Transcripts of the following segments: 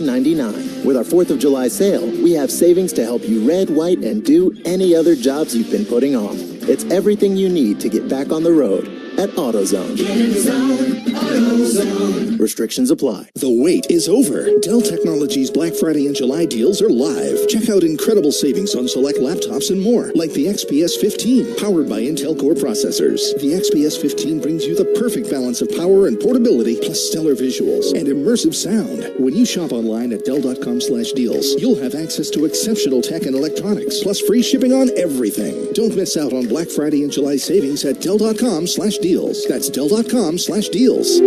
$99. With our 4th of July sale, we have savings to help you red, white, and do any other jobs you've been putting off. It's everything you need to get back on the road at AutoZone. Get in the zone, AutoZone. Restrictions apply. The wait is over. Dell Technologies Black Friday and July deals are live. Check out incredible savings on select laptops and more, like the XPS 15, powered by Intel Core processors. The XPS 15 brings you the perfect balance of power and portability, plus stellar visuals and immersive sound. When you shop online at Dell.com/deals, you'll have access to exceptional tech and electronics, plus free shipping on everything. Don't miss out on Black Friday and July savings at Dell.com/deals. That's Dell.com/deals.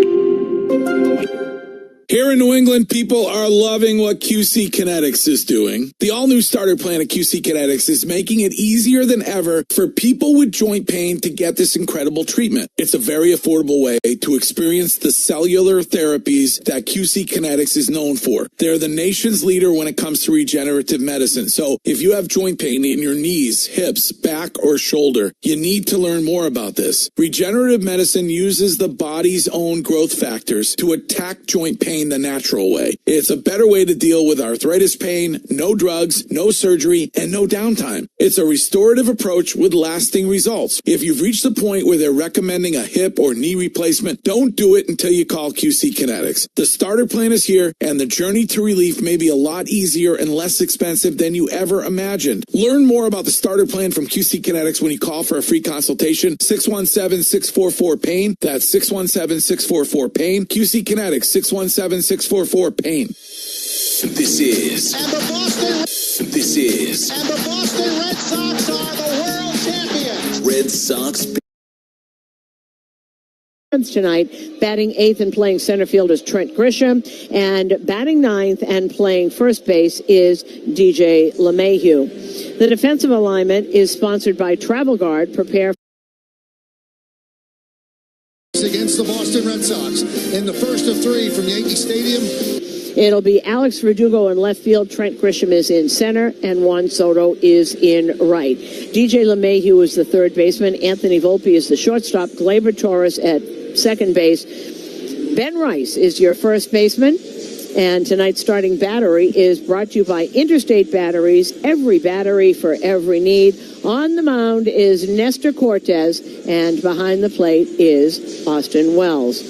Here in New England, people are loving what QC Kinetics is doing. The all-new starter plan at QC Kinetics is making it easier than ever for people with joint pain to get this incredible treatment. It's a very affordable way to experience the cellular therapies that QC Kinetics is known for. They're the nation's leader when it comes to regenerative medicine. So if you have joint pain in your knees, hips, back, or shoulder, you need to learn more about this. Regenerative medicine uses the body's own growth factors to attack joint pain the natural way. It's a better way to deal with arthritis pain, no drugs, no surgery, and no downtime. It's a restorative approach with lasting results. If you've reached the point where they're recommending a hip or knee replacement, don't do it until you call QC Kinetics. The starter plan is here, and the journey to relief may be a lot easier and less expensive than you ever imagined. Learn more about the starter plan from QC Kinetics when you call for a free consultation. 617-644-PAIN. That's 617-644-PAIN. QC Kinetics, 617-644-PAIN. This is. And the Boston Red Sox are the world champions. Red Sox. Tonight, batting 8th and playing center field is Trent Grisham, and batting 9th and playing first base is DJ LeMahieu. The defensive alignment is sponsored by Travel Guard. Prepare against the Boston Red Sox in the first of 3 from Yankee Stadium. It'll be Alex Verdugo in left field, Trent Grisham is in center, and Juan Soto is in right. DJ LeMahieu is the third baseman, Anthony Volpe is the shortstop, Gleyber Torres at second base. Ben Rice is your first baseman, and tonight's starting battery is brought to you by Interstate Batteries, every battery for every need. On the mound is Nestor Cortez, and behind the plate is Austin Wells.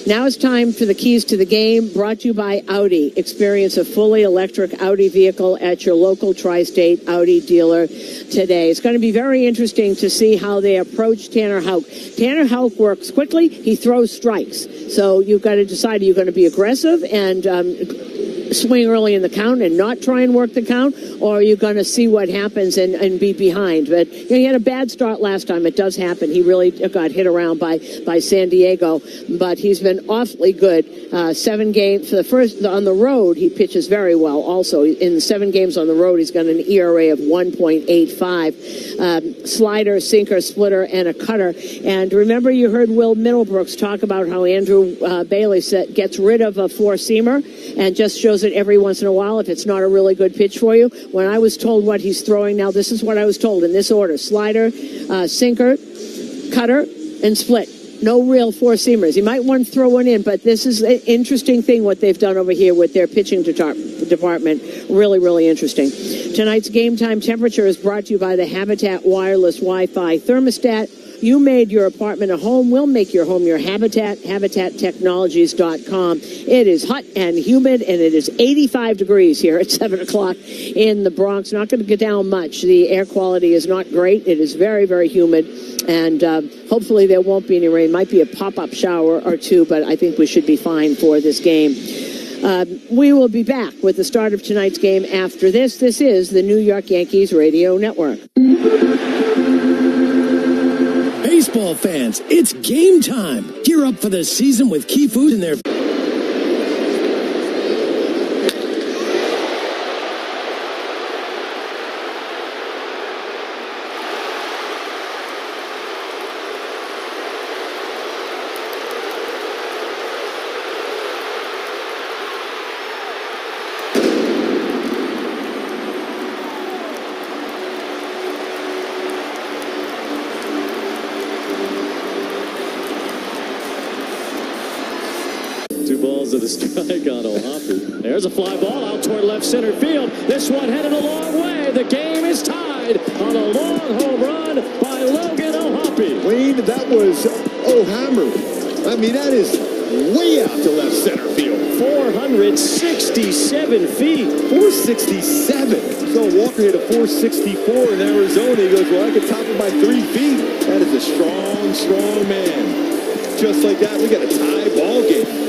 Now it's time for the keys to the game, brought to you by Audi. Experience a fully electric Audi vehicle at your local tri-state Audi dealer today. It's going to be very interesting to see how they approach Tanner Houck. Tanner Houck works quickly. He throws strikes. So you've got to decide, are you going to be aggressive and swing early in the count and not try and work the count, or are you going to see what happens and be behind? But you know, he had a bad start last time. It does happen. He really got hit around by San Diego, but he's been awfully good. 7 games for the first on the road. He pitches very well. Also, in 7 games on the road, he's got an ERA of 1.85. Slider, sinker, splitter, and a cutter. And remember, you heard Will Middlebrooks talk about how Andrew Bailey gets rid of a 4-seamer and just shows it every once in a while if it's not a really good pitch for you. When I was told what he's throwing now, this is what I was told in this order: slider, sinker, cutter, and split. No real 4-seamers. He might want to throw one in, but this is an interesting thing what they've done over here with their pitching department. Really, really interesting. Tonight's game time temperature is brought to you by the Habitat Wireless Wi-Fi thermostat. You made your apartment a home. We'll make your home your habitat. HabitatTechnologies.com. It is hot and humid, and it is 85 degrees here at 7 o'clock in the Bronx. Not going to get down much. The air quality is not great. It is very, very humid, and hopefully there won't be any rain. Might be a pop-up shower or two, but I think we should be fine for this game. We will be back with the start of tonight's game after this. This is the New York Yankees Radio Network. Baseball fans, it's game time. Gear up for the season with Key Food and their... strike on O'Hoppe. There's a fly ball out toward left center field. This one headed a long way. The game is tied on a long home run by Logan O'Hoppe. Wayne, that was O'Hammer. I mean, that is way out to left center field. 467 feet. 467. So Walker hit a 464 in Arizona. He goes, well, I can top it by 3 feet. That is a strong, strong man. Just like that, we got a tie ball game.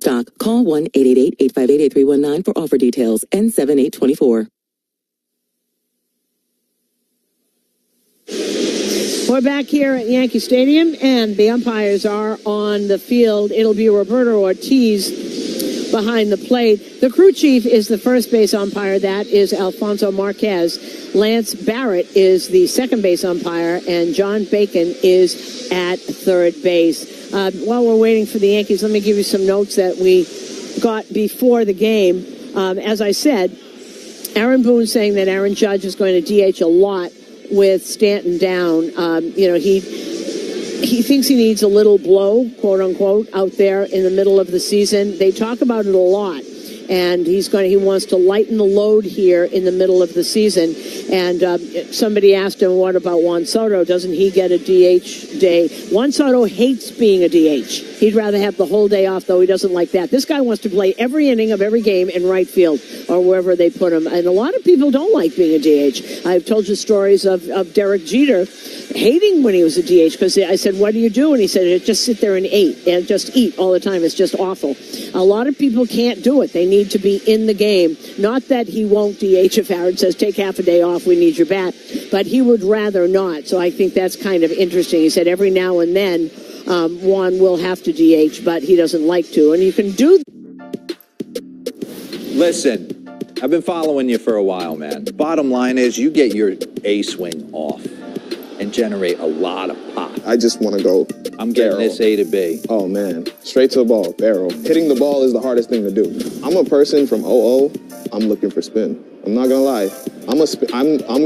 Stock. Call 1-888-858-8319 for offer details. N7824. We're back here at Yankee Stadium, and the umpires are on the field. It'll be Roberto Ortiz behind the plate. The crew chief is the first base umpire. That is Alfonso Marquez. Lance Barrett is the second base umpire, and John Bacon is at third base. While we're waiting for the Yankees, let me give you some notes that we got before the game. As I said, Aaron Boone saying that Aaron Judge is going to DH a lot with Stanton down. He thinks he needs a little blow, quote unquote, out there in the middle of the season. They talk about it a lot. And he wants to lighten the load here in the middle of the season. And somebody asked him, what about Juan Soto? Doesn't he get a DH day? Juan Soto hates being a DH. He'd rather have the whole day off, though he doesn't like that. This guy wants to play every inning of every game in right field or wherever they put him. And a lot of people don't like being a DH. I've told you stories of Derek Jeter hating when he was a DH because I said, what do you do? And he said, just sit there and just eat all the time. It's just awful. A lot of people can't do it. They need to be in the game. Not that he won't DH if Aaron says, take half a day off, we need your bat. But he would rather not. So I think that's kind of interesting. He said every now and then Juan will have to DH, but he doesn't like to. And you can do... Listen, I've been following you for a while, man. Bottom line is you get your A swing off and generate a lot of pop. I just want to go I'm getting this A to B. Oh, man. Straight to the ball, barrel. Hitting the ball is the hardest thing to do. I'm a person from 0-0. I'm looking for spin. I'm not going to lie. I'm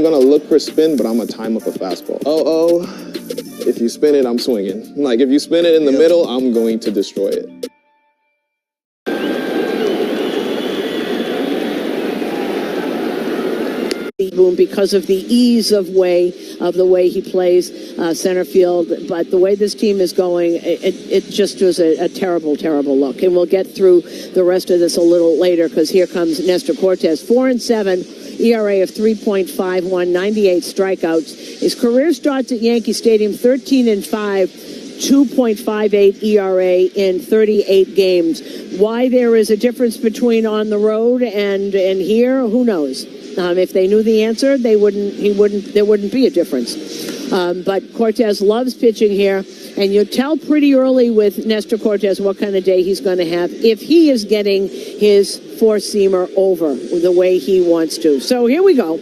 going to look for spin, but I'm going to time up a fastball. 0-0. If you spin it, I'm swinging. Like, if you spin it in the middle, I'm going to destroy it. Boom, because of the ease of the way he plays center field. But the way this team is going, it just was a terrible, terrible look. And we'll get through the rest of this a little later because here comes Nestor Cortes. 4-7, ERA of 3.51, 98 strikeouts. His career starts at Yankee Stadium, 13-5. 2.58 ERA in 38 games. Why there is a difference between on the road and here, who knows? If they knew the answer, there wouldn't be a difference. But Cortes loves pitching here, and you tell pretty early with Nestor Cortes what kind of day he's going to have if he is getting his four-seamer over the way he wants to. So here we go.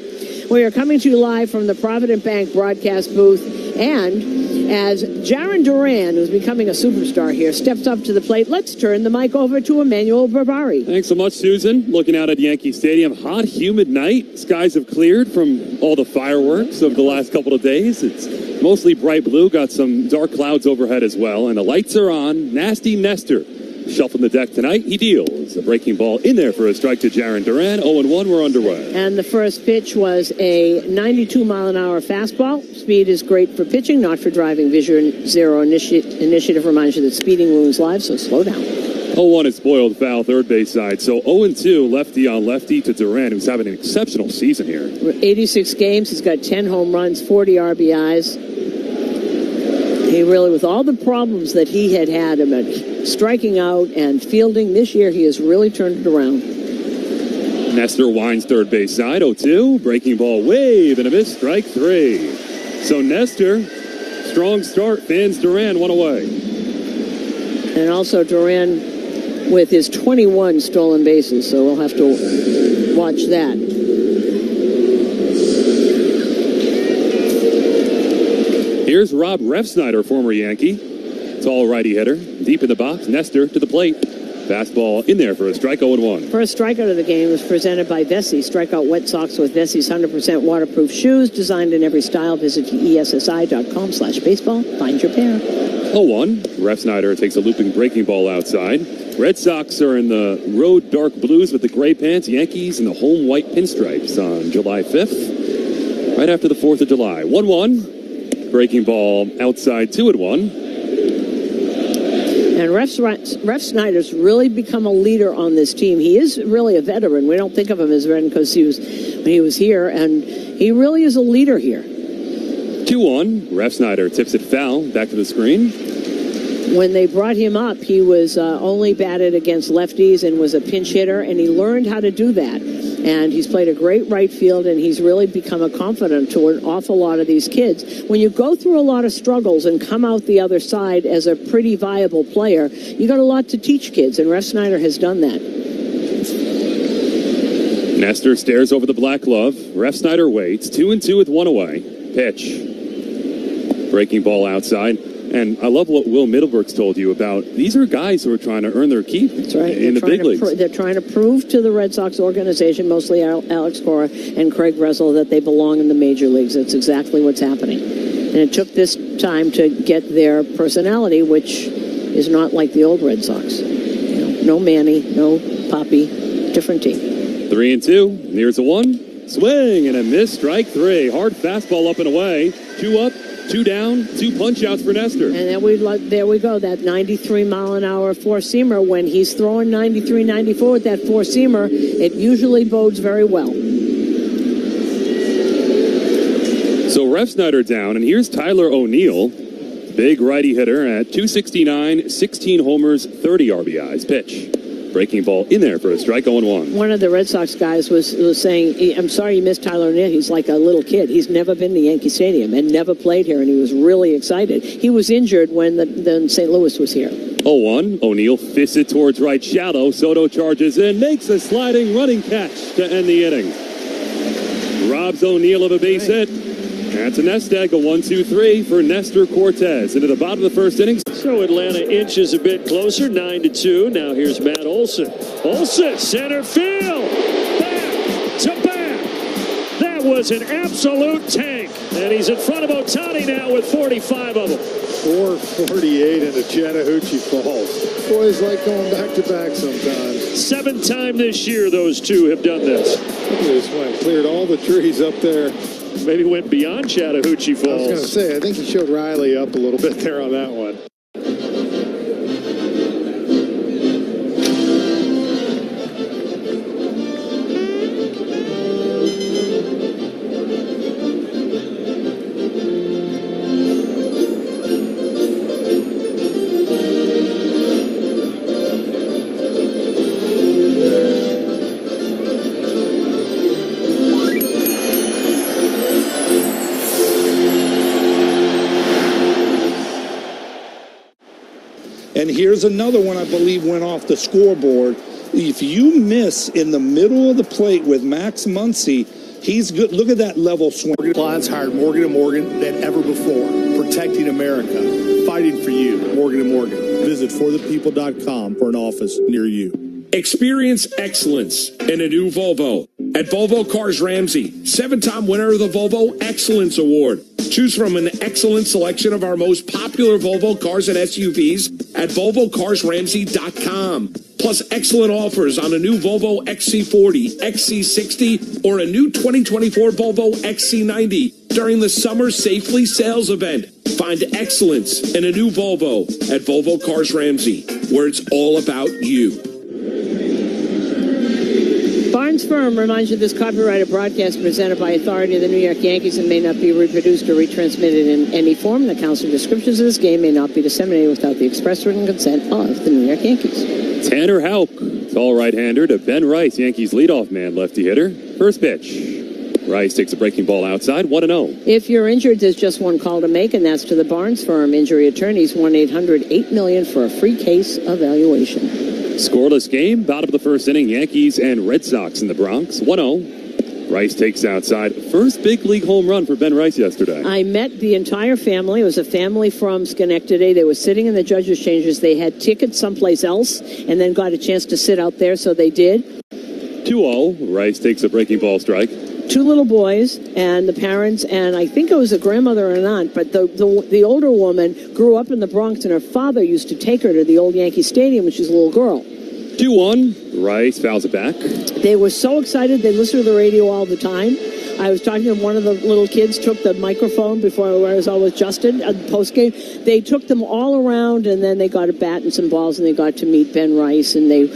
We are coming to you live from the Provident Bank broadcast booth, and as Jarren Duran, who's becoming a superstar here, steps up to the plate, let's turn the mic over to Emmanuel Barbari. Thanks so much, Susan. Looking out at Yankee Stadium, hot, humid night. Skies have cleared from all the fireworks of the last couple of days. It's mostly bright blue, got some dark clouds overhead as well, and the lights are on. Nasty Nestor shuffling the deck tonight. He deals a breaking ball in there for a strike to Jarren Duran. 0-1, we're underway. And the first pitch was a 92-mile-an-hour fastball. Speed is great for pitching, not for driving. Vision Zero initiative reminds you that speeding ruins lives, so slow down. 0-1 is spoiled foul, third base side. So 0-2, lefty on lefty to Duran, who's having an exceptional season here. 86 games, he's got 10 home runs, 40 RBIs. He really, with all the problems that he had about striking out and fielding, this year he has really turned it around. Nestor winds third base side, 0-2. Breaking ball, wave, and a miss, strike 3. So Nestor, strong start, fans Duran, one away. And also Duran with his 21 stolen bases, so we'll have to watch that. Here's Rob Refsnyder, former Yankee. Tall righty hitter. Deep in the box. Nestor to the plate. Fastball in there for a strike, 0-1. First strikeout of the game was presented by Vessi. Strikeout Wet Sox with Vessi's 100% waterproof shoes. Designed in every style. Visit ESSI.com/baseball. Find your pair. 0-1. Refsnyder takes a looping breaking ball outside. Red Sox are in the road dark blues with the gray pants. Yankees in the home white pinstripes on July 5th. Right after the 4th of July. 1-1. Breaking ball outside, 2-1. And Refsnyder's really become a leader on this team. He is really a veteran. We don't think of him as a veteran because he was here, and he really is a leader here. 2-1. Refsnyder tips it foul. Back to the screen. When they brought him up, he was only batted against lefties and was a pinch hitter, and he learned how to do that. And he's played a great right field, and he's really become a confidant to an awful lot of these kids. When you go through a lot of struggles and come out the other side as a pretty viable player, you got a lot to teach kids, and Refsnyder has done that. Nestor stares over the black glove. Refsnyder waits. 2-2 with one away. Pitch. Breaking ball outside. And I love what Will Middlebrooks told you about. These are guys who are trying to earn their keep. That's right. In the big leagues. They're trying to prove to the Red Sox organization, mostly Alex Cora and Craig Breslow, that they belong in the major leagues. That's exactly what's happening. And it took this time to get their personality, which is not like the old Red Sox. No Manny, no Poppy, different team. 3-2. Here's a 1. Swing and a miss. Strike 3. Hard fastball up and away. 2 up. 2 down, 2 punch-outs for Nestor. And there we go, that 93-mile-an-hour four-seamer. When he's throwing 93, 94 with that four-seamer, it usually bodes very well. So Refsnyder down, and here's Tyler O'Neill. Big righty hitter at 269, 16 homers, 30 RBIs. Pitch. Breaking ball in there for a strike, 0-1. One of the Red Sox guys was saying, I'm sorry you missed Tyler O'Neill. He's like a little kid. He's never been to Yankee Stadium and never played here, and he was really excited. He was injured when St. Louis was here. 0-1. O'Neill fists it towards right shallow. Soto charges in, makes a sliding running catch to end the inning. Robs O'Neill of a base hit. That's a nest egg, a 1-2-3 for Nestor Cortez. Into the bottom of the first inning. So Atlanta inches a bit closer, 9-2. Now here's Matt Olson. Olson, center field. Back to back. That was an absolute tank. And he's in front of Ohtani now with 45 of them. 448 into Chattahoochee Falls. Boys like going back to back sometimes. 7th time this year those two have done this. Look at this one. Cleared all the trees up there. Maybe went beyond Chattahoochee Falls. I was going to say, I think he showed Riley up a little bit there on that one. And here's another one I believe went off the scoreboard. If you miss in the middle of the plate with Max Muncy, he's good. Look at that level swing. Clients hired Morgan & Morgan than ever before. Protecting America. Fighting for you. Morgan & Morgan. Visit forthepeople.com for an office near you. Experience excellence in a new Volvo at Volvo Cars Ramsey, 7-time winner of the Volvo Excellence Award. Choose from an excellent selection of our most popular Volvo cars and SUVs at VolvoCarsRamsey.com. Plus excellent offers on a new Volvo XC40, XC60, or a new 2024 Volvo XC90 during the Summer Safely Sales event. Find excellence in a new Volvo at Volvo Cars Ramsey, where it's all about you. Barnes Firm reminds you this copyrighted broadcast presented by authority of the New York Yankees and may not be reproduced or retransmitted in any form. The counts and descriptions of this game may not be disseminated without the express written consent of the New York Yankees. Tanner Houck, tall right-hander to Ben Rice, Yankees leadoff man, lefty hitter. First pitch. Rice takes a breaking ball outside, 1-0. If you're injured, there's just one call to make, and that's to the Barnes Firm. Injury attorneys, 1-800-8-million for a free case evaluation. Scoreless game, bottom of the first inning, Yankees and Red Sox in the Bronx, 1-0. Rice takes outside. First big league home run for Ben Rice yesterday. I met the entire family. It was a family from Schenectady. They were sitting in the judges' chambers. They had tickets someplace else and then got a chance to sit out there, so they did. 2-0. Rice takes a breaking ball strike. Two little boys and the parents, and I think it was a grandmother and an aunt, but the older woman grew up in the Bronx, and her father used to take her to the old Yankee Stadium when she was a little girl. 2-1. Rice fouls it back. They were so excited. They listened to the radio all the time. I was talking to one of the little kids, took the microphone before I was all with Justin at the postgame. They took them all around, and then they got a bat and some balls, and they got to meet Ben Rice, and they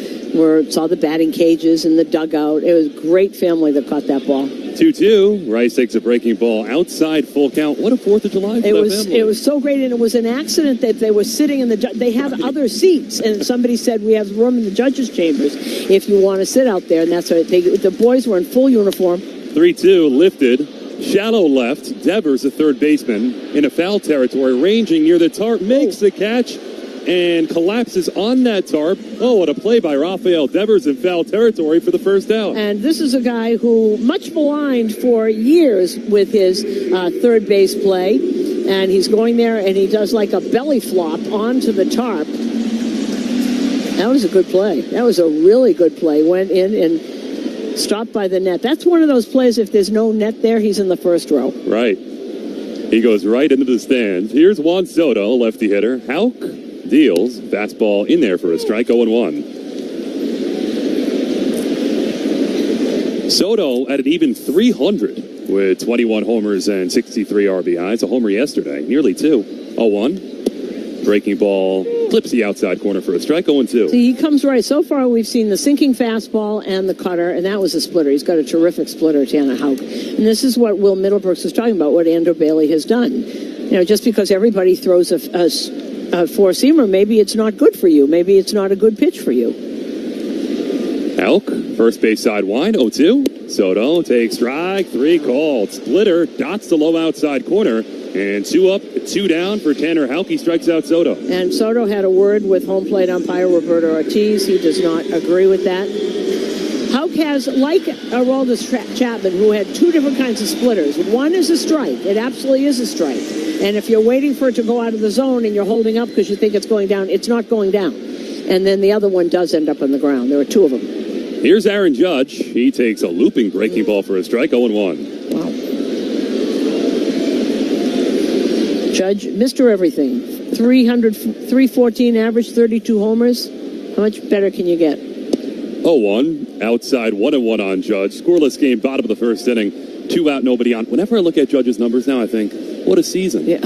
saw the batting cages and the dugout. It was a great family that caught that ball. 2-2. Rice takes a breaking ball outside, full count. What a 4th of July for that family. It was so great, and it was an accident that they were sitting in they have other seats, and somebody said we have room in the judges' chambers if you want to sit out there, and that's what the boys were in full uniform. 3-2, lifted, shallow left. Devers, a third baseman, in a foul territory, ranging near the tarp, makes the catch and collapses on that tarp. Oh, what a play by Rafael Devers in foul territory for the first out. And this is a guy who much maligned for years with his third base play, and he's going there and he does like a belly flop onto the tarp. That was a good play. That was a really good play. Went in and stopped by the net. That's one of those plays, if there's no net there, he's in the first row. Right. He goes right into the stands. Here's Juan Soto, lefty hitter. Houck deals. Fastball in there for a strike, 0-1. Soto at an even 300 with 21 homers and 63 RBIs. A homer yesterday, nearly 2. 0-1. Breaking ball clips the outside corner for a strike, 0-2. See, he comes right. So far, we've seen the sinking fastball and the cutter, and that was a splitter. He's got a terrific splitter, Tanner Houck. And this is what Will Middlebrooks was talking about, what Andrew Bailey has done. You know, just because everybody throws a four-seamer, maybe it's not good for you. Maybe it's not a good pitch for you. Houck, first base side wind, 0-2. Soto takes strike, 3 called. Splitter dots the low outside corner, and 2 up, 2 down for Tanner Houck. He strikes out Soto. And Soto had a word with home plate umpire Roberto Ortiz. He does not agree with that. Houck has, like Aroldis Chapman, who had 2 different kinds of splitters. One is a strike. It absolutely is a strike. And if you're waiting for it to go out of the zone and you're holding up because you think it's going down, it's not going down. And then the other one does end up on the ground. There are 2 of them. Here's Aaron Judge. He takes a looping breaking ball for a strike, 0-1. Wow. Judge, Mr. Everything. 314 average, 32 homers. How much better can you get? 0-1. Outside, 1-1 on Judge. Scoreless game, bottom of the first inning. 2 out, nobody on. Whenever I look at Judge's numbers now, I think, what a season. Yeah.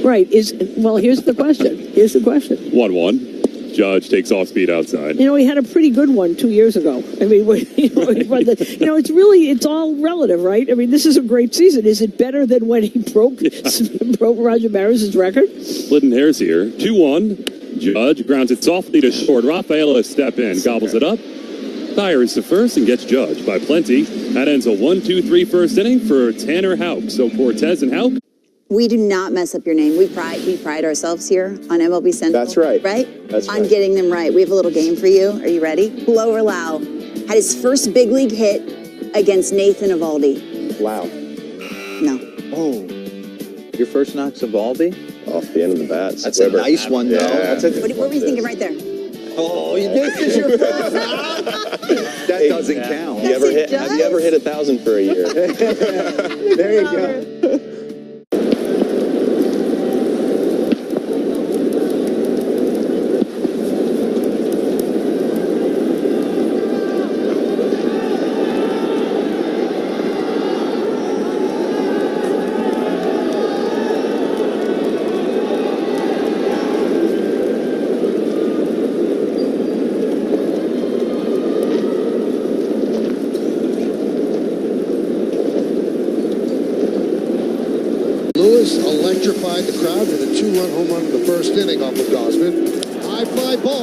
Right. Here's the question. 1-1. Judge takes off speed outside. You know, he had a pretty good one 2 years ago. I mean, it's all relative, right? I mean, this is a great season. Is it better than when he broke Roger Maris's record? Splitting hairs here. 2-1. Judge grounds it softly to short. Rafaela step in, gobbles it up. Fires to first and gets Judge by plenty. That ends a 1-2-3 first inning for Tanner Houck. So Cortez and Houck. We do not mess up your name. We pride ourselves here on MLB Central. That's right. Right? That's on right. Getting them right. We have a little game for you. Are you ready? Glover Lau had his first big league hit against Nathan Eovaldi. Wow. No. Oh. Your first knock's Eovaldi? Off the end of the bat. That's a nice one, though. Yeah. What were you thinking right there? Oh, this is your first knock? That doesn't count. Have you ever hit 1,000 for a year? There you go.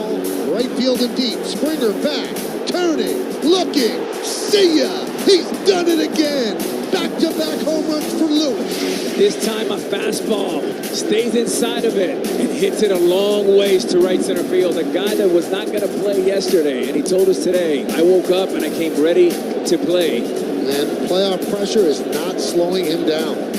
ball, right field and deep. Springer back, turning, looking, see ya! He's done it again! Back-to-back home runs for Lewis. This time a fastball stays inside of it and hits it a long ways to right center field. A guy that was not going to play yesterday, and he told us today, I woke up and I came ready to play. And playoff pressure is not slowing him down.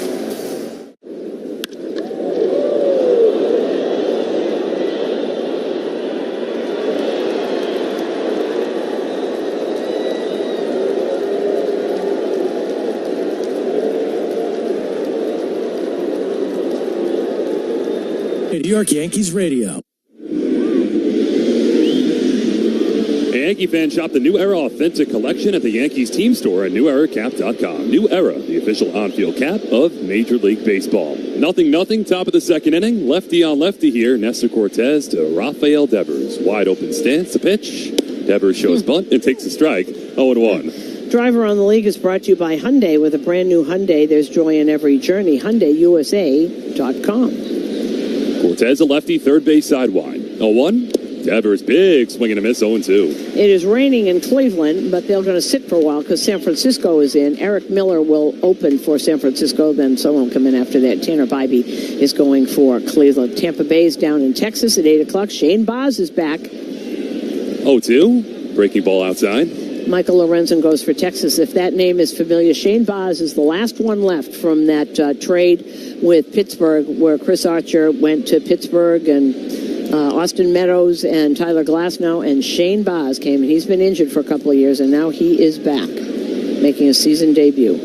New York Yankees Radio. A Yankee fan, shop the New Era Authentic Collection at the Yankees team store at NewEraCap.com. New Era, the official on-field cap of Major League Baseball. 0-0, top of the second inning. Lefty on lefty here. Nestor Cortez to Rafael Devers. Wide open stance, the pitch. Devers shows bunt and takes a strike. 0-1. Driver on the League is brought to you by Hyundai. With a brand new Hyundai, there's joy in every journey. HyundaiUSA.com. Cortez, a lefty, third base sidewide. 0-1. Devers, big swing and a miss, 0-2. It is raining in Cleveland, but they're going to sit for a while because San Francisco is in. Eric Miller will open for San Francisco, then someone will come in after that. Tanner Bybee is going for Cleveland. Tampa Bay is down in Texas at 8 o'clock. Shane Baz is back. 0-2. Breaking ball outside. Michael Lorenzen goes for Texas. If that name is familiar, Shane Baz is the last one left from that trade with Pittsburgh, where Chris Archer went to Pittsburgh, and Austin Meadows and Tyler Glasnow, and Shane Baz came, and he's been injured for a couple of years, and now he is back, making a season debut.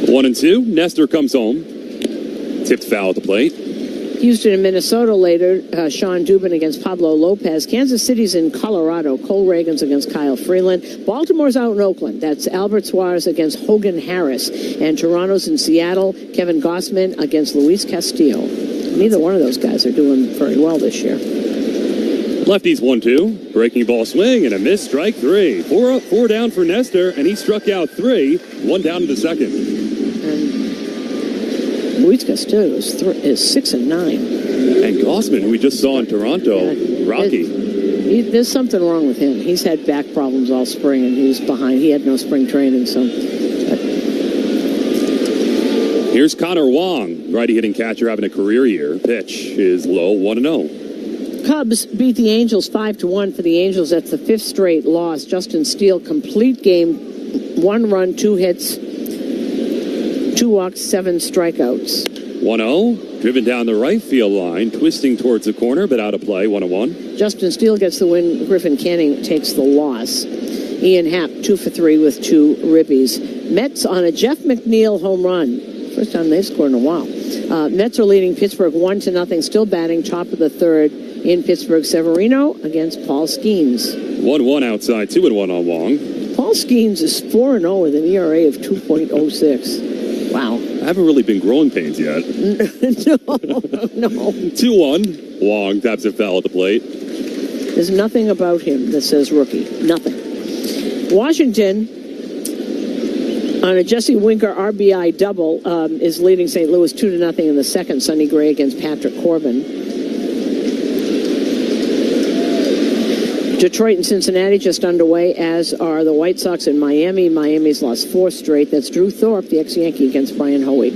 1-2. Nestor comes home. Tipped foul at the plate. Houston and Minnesota later. Sean Dubin against Pablo Lopez. Kansas City's in Colorado. Cole Reagans against Kyle Freeland. Baltimore's out in Oakland. That's Albert Suarez against Hogan Harris. And Toronto's in Seattle. Kevin Gossman against Luis Castillo. Neither one of those guys are doing very well this year. Lefties 1-2. Breaking ball swing and a miss. Strike 3. Four down for Nestor, and he struck out 3. 1 down in the second. Luis Castillo is 6-9. And Gossman, who we just saw in Toronto, Rocky. There's something wrong with him. He's had back problems all spring, and he was behind. He had no spring training, so. Here's Connor Wong, righty hitting catcher, having a career year. Pitch is low, 1-0. Cubs beat the Angels 5-1. For the Angels, that's the 5th straight loss. Justin Steele, complete game, 1 run, 2 hits. 2 walks, 7 strikeouts. 1-0, driven down the right field line, twisting towards the corner, but out of play, 1-1. Justin Steele gets the win. Griffin Canning takes the loss. Ian Happ, 2 for 3 with 2 ribbies. Mets on a Jeff McNeil home run. First time they've scored in a while. Mets are leading Pittsburgh 1-0, still batting top of the third in Pittsburgh. Severino against Paul Skeens. 1-1 outside, 2-1 on Wong. Paul Skeens is 4-0 with an ERA of 2.06. Wow. I haven't really been growing pains yet. No. 2-1. Wong taps it foul at the plate. There's nothing about him that says rookie. Nothing. Washington, on a Jesse Winker RBI double, is leading St. Louis 2-0 in the second. Sonny Gray against Patrick Corbin. Detroit and Cincinnati just underway, as are the White Sox in Miami. Miami's lost 4 straight. That's Drew Thorpe, the ex-Yankee, against Brian Hoeig.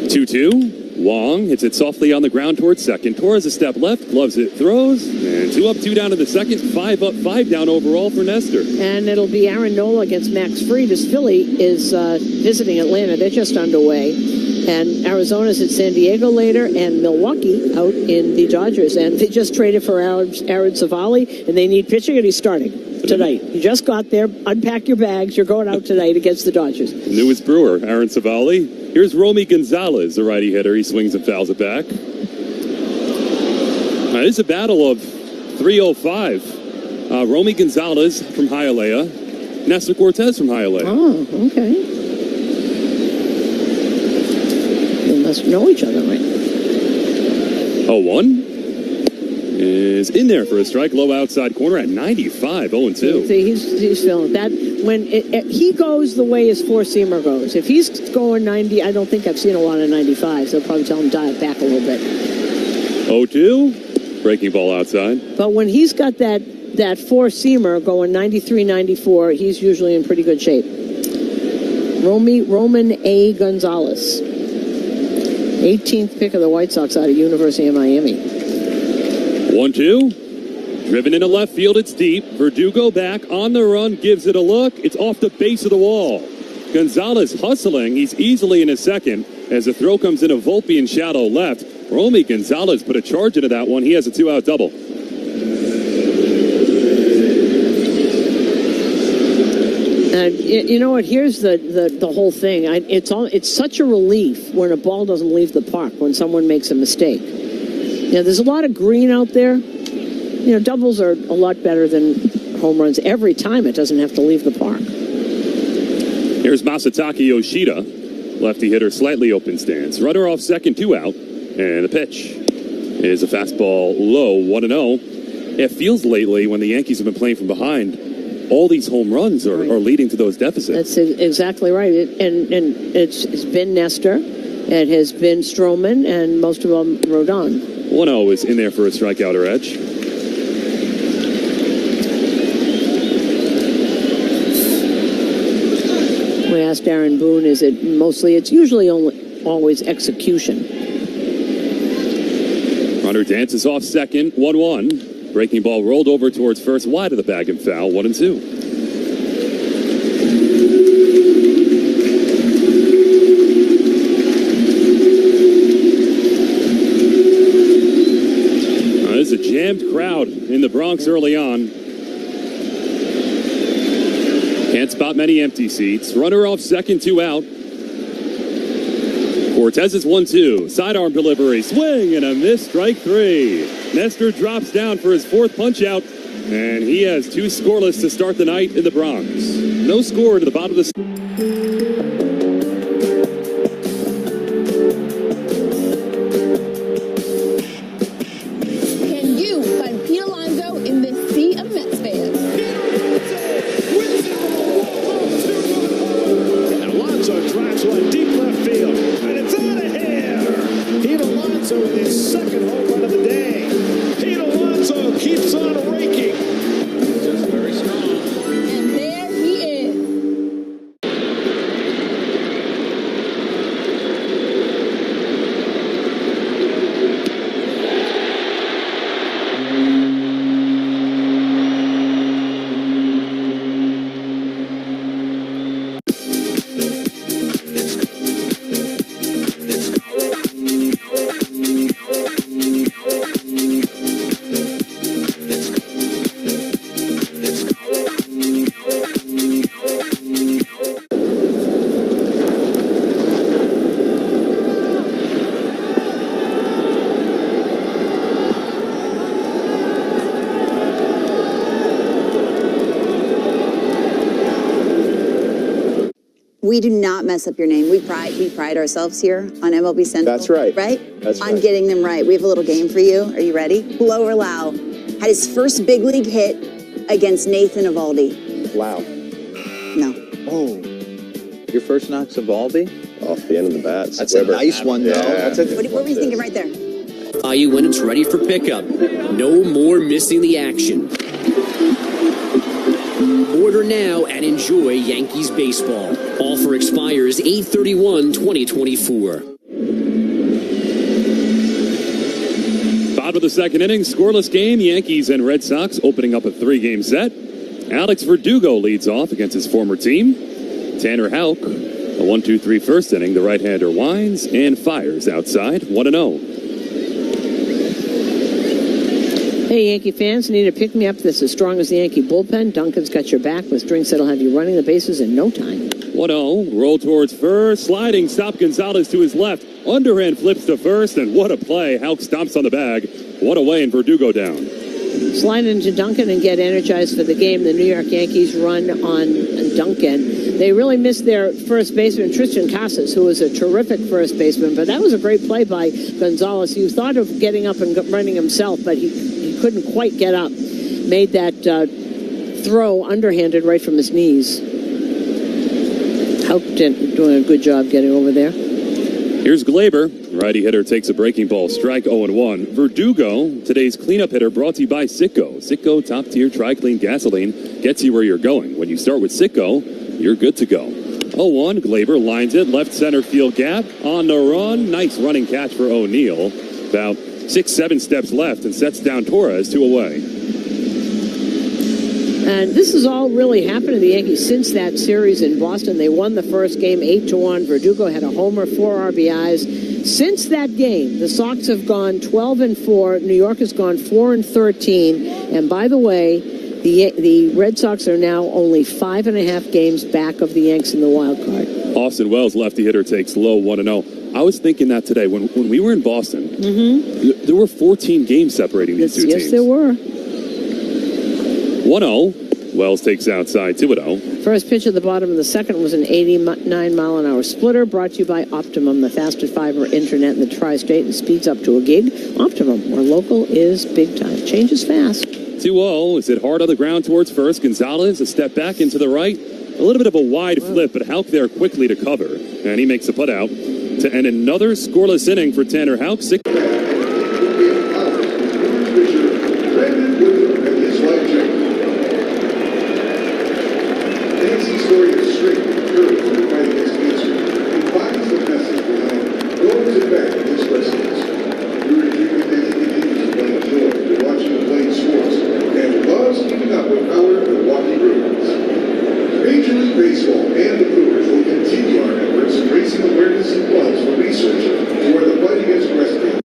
2-2. Wong hits it softly on the ground towards second. Torres a step left, gloves it, throws, and 2 up, 2 down in the second. 5 up, 5 down overall for Nestor. And it'll be Aaron Nola against Max Fried, as Philly is visiting Atlanta. They're just underway. And Arizona's at San Diego later, and Milwaukee out in the Dodgers. And they just traded for Aaron Savali, and they need pitching, and he's starting tonight. You just got there. Unpack your bags. You're going out tonight against the Dodgers. Newest Brewer, Aaron Savali. Here's Romy Gonzalez, the righty hitter. He swings and fouls it back. This is a battle of 305. Romy Gonzalez from Hialeah. Nestor Cortez from Hialeah. Oh, okay. They must know each other, right? 0-1 is in there for a strike. Low outside corner at 95, 0-2. See, he's feeling that. When he goes the way his four-seamer goes. If he's going 90, I don't think I've seen a lot of 95, so I'll probably tell him dial it back a little bit. 0-2. Breaking ball outside. But when he's got that four-seamer going 93-94, he's usually in pretty good shape. Roman A. Gonzalez, 18th pick of the White Sox out of University of Miami. 1-2. Driven into left field, it's deep. Verdugo back on the run, gives it a look. It's off the base of the wall. Gonzalez hustling. He's easily in his second as the throw comes into Volpe in shallow left. Romy Gonzalez put a charge into that one. He has a 2-out double. You know what? Here's the whole thing. It's such a relief when a ball doesn't leave the park when someone makes a mistake. There's a lot of green out there. Doubles are a lot better than home runs every time it doesn't have to leave the park. Here's Masataka Yoshida. Lefty hitter, slightly open stance. Runner off second, 2 out. And the pitch is a fastball low, 1-0. It feels lately when the Yankees have been playing from behind, all these home runs are leading to those deficits. That's exactly right. And it's been Nestor, it has been Stroman, and most of them Rodon. 1-0 is in there for a strikeout or edge. We asked Aaron Boone, is it mostly, it's usually always execution. Runner dances off second, 1-1. Breaking ball rolled over towards first, wide of the bag and foul, 1-2. There's a jammed crowd in the Bronx early on. Can't spot many empty seats. Runner off second, 2 out. Cortez is 1-2. Sidearm delivery. Swing and a miss. Strike 3. Nestor drops down for his 4th punch out. And he has 2 scoreless to start the night in the Bronx. No score to the bottom of the... Can you find Pete Alonso in this sea of Mets fans? And Alonso drives one deep left field. And it's out of here. Pete Alonso with his 2nd home run of the day. Pete Alonso keeps on raking. Just very strong. And there he is. We do not mess up your name. We pride ourselves here on MLB Central. That's right. Right? That's on right. getting them right. We have a little game for you. Are you ready? Blow or Lau had his first big league hit against Nathan Eovaldi. Wow. No. Oh. Your first knock's Eovaldi? Off the end of the bat. That's a nice one, though. Yeah. What were you thinking right there? Buy you when it's ready for pickup. No more missing the action. Order now and enjoy Yankees baseball. Offer expires 8/31/2024. Bottom of the 2nd inning, scoreless game. Yankees and Red Sox opening up a 3-game set. Alex Verdugo leads off against his former team. Tanner Houck, a 1-2-3 first inning. The right-hander winds and fires outside, 1-0. Hey, Yankee fans, need a pick-me-up that's as strong as the Yankee bullpen? Duncan's got your back with drinks that'll have you running the bases in no time. 1-0, roll towards first, sliding, stop Gonzalez to his left. Underhand flips to first, and what a play. Houck stomps on the bag. One away, and Verdugo down. Slide into Duncan and get energized for the game. The New York Yankees run on Duncan. They really missed their first baseman, Tristan Casas, who was a terrific first baseman, but that was a great play by Gonzalez. He thought of getting up and running himself, but he couldn't quite get up. Made that throw underhanded right from his knees. Houck doing a good job getting over there. Here's Glaber. Righty hitter takes a breaking ball strike, 0-1. Verdugo, today's cleanup hitter, brought to you by Citgo. Citgo top-tier tri-clean gasoline gets you where you're going. When you start with Citgo, you're good to go. 0-1, Glaber lines it, left center field gap, on the run. Nice running catch for O'Neill. About 6-7 steps left and sets down Torres, 2 away. And this has all really happened to the Yankees since that series in Boston. They won the first game 8-1. Verdugo had a homer, 4 RBIs. Since that game, the Sox have gone 12-4. New York has gone 4-13. And by the way, the Red Sox are now only 5.5 games back of the Yanks in the wild card. Austin Wells, lefty hitter, takes low, 1-0. I was thinking that today when we were in Boston. There were 14 games separating these two teams. Yes, there were. 1-0. Wells takes outside, 2-0. First pitch at the bottom of the second was an 89-mile-an-hour splitter, brought to you by Optimum, the fastest fiber internet in the tri-state, and speeds up to a gig. Optimum, where local is big time. Changes fast. 2-0. Is it hard on the ground towards first? Gonzalez, a step back into the right. A little bit of a wide flip, but Houck there quickly to cover. And he makes a putout to end another scoreless inning for Tanner Houck. Story is straight, courage, and fight against cancer. He finds the message behind goals and back against breast cancer. We reviewed that he continues to bring joy to watching and playing sports and loves keeping up with our Milwaukee Brewers. Major League Baseball and the Brewers will continue our efforts in raising awareness and funds for research toward the fight against breast cancer.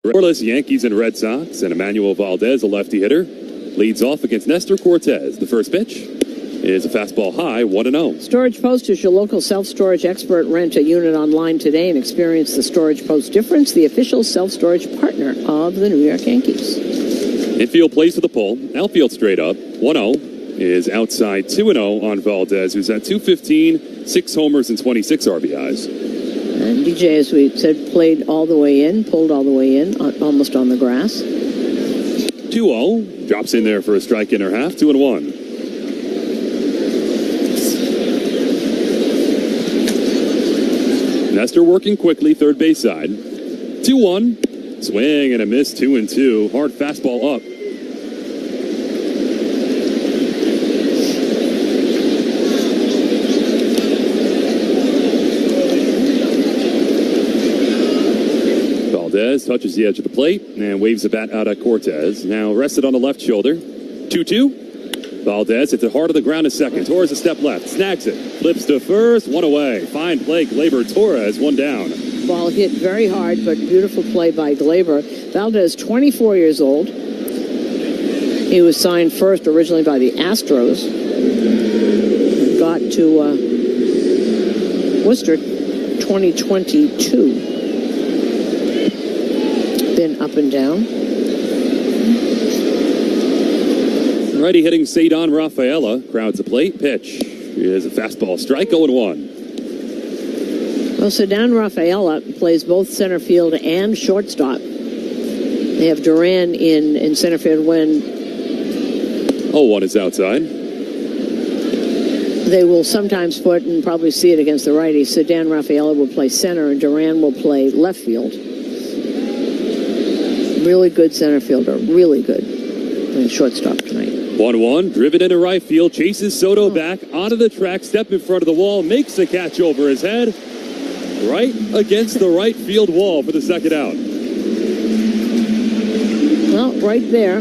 Scoreless Yankees and Red Sox, and Emmanuel Valdez, a lefty hitter, leads off against Nestor Cortez. The first pitch is a fastball high, 1-0. Storage Post is your local self-storage expert. Rent a unit online today and experience the Storage Post difference, the official self-storage partner of the New York Yankees. Infield plays for the pull, outfield straight up, 1-0 is outside, 2-0 on Valdez, who's at .215, 6 homers and 26 RBIs. And DJ, as we said, played all the way in, pulled all the way in, almost on the grass. 2-0, drops in there for a strike in her half, 2-1. Nestor working quickly, third base side. 2-1, swing and a miss, 2-2, hard fastball up. Valdez touches the edge of the plate and waves the bat out at Cortez. Now rested on the left shoulder. 2-2. Valdez hits it hard to the ground a second. Torres a step left. Snags it. Flips to first. One away. Fine play. Glaber Torres. One down. Ball hit very hard, but beautiful play by Glaber. Valdez, 24 years old. He was signed first originally by the Astros. Got to Worcester 2022. Been up and down. Righty hitting Cedon Rafaela. Crowds the plate. Pitch is a fastball strike, 0-1. Well, so Dan Rafaela plays both center field and shortstop. They have Duran in center field when... 0-1 is outside. They will sometimes put, and probably see it against the righties, so Dan Rafaela will play center and Duran will play left field. Really good center fielder, really good. And shortstop tonight. 1-1, driven into right field, chases Soto back onto the track, step in front of the wall, makes the catch over his head, right against the right field wall for the second out. Well, right there.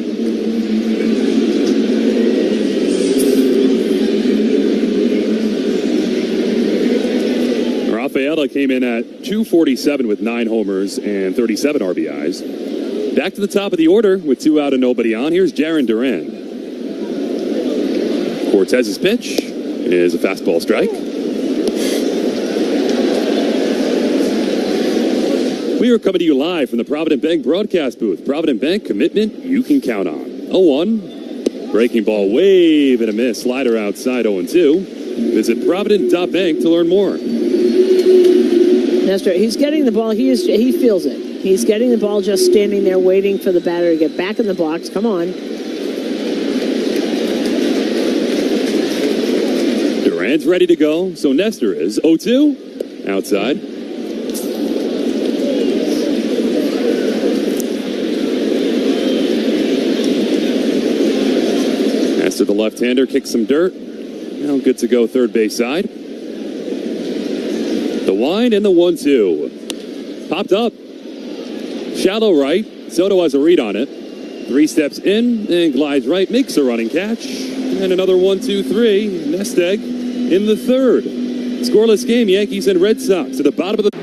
Rafaela came in at 247 with 9 homers and 37 RBIs. Back to the top of the order with 2 out and nobody on. Here's Jarren Duran. Cortez's pitch is a fastball strike. We are coming to you live from the Provident Bank broadcast booth. Provident Bank, commitment you can count on. 0-1. Breaking ball, wave and a miss. Slider outside 0-2. Visit Provident.bank to learn more. Nestor, he's getting the ball. He feels it. He's getting the ball, just standing there waiting for the batter to get back in the box. Come on. Duran's ready to go. So Nestor is 0-2. Outside. As to the left-hander, kicks some dirt. Now good to go third base side. The wind and the 1-2. Popped up. Shallow right. Soto has a read on it. 3 steps in and glides right. Makes a running catch. And another 1-2-3. Nest egg in the third. Scoreless game. Yankees and Red Sox at the bottom of the...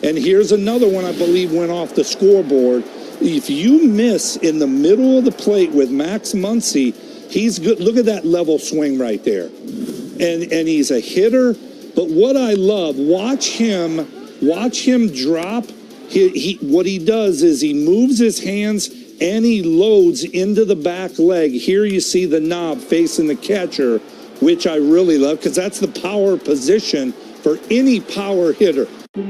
And here's another one I believe went off the scoreboard. If you miss in the middle of the plate with Max Muncy, he's good. Look at that level swing right there. And he's a hitter. But what I love, watch him drop. What he does is he moves his hands and he loads into the back leg. Here you see the knob facing the catcher, which I really love because that's the power position for any power hitter. Can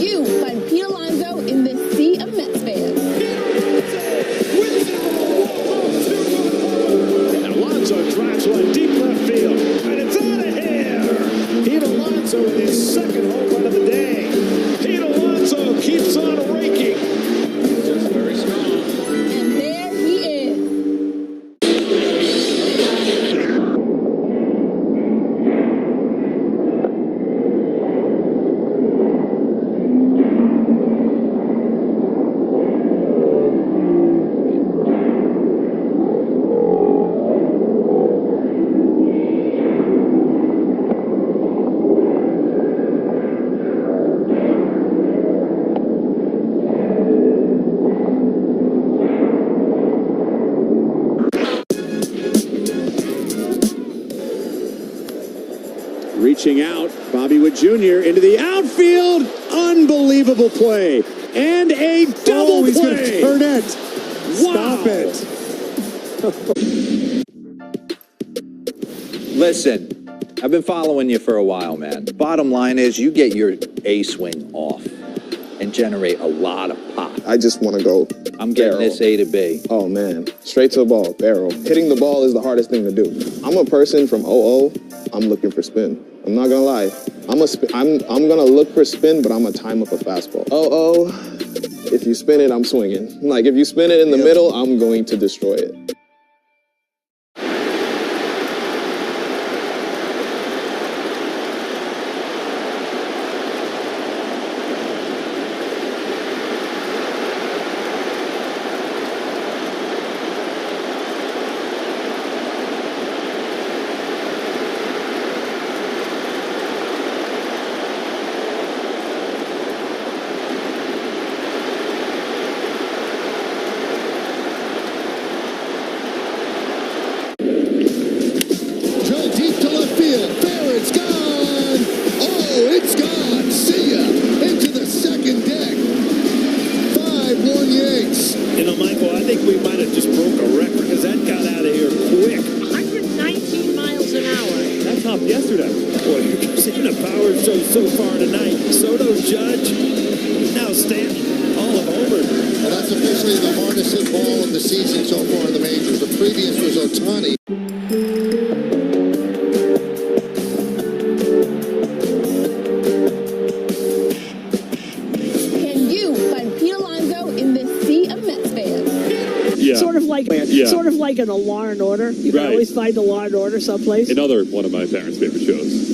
you find Pete Alonso in this sea of Mets fans? And Alonso drives one deep left field, and it's out of here. Pete Alonso with his second home run of the day. Pete Alonso keeps on raking. Just very strong. And there he is. Reaching out, Bobby Wood Jr. into the outfield. Unbelievable play. And a double he's play. going to turn it. Wow. Stop it. Listen, I've been following you for a while, man. Bottom line is you get your A swing off and generate a lot of pop. I just want to go. I'm getting barrel. this A to B. Oh man, straight to the ball, barrel. Hitting the ball is the hardest thing to do. I'm a person from 00. I'm looking for spin. I'm not gonna lie. I'm gonna look for spin, but I'm gonna time up a fastball. 00. If you spin it, I'm swinging. Like if you spin it in the middle, I'm going to destroy it. Sort of like in a Law and Order. You can always find a Law and Order someplace. Another one of my parents' favorite shows.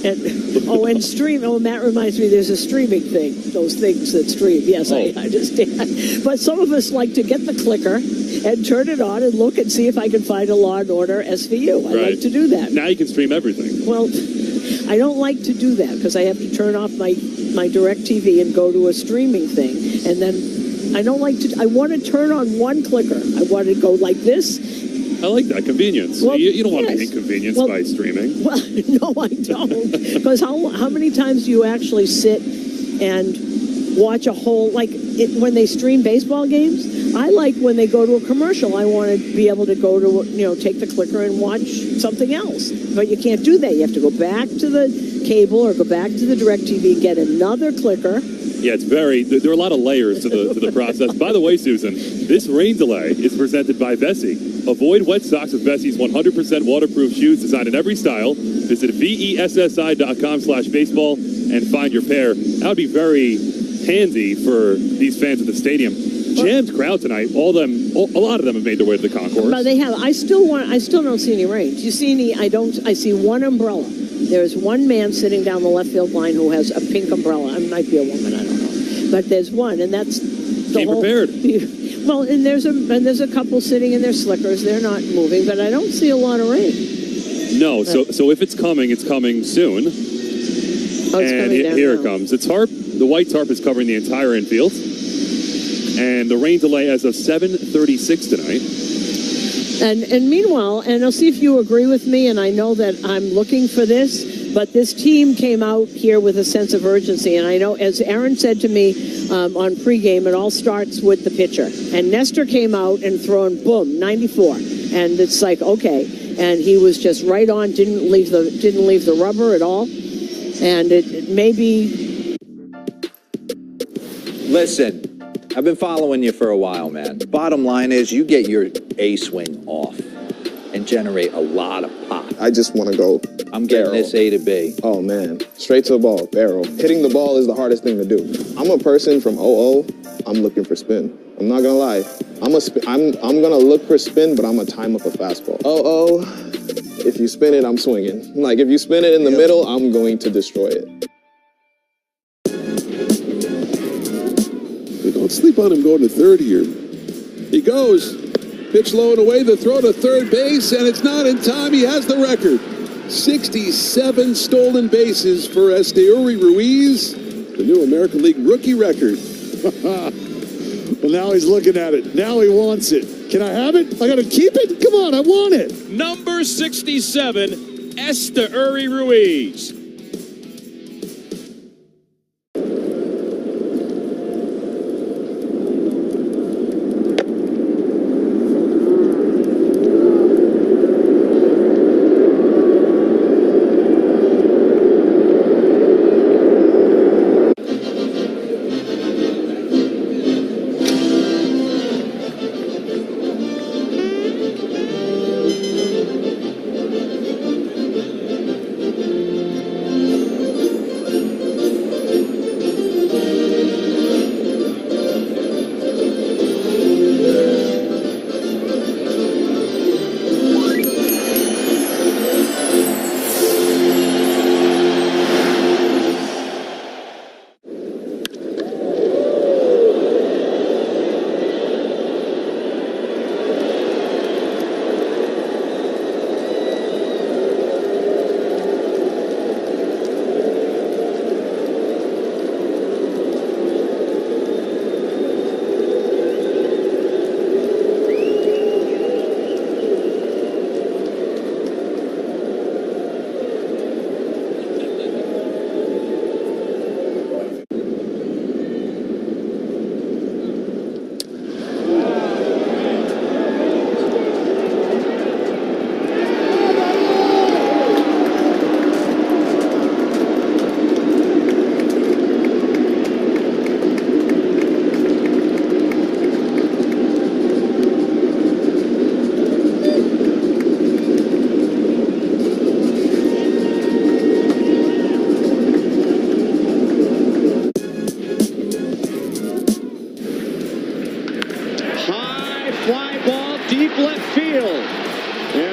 And stream. Oh, Matt reminds me there's a streaming thing. Those things that stream. Yes, I understand. But some of us like to get the clicker and turn it on and look and see if I can find a Law and Order SVU. I like to do that. Now you can stream everything. Well, I don't like to do that because I have to turn off my DirecTV and go to a streaming thing. And then I don't like to, I want to turn on one clicker. I want to go like this. I like that convenience. Well, you don't want to be inconvenienced by streaming. Well, no, I don't. Because how many times do you actually sit and watch a whole, when they stream baseball games? I like when they go to a commercial. I want to be able to go to, take the clicker and watch something else. But you can't do that. You have to go back to the cable or go back to the DirecTV and get another clicker. Yeah, there are a lot of layers to the process. By the way, Susan, this rain delay is presented by Vessi. Avoid wet socks with Vessi's 100% waterproof shoes designed in every style. Visit VESSI.com/baseball and find your pair. That would be very handy for these fans at the stadium. Jammed crowd tonight. A lot of them have made their way to the concourse. But they have. I still don't see any rain. Do you see any? I see one umbrella. There's one man sitting down the left field line who has a pink umbrella. It might be a woman, I don't know. But there's one, and that's the whole... prepared. Well, and there's a couple sitting in their slickers. They're not moving, but I don't see a lot of rain. No, so if it's coming soon. Oh, it's coming down here now. it comes. The white tarp is covering the entire infield. And the rain delay as of 7:36 tonight. And meanwhile, and I'll see if you agree with me, and I know that I'm looking for this, but this team came out here with a sense of urgency. And I know, as Aaron said to me on pregame, it all starts with the pitcher. And Nestor came out and thrown, boom, 94. And it's like, okay. And he was just right on, didn't leave the rubber at all. And it may be... Listen, I've been following you for a while, man. Bottom line is you get your A swing off and generate a lot of pop. I just want to go. I'm getting this A to B. Oh man, straight to the ball, barrel. Hitting the ball is the hardest thing to do. I'm a person from 00. I'm looking for spin. I'm not gonna lie. I'm gonna look for spin, but I'm gonna time up a fastball. 00. If you spin it, I'm swinging. Like if you spin it in the middle, I'm going to destroy it. Don't sleep on him going to third here. He goes. Pitch low and away, the throw to third base, and it's not in time. He has the record. 67 stolen bases for Esteury Ruiz, the new American League rookie record. Well, now he's looking at it. Now he wants it. Can I have it? I got to keep it? Come on, I want it. Number 67, Esteury Ruiz.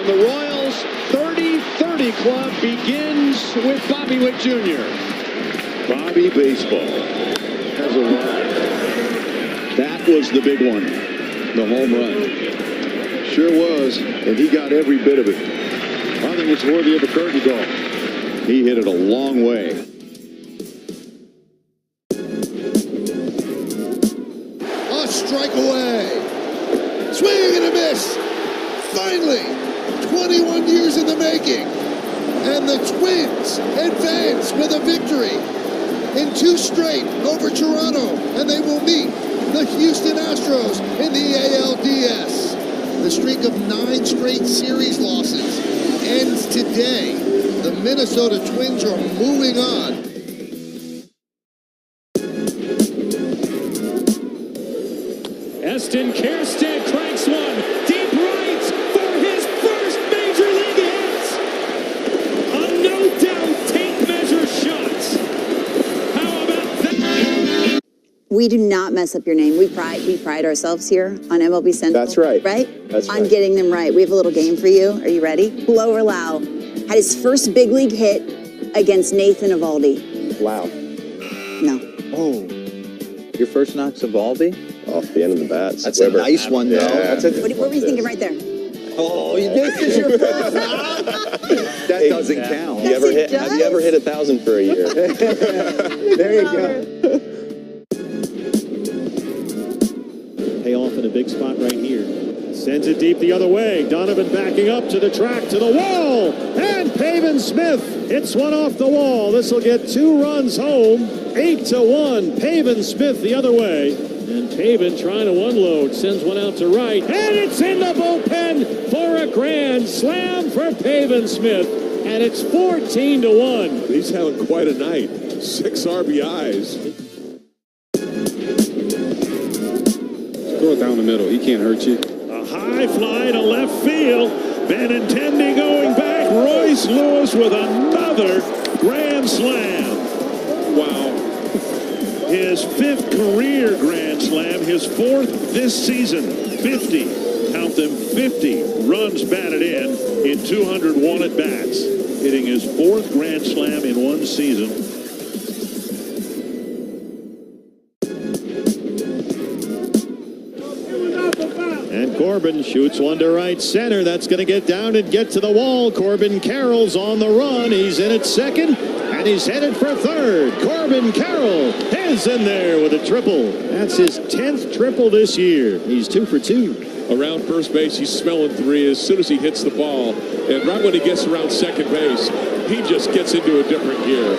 And the Royals 30-30 club begins with Bobby Witt Jr. Bobby Baseball has arrived. That was the big one, the home run. Sure was, and he got every bit of it. I think it's worthy of a curtain call. He hit it a long way. A strike away. Swing and a miss. Finally, 21 years in the making. And the Twins advance with a victory in 2 straight over Toronto. And they will meet the Houston Astros in the ALDS. The streak of 9 straight series losses ends today. The Minnesota Twins are moving on. Eston Kjerstad cranks one deep right for his first major league hit. A no-doubt tape measure shot. How about that? We do not mess up your name. We pride ourselves here on MLB Central. That's right. Right? That's on right. getting them right. We have a little game for you. Are you ready? Blow or Lau had his first big league hit against Nathan Eovaldi. Wow. No. Oh. Your first knock's Eovaldi? Off the end of the bats. That's a nice one, though. Yeah. What were you thinking right there? Oh, this is your first knock? That doesn't count. Have you ever hit 1,000 for a year? There you go. Payoff in a big spot right here. Sends it deep the other way. Donovan backing up to the track, to the wall. And Pavin Smith hits one off the wall. This will get 2 runs home. 8-1. Pavin Smith the other way. And Pavin trying to unload. Sends one out to right. And it's in the bullpen for a grand slam for Pavin Smith. And it's 14-1. He's having quite a night. 6 RBIs. Throw it down the middle. He can't hurt you. A high fly to left field. Benintendi going back. Royce Lewis with another grand slam. Wow. His 5th career grand slam, his 4th this season. 50, count them, 50 runs batted in 201 at bats. Hitting his 4th grand slam in one season. And Corbin shoots one to right center. That's going to get down and get to the wall. Corbin Carroll's on the run. He's in at second, and he's headed for third. Corbin Carroll is in there with a triple. That's his 10th triple this year. He's 2 for 2. Around first base, he's smelling 3 as soon as he hits the ball. And right when he gets around second base, he just gets into a different gear.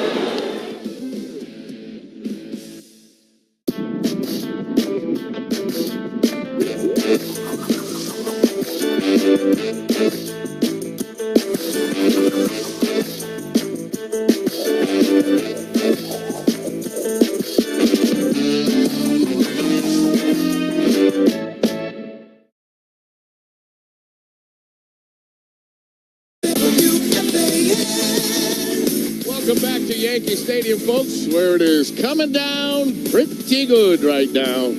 Welcome back to Yankee Stadium, folks, where it is coming down pretty good right now.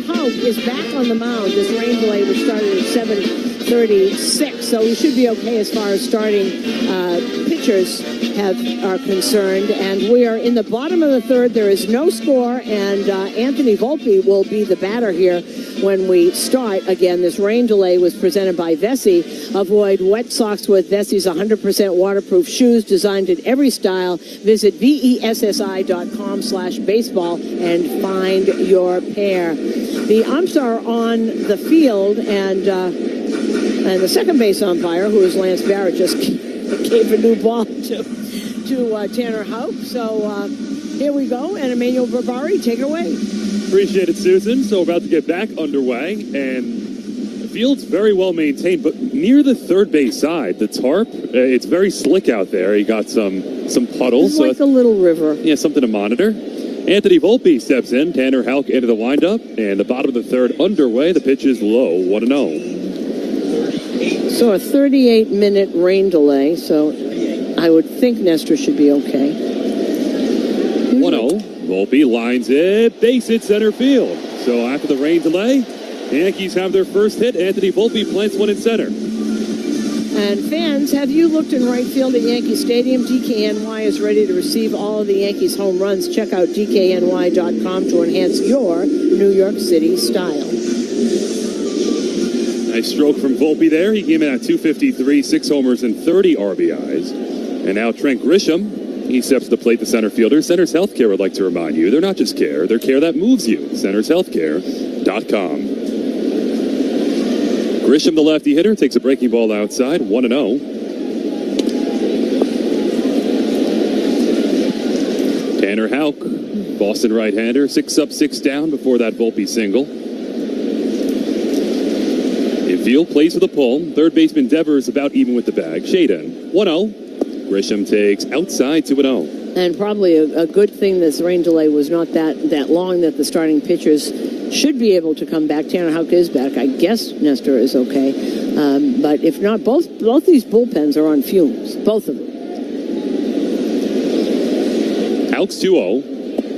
Houck is back on the mound. This rain delay was started at 7:36, so we should be okay as far as starting pitchers are concerned. And we are in the bottom of the third. There is no score, and Anthony Volpe will be the batter here when we start. Again, this rain delay was presented by Vessi. Avoid wet socks with Vessi's 100% waterproof shoes designed in every style. Visit VESSI.com/baseball and find your pair. The umps are on the field, and the second base umpire, who is Lance Barrett, just gave a new ball to Tanner Houck. So here we go, and Emmanuel Barbari, take it away. Appreciate it, Susan. So about to get back underway, and the field's very well maintained, but near the third base side, the tarp, it's very slick out there. You got some puddles. It's like a little river. Yeah, something to monitor. Anthony Volpe steps in. Tanner Houck into the windup, and the bottom of the third underway. The pitch is low, 1-0. So a 38-minute rain delay, so I would think Nestor should be okay. 1-0. Volpe lines it, base hit center field. So after the rain delay, the Yankees have their first hit. Anthony Volpe plants one in center. And fans, have you looked in right field at Yankee Stadium? DKNY is ready to receive all of the Yankees home runs. Check out DKNY.com to enhance your New York City style. Nice stroke from Volpe there. He came in at .253, 6 homers and 30 RBIs. And now Trent Grisham, he steps to the plate, the center fielder. Centers Healthcare would like to remind you, they're not just care, they're care that moves you. CentersHealthcare.com. Grisham, the lefty hitter, takes a breaking ball outside, 1-0. Tanner Houck, Boston right-hander, 6 up, 6 down before that Volpe single. Infield plays with a pull. Third baseman Devers about even with the bag. Shade in. 1-0. Grisham takes outside 2-0. And probably a good thing this rain delay was not that long, that the starting pitchers should be able to come back. Tanner Houck is back. I guess Nestor is okay. But if not, both these bullpens are on fumes. Both of them. Houck's 2-0.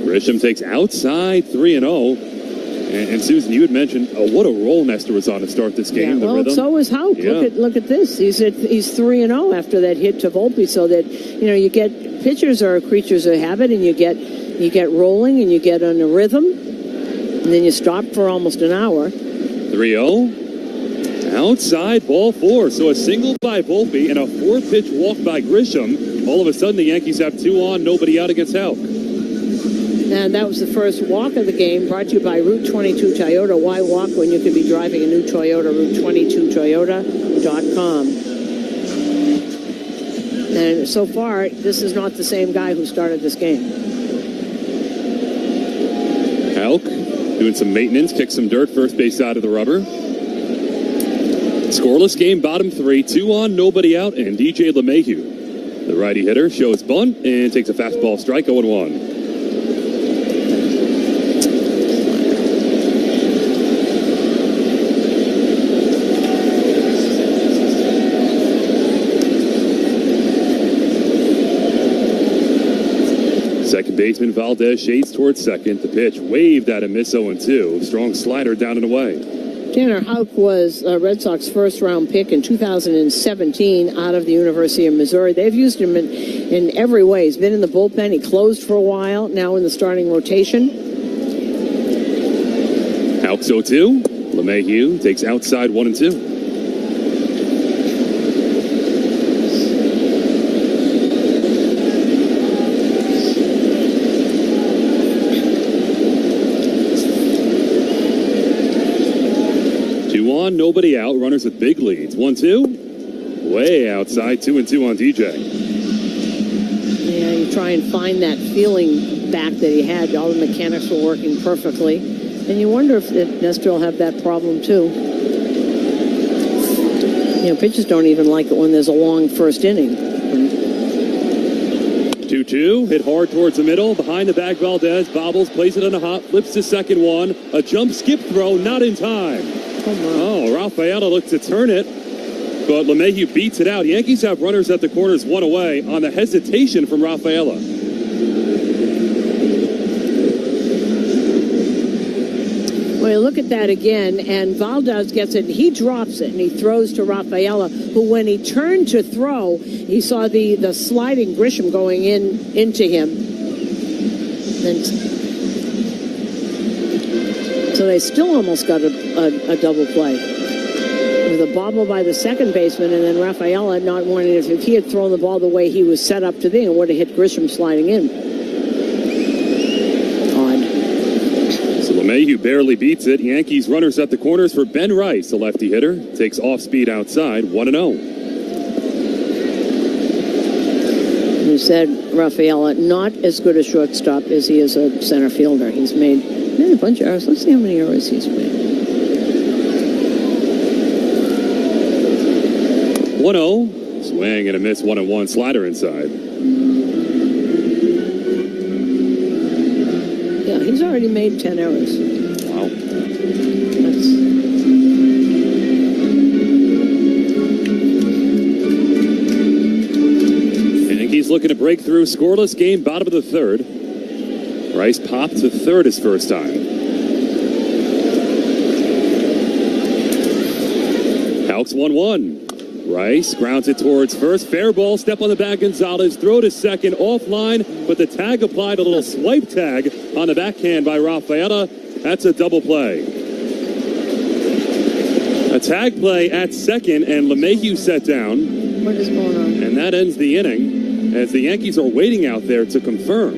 Grisham takes outside 3-0. And Susan, you had mentioned what a roll Nestor was on to start this game. Yeah, well, so is Houck. Yeah. Look at this. He's 3-0 after that hit to Volpe. So that you get pitchers are creatures of habit, and you get rolling, and you get on a rhythm, and then you stop for almost an hour. 3-0. Outside ball 4. So a single by Volpe and a 4-pitch walk by Grisham. All of a sudden, the Yankees have 2 on, nobody out against Houck. And that was the first walk of the game, brought to you by Route 22 Toyota. Why walk when you could be driving a new Toyota? Route22Toyota.com. And so far, this is not the same guy who started this game. Houck doing some maintenance, kicked some dirt, first base side of the rubber. Scoreless game, bottom 3, 2 on, nobody out, and DJ LeMahieu, the righty hitter, shows bunt and takes a fastball strike, 0-1. Second baseman Valdez shades towards second. The pitch waved at a miss 0-2. Strong slider down and away. Tanner Houck was a Red Sox first-round pick in 2017 out of the University of Missouri. They've used him in every way. He's been in the bullpen. He closed for a while, now in the starting rotation. Houck's 0-2. LeMahieu takes outside 1-2. Nobody out. Runners with big leads. 1-2. Way outside. 2-2 on DJ. Yeah, you try and find that feeling back that he had. All the mechanics were working perfectly. And you wonder if Nestor will have that problem too. Pitchers don't even like it when there's a long first inning. 2-2. Hit hard towards the middle. Behind the bag, Valdez bobbles, plays it on a hop, flips the second one. A jump skip throw, not in time. Oh, Rafaela looked to turn it, but LeMahieu beats it out. Yankees have runners at the corners, 1 away on the hesitation from Rafaela. Well, you look at that again, and Valdez gets it, and he drops it, and he throws to Rafaela, who, when he turned to throw, he saw the sliding Grisham going into him. And so they still almost got a double play. With a bobble by the second baseman, and then Rafaela not wanting it. If he had thrown the ball the way he was set up to think, it would have hit Grisham sliding in. LeMahieu barely beats it. Yankees runners at the corners for Ben Rice, a lefty hitter. Takes off speed outside, 1-0. You said Rafaela, not as good a shortstop as he is a center fielder. He's made a bunch of errors. Let's see how many errors he's made. 1-0. Swing and a miss, 1-1. Slider inside. Yeah, he's already made 10 errors. Wow. Yankees looking to break through. Scoreless game, bottom of the third. Rice popped to third his first time. Elks 1-1. Rice grounds it towards first. Fair ball, step on the back. Gonzalez, throw to second, offline, but the tag applied, a little swipe tag on the backhand by Rafaela. That's a double play. A tag play at second, and LeMahieu set down. What is going on? And that ends the inning, as the Yankees are waiting out there to confirm.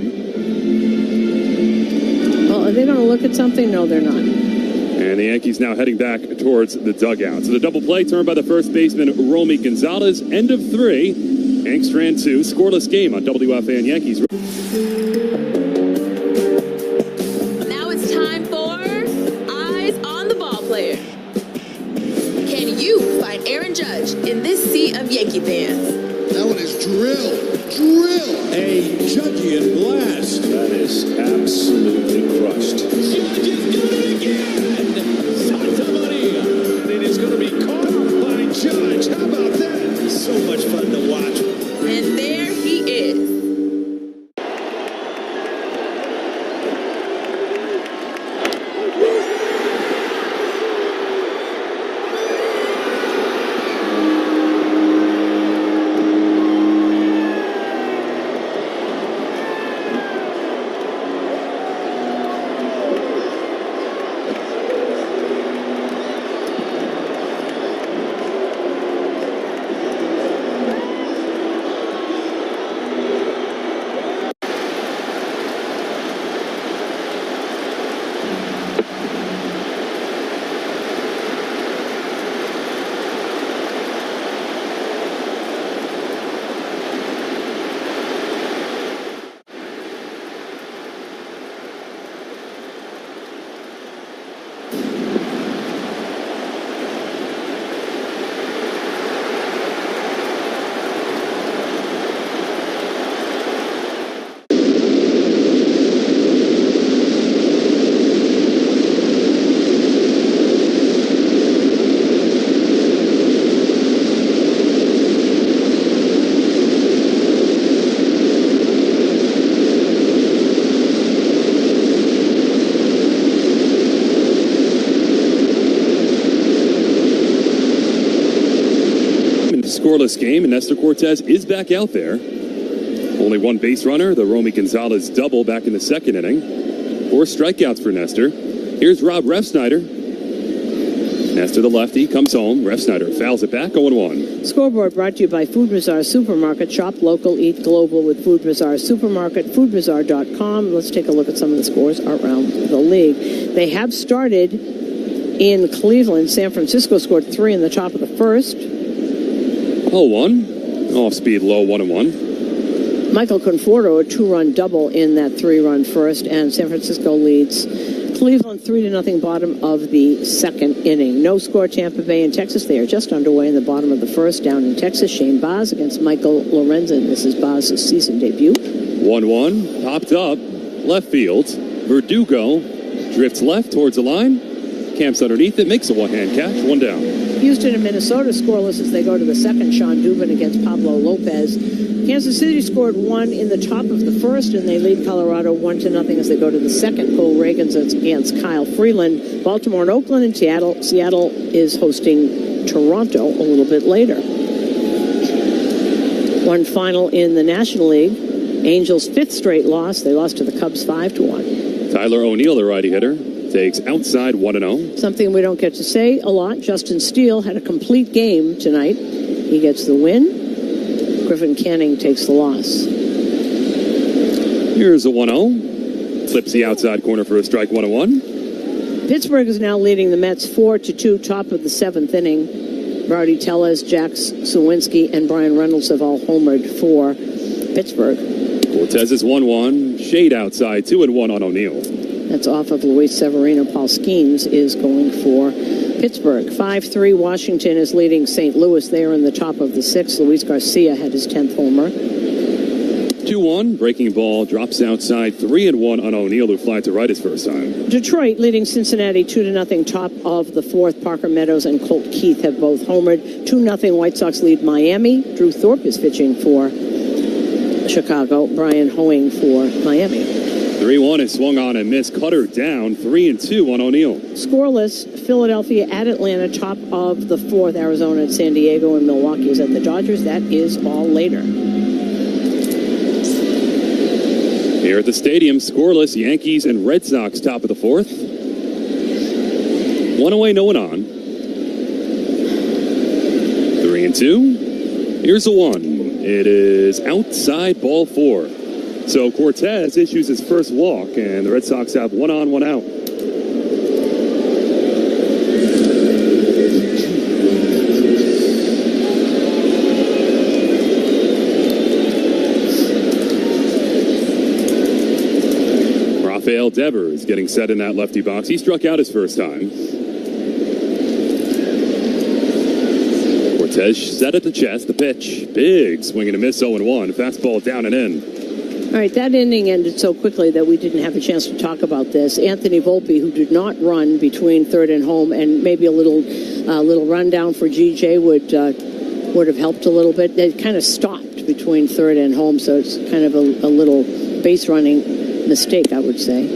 Well, are they going to look at something? No, they're not. And the Yankees now heading back towards the dugout. So the double play turned by the first baseman, Romy Gonzalez. End of 3. Yanks ran 2. Scoreless game on WFAN Yankees. Now it's time for Eyes on the Ball Player. Can you find Aaron Judge in this sea of Yankee fans? That one is drill. Drill. A Judgian blast. That is absolutely crushed. And it is going to be caught by Judge. How about that? So much fun to watch. And there he is. Scoreless game, and Nestor Cortez is back out there. Only one base runner, the Romy Gonzalez double back in the second inning. 4 strikeouts for Nestor. Here's Rob Refsnyder. Nestor, the lefty, comes home. Refsnyder fouls it back, 0-1. Scoreboard brought to you by Food Bazaar Supermarket. Shop local, eat global with Food Bazaar Supermarket. FoodBazaar.com. Let's take a look at some of the scores around the league. They have started in Cleveland. San Francisco scored 3 in the top of the first. 0-1. Off speed low, 1-1. Michael Conforto, a 2-run double in that 3-run first, and San Francisco leads Cleveland 3-0 bottom of the second inning. No score, Tampa Bay and Texas. They are just underway in the bottom of the first. Down in Texas, Shane Baz against Michael Lorenzen. This is Baz's season debut. 1-1. Popped up. Left field. Verdugo drifts left towards the line. Camps underneath it. Makes a one-hand catch. 1 down. Houston and Minnesota scoreless as they go to the second. Sean Dubin against Pablo Lopez. Kansas City scored 1 in the top of the first, and they lead Colorado 1-0 as they go to the second. Cole Reagans against Kyle Freeland. Baltimore and Oakland and Seattle. Seattle is hosting Toronto a little bit later. One final in the National League. Angels' 5th straight loss. They lost to the Cubs 5-1. Tyler O'Neill, the righty hitter, takes outside 1-0. Something we don't get to say a lot. Justin Steele had a complete game tonight. He gets the win. Griffin Canning takes the loss. Here's a 1-0. Flips the outside corner for a strike, 1-1. Pittsburgh is now leading the Mets 4-2, top of the 7th inning. Brody Tellez, Jack Sawinski, and Brian Reynolds have all homered for Pittsburgh. Cortez is 1-1. Shade outside, 2-1 on O'Neill. That's off of Luis Severino. Paul Skeens is going for Pittsburgh. 5-3, Washington is leading St. Louis. They are in the top of the 6th. Luis Garcia had his 10th homer. 2-1, breaking ball, drops outside, 3-1 on O'Neill, who flied to right his first time. Detroit leading Cincinnati 2-0, top of the 4th. Parker Meadows and Colt Keith have both homered. 2-0, White Sox lead Miami. Drew Thorpe is pitching for Chicago. Brian Hoeing for Miami. 3-1 is swung on and missed. Cutter down, 3-2 on O'Neill. Scoreless, Philadelphia at Atlanta, top of the 4th. Arizona at San Diego, and Milwaukee is at the Dodgers. That is all later. Here at the stadium, scoreless, Yankees and Red Sox top of the 4th. 1 away, no one on. 3-2. Here's a 1. It is outside, ball 4. So Cortez issues his first walk, and the Red Sox have 1 on, 1 out. Rafael Devers getting set in that lefty box. He struck out his first time. Cortez set at the chest, the pitch. Big swing and a miss, 0-1. Fastball down and in. All right, that inning ended so quickly that we didn't have a chance to talk about this. Anthony Volpe, who did not run between third and home, and maybe a little rundown for GJ would have helped a little bit. They kind of stopped between third and home, so it's kind of a little base running mistake, I would say.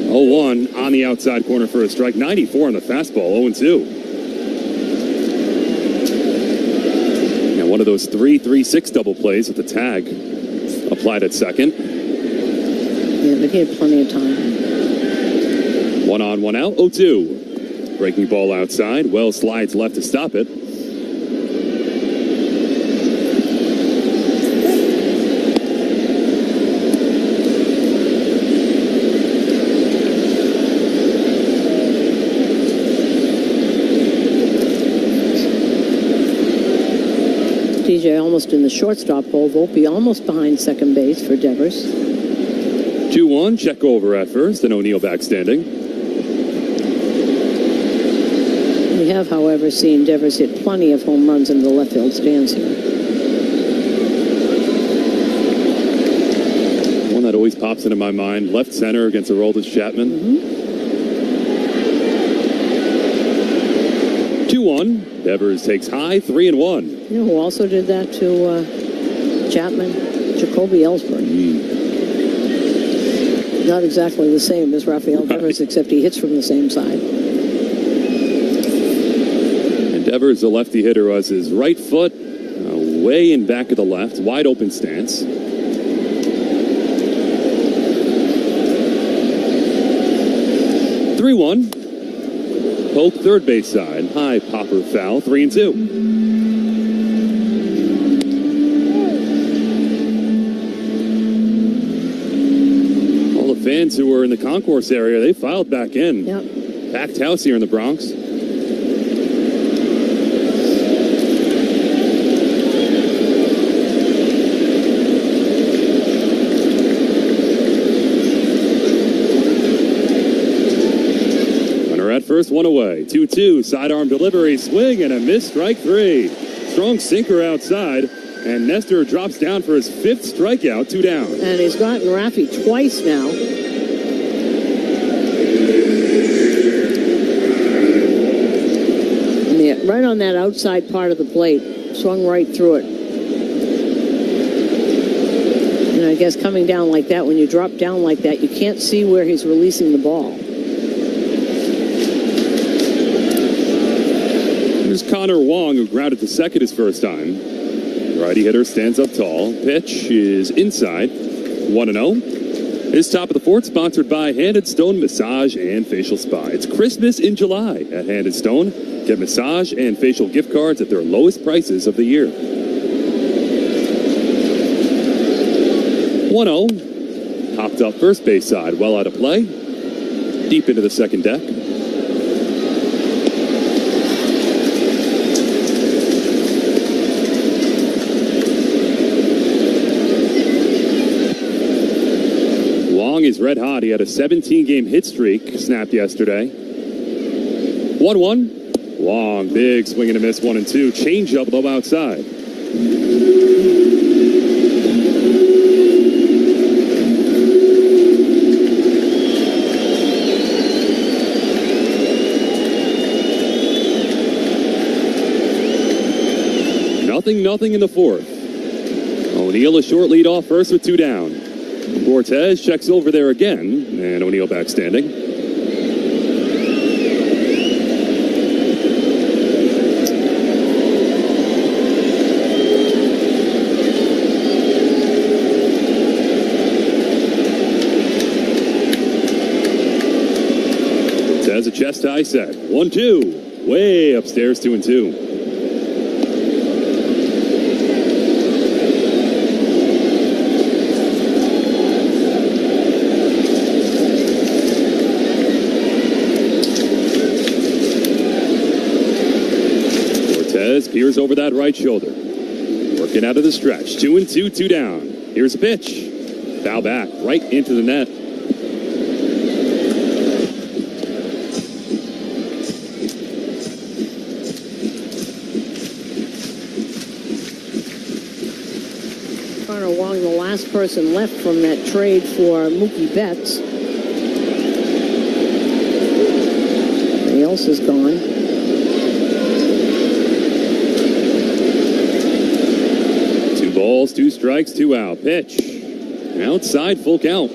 0-1 on the outside corner for a strike. 94 on the fastball, 0-2. Now one of those 3-3-6 double plays with the tag applied at second. Yeah, but he had plenty of time. 1 on, 1 out, 0-2. Breaking ball outside. Wells slides left to stop it. DJ almost in the shortstop hole. Volpe almost behind second base for Devers. 2-1, check over at first, and O'Neill back standing. We have, however, seen Devers hit plenty of home runs into the left field stands here. One that always pops into my mind, left center against Aroldis Chapman. 2-1, Devers takes high, 3-1. You know who also did that to Chapman? Jacoby Ellsbury. Not exactly the same as Rafael Devers, except he hits from the same side. And Devers, the lefty hitter, was his right foot way in back of the left, wide open stance. 3-1. Pope, third base side. High popper foul, 3-2. Fans who were in the concourse area, they filed back in. Yep. Packed house here in the Bronx. Runner at first, 1 away. 2-2, sidearm delivery, swing and a miss, strike 3. Strong sinker outside. And Nestor drops down for his 5th strikeout, 2 down. And he's gotten Raffy twice now. right on that outside part of the plate. Swung right through it. And I guess coming down like that, when you drop down like that, you can't see where he's releasing the ball. Here's Connor Wong, who grounded to second his first time. Righty hitter stands up tall. Pitch is inside. 1-0. His top of the fourth, sponsored by Hand & Stone Massage and Facial Spa. It's Christmas in July at Hand & Stone. Get massage and facial gift cards at their lowest prices of the year. 1-0. Hopped up first base side, well out of play. Deep into the second deck. Wong is red hot. He had a 17-game hit streak snapped yesterday. 1-1. Wong, big swing and a miss, 1-2. Change up low outside. Nothing in the fourth. O'Neill a short lead off first with 2 down. Cortez checks over there again, and O'Neill back standing. Cortez a chest high set. 1-2. Way upstairs, 2-2. Peers over that right shoulder. Working out of the stretch. 2-2, 2 down. Here's a pitch. Foul back, right into the net. Connor Wong, the last person left from that trade for Mookie Betts. Everybody else is gone. 2 balls, 2 strikes, 2 out. Pitch. Outside, full count.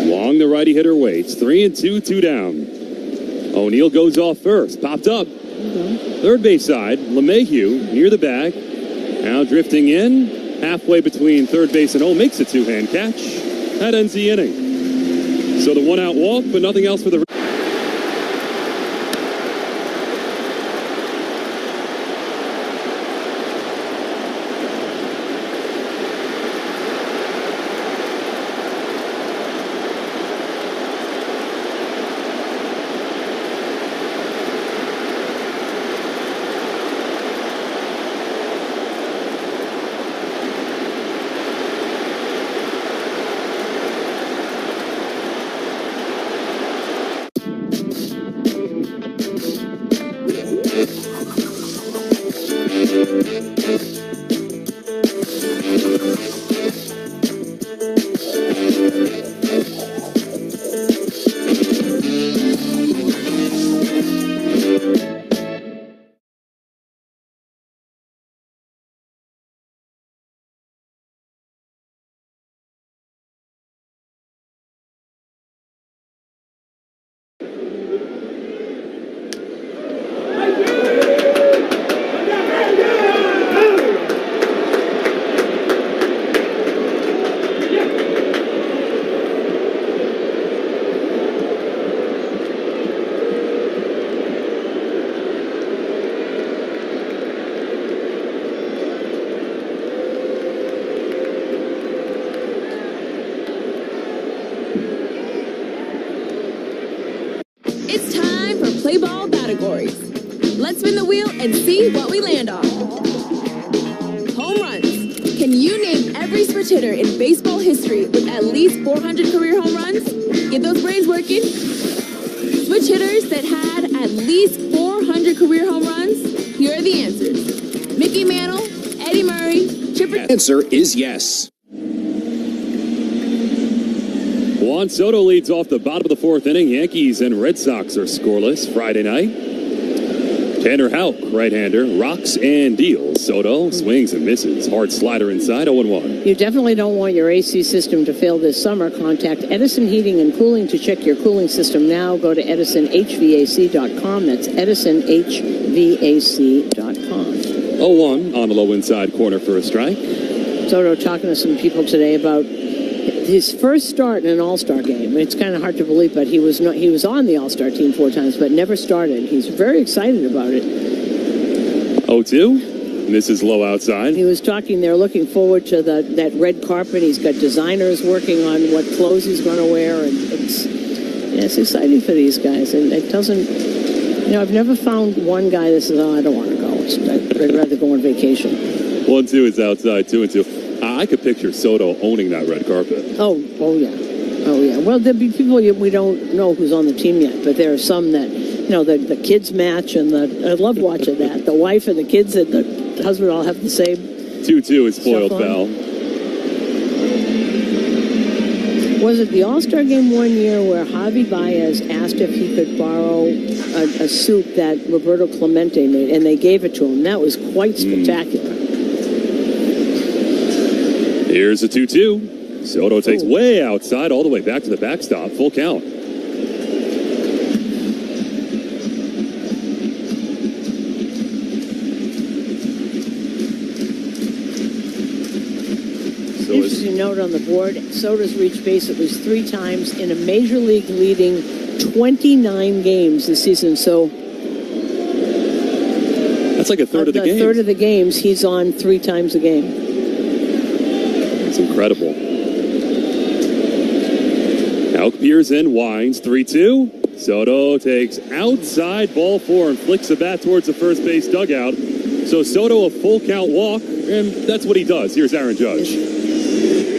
Wong, the righty hitter, waits. 3-2, 2 down. O'Neill goes off first. Popped up. Third base side. LeMahieu near the bag. Now drifting in. Halfway between third base and home, makes a 2-hand catch. That ends the inning. So the 1-out walk, but nothing else for the... It's time for Play Ball categories. Let's spin the wheel and see what we land on. Home runs. Can you name every switch hitter in baseball history with at least 400 career home runs? Get those brains working. Switch hitters that had at least 400 career home runs? Here are the answers. Mickey Mantle, Eddie Murray, Chipper. Answer is yes. Juan Soto leads off the bottom of the fourth inning. Yankees and Red Sox are scoreless Friday night. Tanner Houck, right-hander, rocks and deals. Soto swings and misses. Hard slider inside, 0-1. You definitely don't want your AC system to fail this summer. Contact Edison Heating and Cooling to check your cooling system now. Go to edisonhvac.com. That's edisonhvac.com. 0-1 on the low inside corner for a strike. Soto talking to some people today about his first start in an All-Star game. It's kind of hard to believe, but he was on the All-Star team 4 times, but never started. He's very excited about it. 0-2. Misses low outside. He was talking. They're looking forward to that red carpet. He's got designers working on what clothes he's going to wear, and it's exciting for these guys. And it doesn't. I've never found one guy that says, "Oh, I don't want to go. I'd rather go on vacation." 1-2 is outside. 2-2. I could picture Soto owning that red carpet. Oh yeah. Well, there'll be people we don't know who's on the team yet, but there are some that, the kids match, and I love watching that. The wife and the kids and the husband all have the same. 2-2 is spoiled foul. Was it the All-Star game one year where Javi Baez asked if he could borrow a suit that Roberto Clemente made, and they gave it to him? That was quite spectacular. Here's a 2-2. Soto takes way outside, all the way back to the backstop. Full count. Interesting note on the board, Soto's reached base at least 3 times in a major league leading 29 games this season. So that's like a third of the games. A third of the games he's on 3 times a game. It's incredible. Houck peers in, winds, 3-2. Soto takes outside ball 4 and flicks the bat towards the first base dugout. So Soto a full count walk, and that's what he does. Here's Aaron Judge.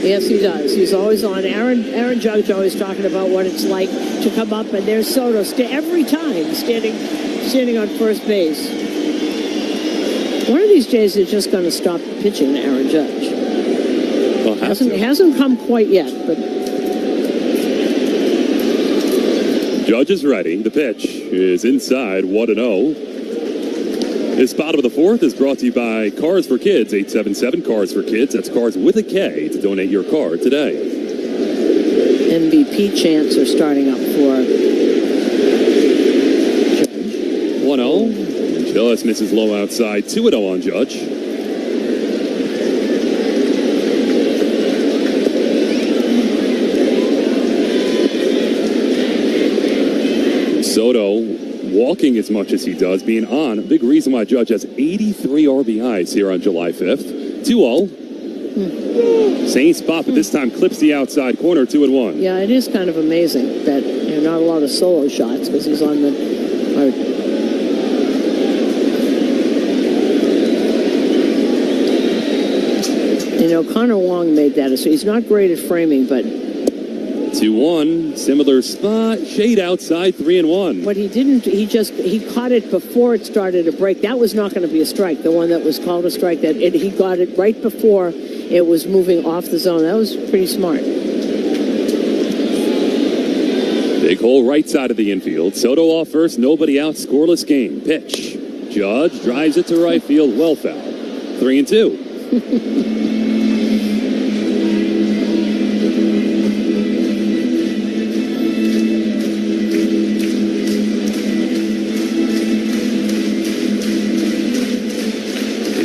Yes, he does. He's always on. Aaron Judge always talking about what it's like to come up, and there's Soto every time standing on first base. One of these days they're just going to stop pitching to Aaron Judge. Well, hasn't come quite yet, but Judge is ready. The pitch is inside, 1-0. This bottom of the fourth is brought to you by Cars for Kids, 877 Cars for Kids. That's Cars with a K to donate your car today. MVP chants are starting up for Judge. 1-0. Gillis misses low outside, 2-0 on Judge. Soto walking as much as he does, being on. A big reason why Judge has 83 RBIs here on July 5th. 2-0. Same spot, but this time clips the outside corner, 2-1. Yeah, it is kind of amazing that not a lot of solo shots because he's on the... Connor Wong made that. So he's not great at framing, but... 2-1, similar spot, shade outside, 3-1. But he caught it before it started to break. That was not going to be a strike. The one that was called a strike, he got it right before it was moving off the zone. That was pretty smart. Big hole right side of the infield. Soto off first, nobody out, scoreless game. Pitch. Judge drives it to right field, well foul. 3-2.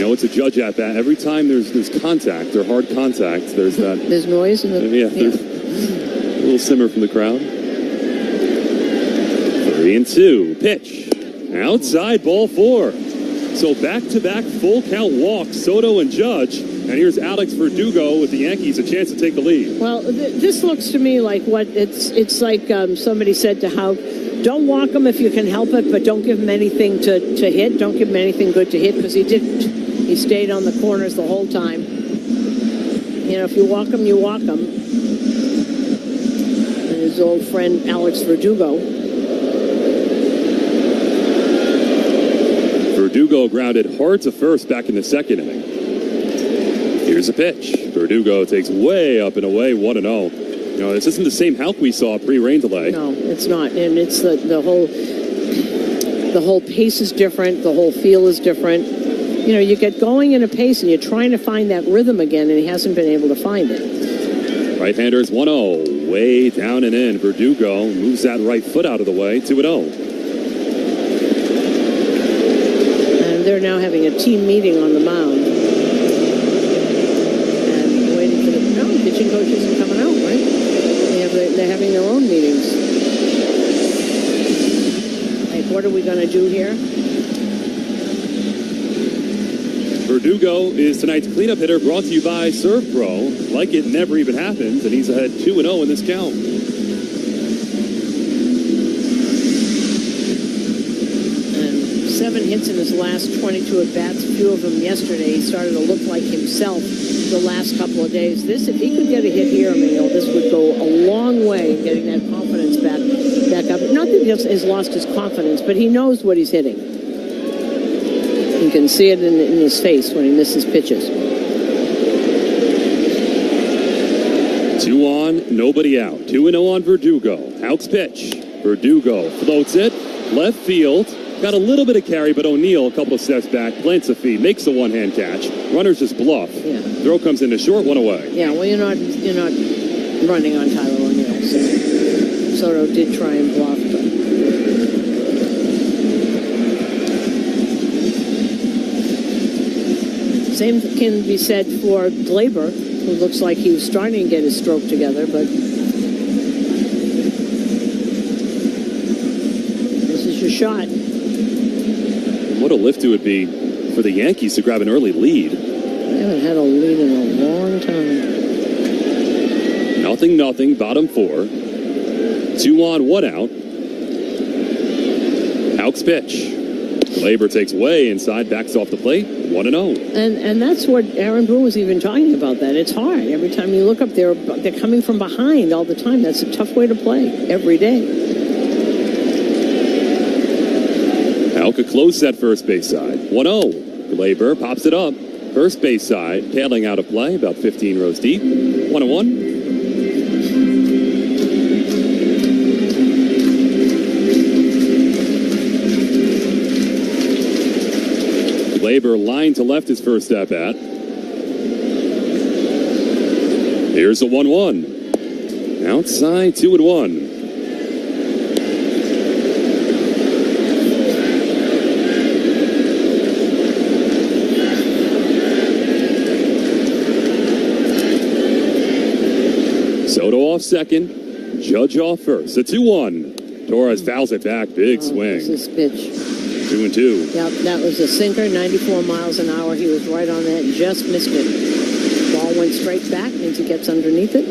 It's a Judge at bat. Every time there's contact or hard contact, there's that. There's noise in the. There's a little simmer from the crowd. 3-2. Pitch. Outside ball 4. So back-to-back full count walks, Soto and Judge. And here's Alex Verdugo with the Yankees, a chance to take the lead. Well, this looks to me like what it's like somebody said to Houck, don't walk him if you can help it, but don't give him anything to hit. Don't give him anything good to hit, because he didn't. He stayed on the corners the whole time. If you walk him, you walk him. And his old friend Alex Verdugo. Verdugo grounded hard to first back in the second inning. Here's a pitch. Verdugo takes way up and away, 1-0. You know, this isn't the same Houck we saw pre-rain delay. No, it's not. And it's the whole pace is different. The whole feel is different. You know, you get going in a pace and you're trying to find that rhythm again, and he hasn't been able to find it. Right-handers 1-0. Way down and in. Verdugo moves that right foot out of the way, 2-0. And they're now having a team meeting on the mound. And waiting for the pitching coach isn't coming out, right? They're having their own meetings. Like, what are we going to do here? Verdugo is tonight's cleanup hitter, brought to you by Serve Pro. Like it never even happens, and he's ahead 2-0 in this count. And 7 hits in his last 22 at-bats, a few of them yesterday. He started to look like himself the last couple of days. If he could get a hit here, Emilio, this would go a long way in getting that confidence back up. Not that he has lost his confidence, but he knows what he's hitting. You can see it in his face when he misses pitches. 2 on, nobody out. 2-0 on Verdugo. Houck's pitch. Verdugo floats it. Left field. Got a little bit of carry, but O'Neill, a couple of steps back, plants a feed, makes the one-hand catch. Runners just bluff. Yeah. Throw comes into short, 1 away. Yeah, well, you're not running on Tyler O'Neill. So Soto did try and bluff, but same can be said for Glaber, who looks like he was starting to get his stroke together, but this is your shot. What a lift it would be for the Yankees to grab an early lead. They haven't had a lead in a long time. 0-0, bottom 4. 2 on, 1 out. Houck's pitch. Glaber takes way inside, backs off the plate, 1-0. And that's what Aaron Boone was even talking about, that it's hard. Every time you look up, they're coming from behind all the time. That's a tough way to play every day. Houck a close at first base side, 1-0. Glaber pops it up. First base side, tailing out of play, about 15 rows deep, 1-1. Glaber line to left his first at bat. Here's a 1-1. Outside, 2-1. Soto off second. Judge off first. A 2-1. Torres fouls it back. Big swing. This is pitch. 2-2. Yep, that was a sinker, 94 miles an hour. He was right on that and just missed it. Ball went straight back, means he gets underneath it.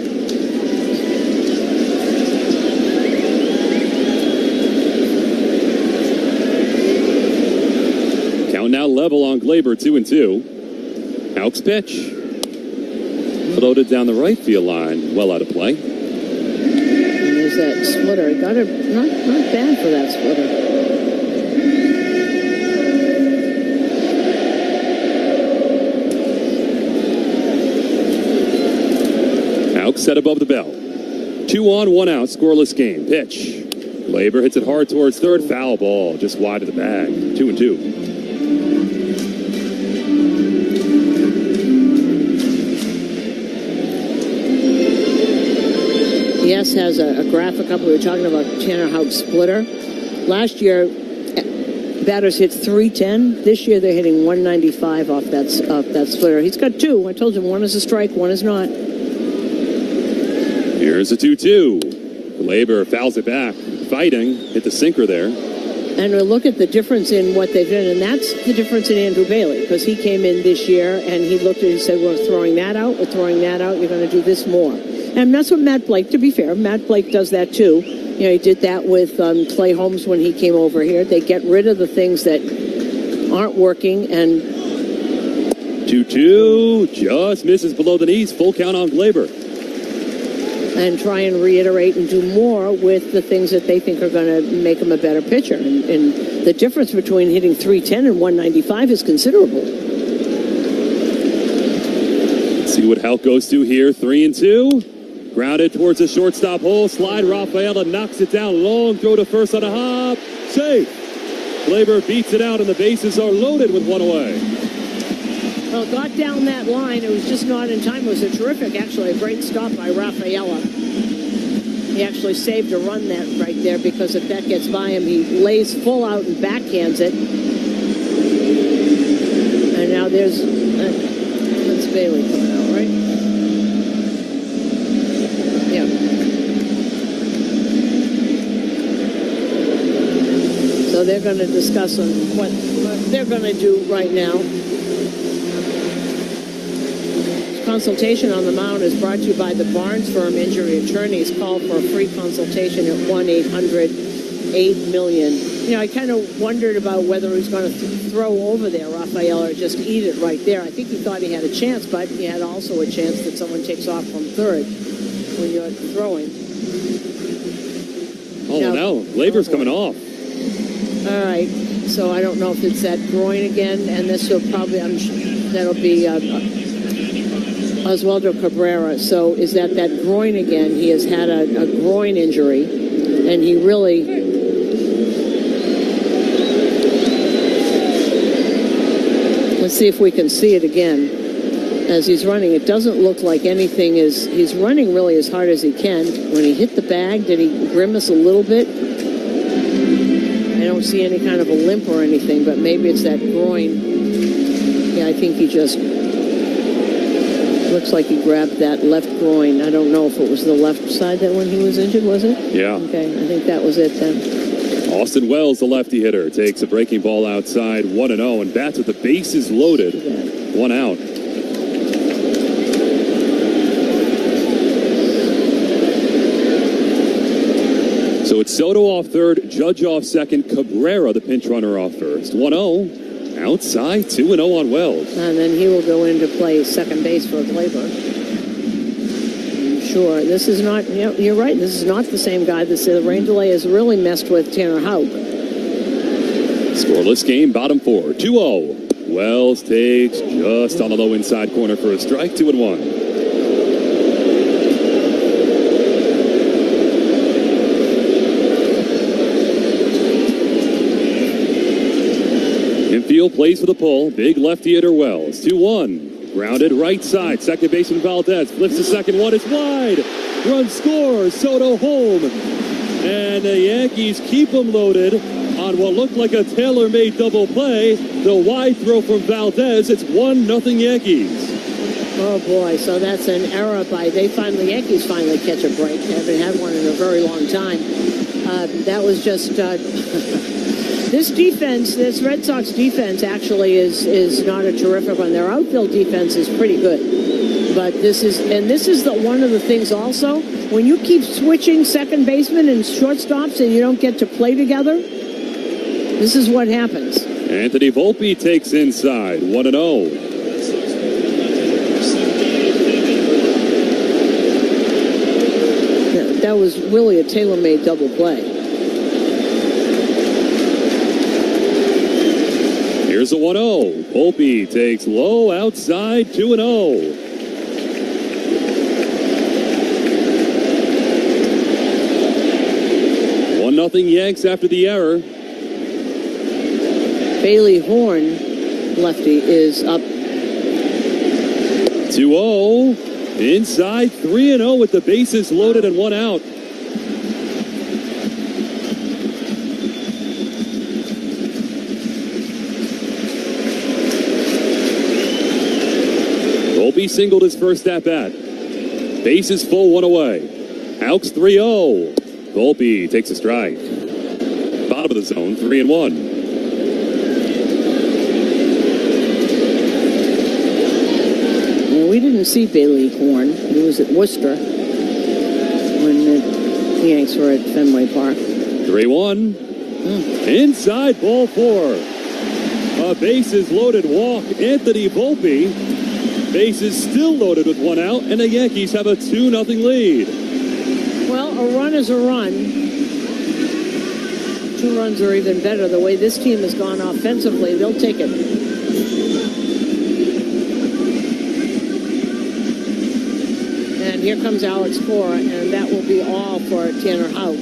Count now level on Glaber, 2-2. Houck's pitch. Floated down the right field line, well out of play. And there's that splitter. Got it, not bad for that splitter. Houck set above the bell. 2 on, 1 out, scoreless game. Pitch. Glaber hits it hard towards third. Foul ball, just wide of the bag. 2-2. Yes has a graphic up. We were talking about Tanner Houck's splitter. Last year, batters hit 310. This year, they're hitting 195 off that splitter. He's got 2. I told you, 1 is a strike, 1 is not. Here's a 2-2. Glaber fouls it back. Fighting. Hit the sinker there. And we'll look at the difference in what they've done, and that's the difference in Andrew Bailey, because he came in this year and he looked at it and said, we're throwing that out, you're going to do this more. And that's what Matt Blake, to be fair, Matt Blake does that too. You know, he did that with Clay Holmes when he came over here. They get rid of the things that aren't working, and 2-2, just misses below the knees. Full count on Glaber. And try and reiterate and do more with the things that they think are going to make him a better pitcher. And the difference between hitting 310 and 195 is considerable. See what Houck goes to here. 3-2. Grounded towards the shortstop hole. Slide. Rafaela knocks it down. Long throw to first on a hop. Safe. Glaber beats it out, and the bases are loaded with one away. Well, got down that line. It was just not in time. It was a terrific, actually, a great stop by Rafaela. He actually saved a run that right there, because if that gets by him, he lays full out and backhands it. And now there's that's Bailey coming out, right? Yeah. So they're going to discuss on what they're going to do right now. Consultation on the mound is brought to you by the Barnes Firm Injury Attorneys. Call for a free consultation at 1-800-8-million. You know, I kind of wondered about whether he was going to throw over there, Rafael, or just eat it right there. I think he thought he had a chance, but he had also a chance that someone takes off from third when you're throwing. Oh, now Glaber's coming off. All right, so I don't know if it's that groin again, and this will probably, that'll be Oswaldo Cabrera. So is that groin again? He has had a groin injury, and he really... Let's see if we can see it again. As he's running, it doesn't look like anything is... He's running really as hard as he can. When he hit the bag, did he grimace a little bit? I don't see any kind of a limp or anything, but maybe it's that groin. Yeah, I think he just... Looks like he grabbed that left groin. I don't know if it was the left side that when he was injured, was it? Yeah. Okay, I think that was it then. Austin Wells, the lefty hitter, takes a breaking ball outside, 1-0, and bats with the bases loaded. One out. So it's Soto off third, Judge off second, Cabrera, the pinch runner, off first. 1-0. Outside, 2-0 on Wells. And then he will go in to play second base for Glaber. I'm sure. This is not, you know, you're right, this is not the same guy. The rain delay has really messed with Tanner Houck. Scoreless game, bottom four, 2-0. Wells takes just on the low inside corner for a strike, 2-1. Infield plays for the pull. Big lefty hitter Wells. 2-1. Grounded right side. Second baseman Valdez flips the second one. It's wide. Run scores. Soto home. And the Yankees keep them loaded on what looked like a tailor-made double play. The wide throw from Valdez. It's 1-0 Yankees. Oh boy, so that's an error by Yankees finally catch a break. They haven't had one in a very long time. That was just this defense, this Red Sox defense actually is not a terrific one. Their outfield defense is pretty good. But this is one of the things also, when you keep switching second baseman and shortstops and you don't get to play together, this is what happens. Anthony Volpe takes inside, 1-0. That was really a tailor-made double play. Here's a 1-0. Volpe takes low outside, 2-0. 1-0 Yanks after the error. Bailey Horn, lefty, is up. 2-0. Inside, 3-0 with the bases loaded and one out. Volpe singled his first at-bat. Bases full, one away. Houck's 3-0. Volpe takes a strike. Bottom of the zone, 3-1. We didn't see Bailey Horn. He was at Worcester when the Yanks were at Fenway Park. 3-1. Inside, ball four. A bases loaded walk, Anthony Volpe. Bases still loaded with one out, and the Yankees have a 2-0 lead. Well, a run is a run. 2 runs are even better. The way this team has gone offensively, they'll take it. here comes Alex Cora, and that will be all for Tanner Houck.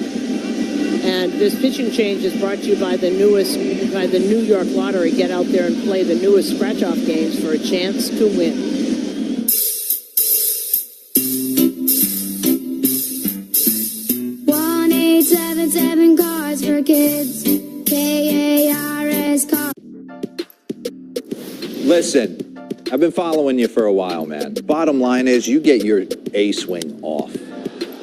And this pitching change is brought to you by the New York Lottery. Get out there and play the newest scratch-off games for a chance to win. Seven cars for kids. KARS cars. Listen, I've been following you for a while, man. Bottom line is you get your A swing off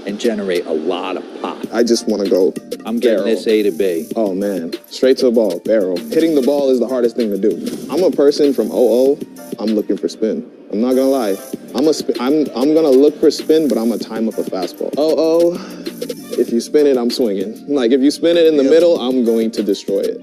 and generate a lot of pop. I just want to go. I'm getting this A to B. Oh, man. Straight to the ball, barrel. Hitting the ball is the hardest thing to do. I'm a person from 0-0. I'm looking for spin. I'm not going to lie. I'm going to look for spin, but I'm going to time up a fastball. 0-0. If you spin it, I'm swinging. Like, if you spin it in the middle, I'm going to destroy it.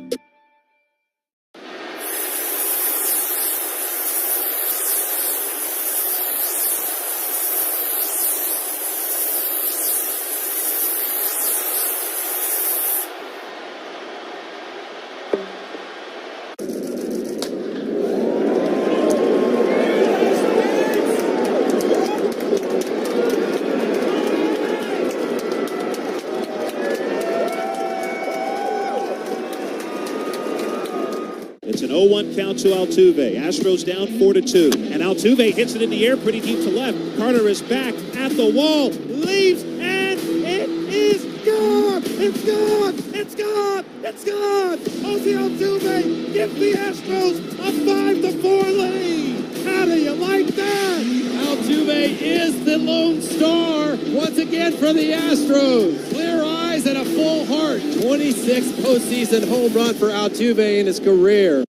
It's an 0-1 count to Altuve. Astros down 4-2. And Altuve hits it in the air pretty deep to left. Carter is back at the wall. Leaves, and it is gone! It's gone! It's gone! It's gone! Jose Altuve gives the Astros a 5-4 lead! How do you like that? Altuve is the lone star once again for the Astros. Clear eyes and a full heart. 26th postseason home run for Altuve in his career.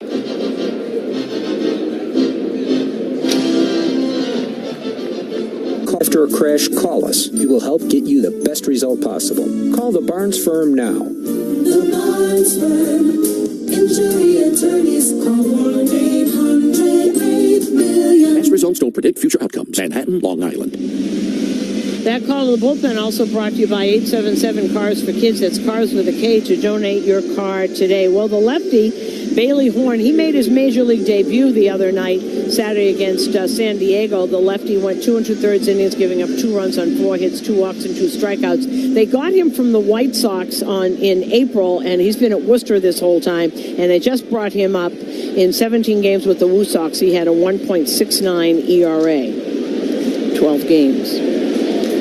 After a crash, call us. We will help get you the best result possible. Call the Barnes Firm now. The Barnes Firm. Injury attorneys. Call 1-800-8-million. Past results don't predict future outcomes. Manhattan, Long Island. That call to the bullpen also brought to you by 877 Cars for Kids. That's Cars with a K to donate your car today. Well, the lefty, Bailey Horn, he made his major league debut the other night, Saturday against San Diego. The lefty went 2 2/3 innings, giving up 2 runs on 4 hits, 2 walks, and 2 strikeouts. They got him from the White Sox in April, and he's been at Worcester this whole time, and they just brought him up in 17 games with the Woo Sox. He had a 1.69 ERA, 12 games.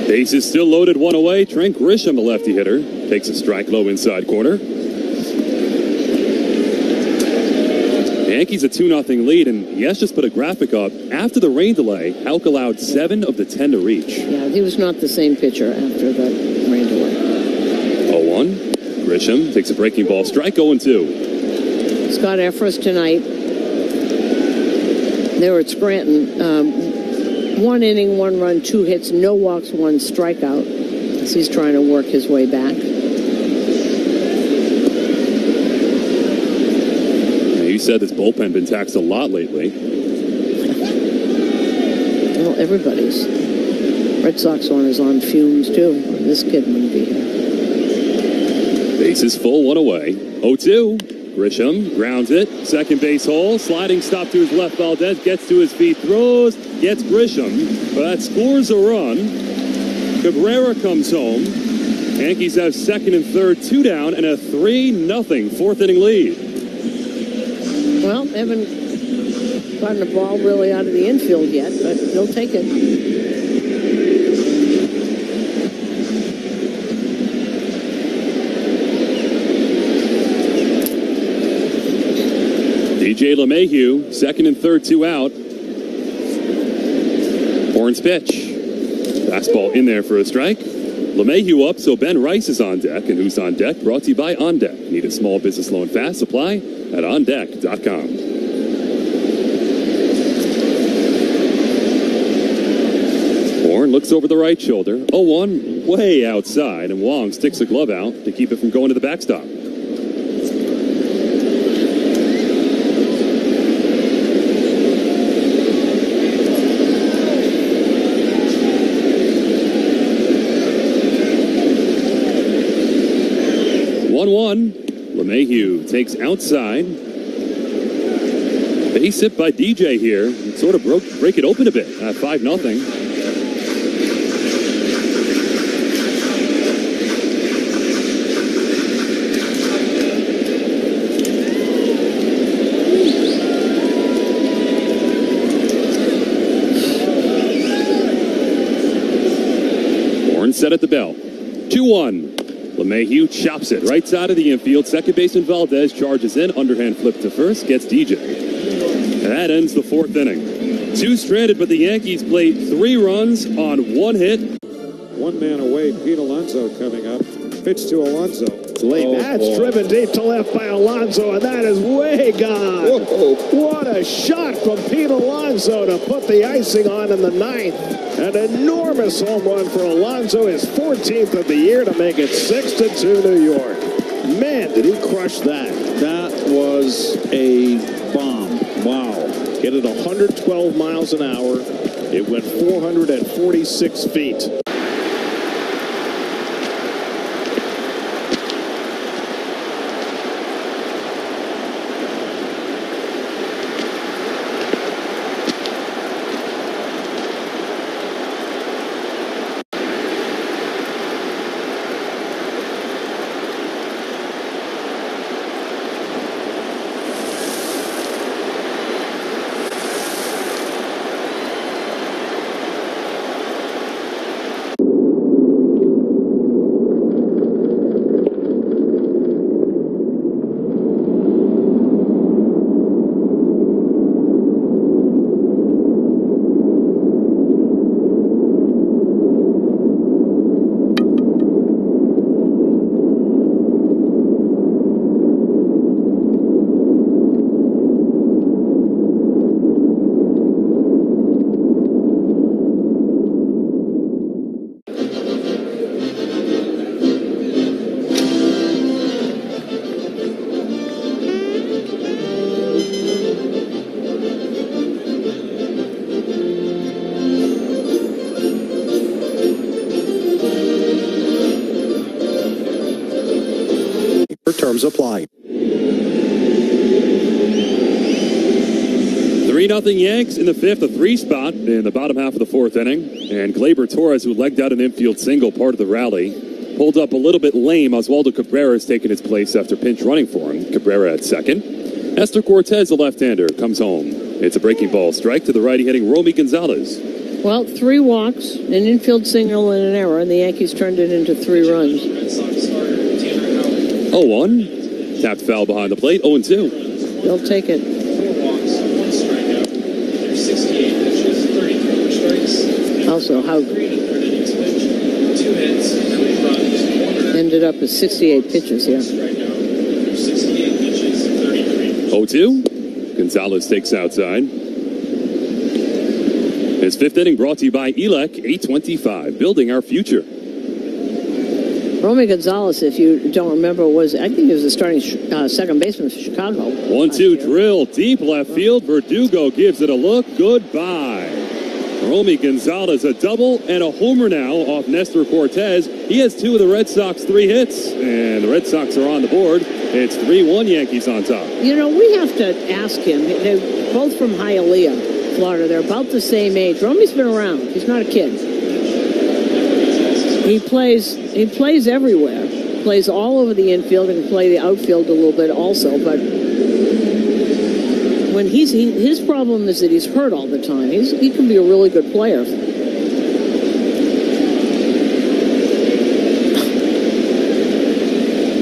Bases still loaded, 1 away. Trent Grisham, a lefty hitter, takes a strike low inside corner. The Yankees a 2-0 lead, and yes, just put a graphic up. After the rain delay, Houck allowed 7 of the 10 to reach. Yeah, he was not the same pitcher after the rain delay. 0-1. Grisham takes a breaking ball strike, 0-2. Scott Effross tonight. They were at Scranton. 1 inning, 1 run, 2 hits, no walks, 1 strikeout, as he's trying to work his way back. You said this bullpen been taxed a lot lately. Well, everybody's. Red Sox one is on fumes, too. This kid wouldn't be here. Bases full, 1 away. 0-2. Grisham grounds it. Second base hole. Sliding stop to his left. Valdez gets to his feet. Throws. Gets Grisham. But that scores a run. Cabrera comes home. Yankees have second and third, 2 down, and a 3-0 fourth inning lead. Well, they haven't gotten the ball really out of the infield yet, but they'll take it. DJ LeMahieu, second and third, 2 out. Horn's pitch. Fastball in there for a strike. LeMahieu up, so Ben Rice is on deck. And who's on deck? Brought to you by On Deck. Need a small business loan fast? Apply at ondeck.com. Horn looks over the right shoulder. 0-1, way outside, and Wong sticks the glove out to keep it from going to the backstop. LeMahieu takes outside. Base hit by DJ here. It sort of break it open a bit. 5-0. horn set at the bell. 2-1. LeMahieu chops it right side of the infield. Second baseman Valdez charges in. Underhand flip to first. Gets DJ. And that ends the fourth inning. 2 stranded, but the Yankees played 3 runs on 1 hit. 1 man away. Pete Alonso coming up. Pitch to Alonso. That's driven deep to left by Alonso, and that is way gone. What a shot from Pete Alonso to put the icing on in the 9th. An enormous home run for Alonso, his 14th of the year, to make it 6-2 New York. Man, did he crush that. That was a bomb. Wow. Hit it 112 miles an hour. It went 446 feet. Terms apply. 3-0 Yanks in the 5th, a 3 spot in the bottom half of the 4th inning. And Gleyber Torres, who legged out an infield single, part of the rally, pulled up a little bit lame. Oswaldo Cabrera has taken his place after pinch running for him. Cabrera at second. Esther Cortez, the left-hander, comes home. It's a breaking ball strike to the righty hitting Romy Gonzalez. Well, 3 walks, an infield single, and an error, and the Yankees turned it into 3 runs. 0-1. Tapped foul behind the plate. 0-2. They'll take it. 4 walks, 1 strikeout. There's 68 pitches, 33 strikes. Also, how 2 hits, 3 runs. Ended up with 68 pitches, yeah. 68 pitches, 33. 0-2. Gonzalez takes outside. His 5th inning brought to you by ELEC 825, building our future. Romy Gonzalez, if you don't remember, I think he was the starting second baseman for Chicago. 1-2 drill, deep left field. Verdugo gives it a look. Goodbye. Romy Gonzalez, a double and a homer now off Nestor Cortez. He has 2 of the Red Sox 3 hits, and the Red Sox are on the board. It's 3-1 Yankees on top. You know, we have to ask him. They're both from Hialeah, Florida. They're about the same age. Romy's been around. He's not a kid. He plays everywhere. Plays all over the infield and can play the outfield a little bit also. But when his problem is that he's hurt all the time. He can be a really good player.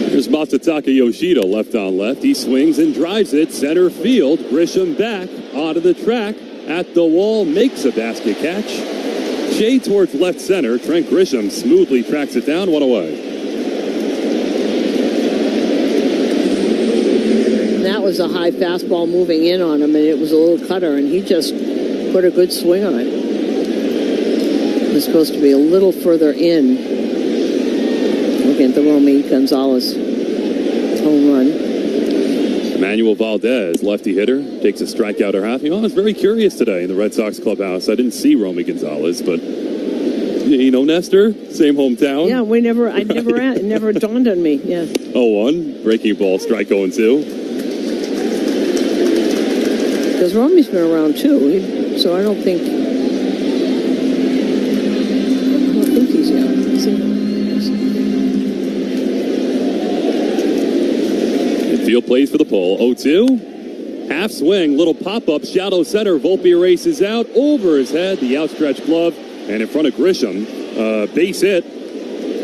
Here's Masataka Yoshida left on left. He swings and drives it center field. Grisham back onto the track at the wall, makes a basket catch. Shade towards left center. Trent Grisham smoothly tracks it down, 1 away. That was a high fastball moving in on him, and it was a little cutter, and he just put a good swing on it. It was supposed to be a little further in. Looking at the Romy Gonzalez home run. Emmanuel Valdez, lefty hitter, takes a strikeout or half. You know, I was very curious today in the Red Sox clubhouse. I didn't see Romy Gonzalez, but you know Nestor, same hometown. Yeah, it never dawned on me. Yeah. 0-1, breaking ball, strike 0-2. Because Romy's been around too, so I don't think he's young. Field plays for the pole. 0-2. Half swing, little pop-up, shallow center. Volpe races out over his head. The outstretched glove And in front of Grisham, base hit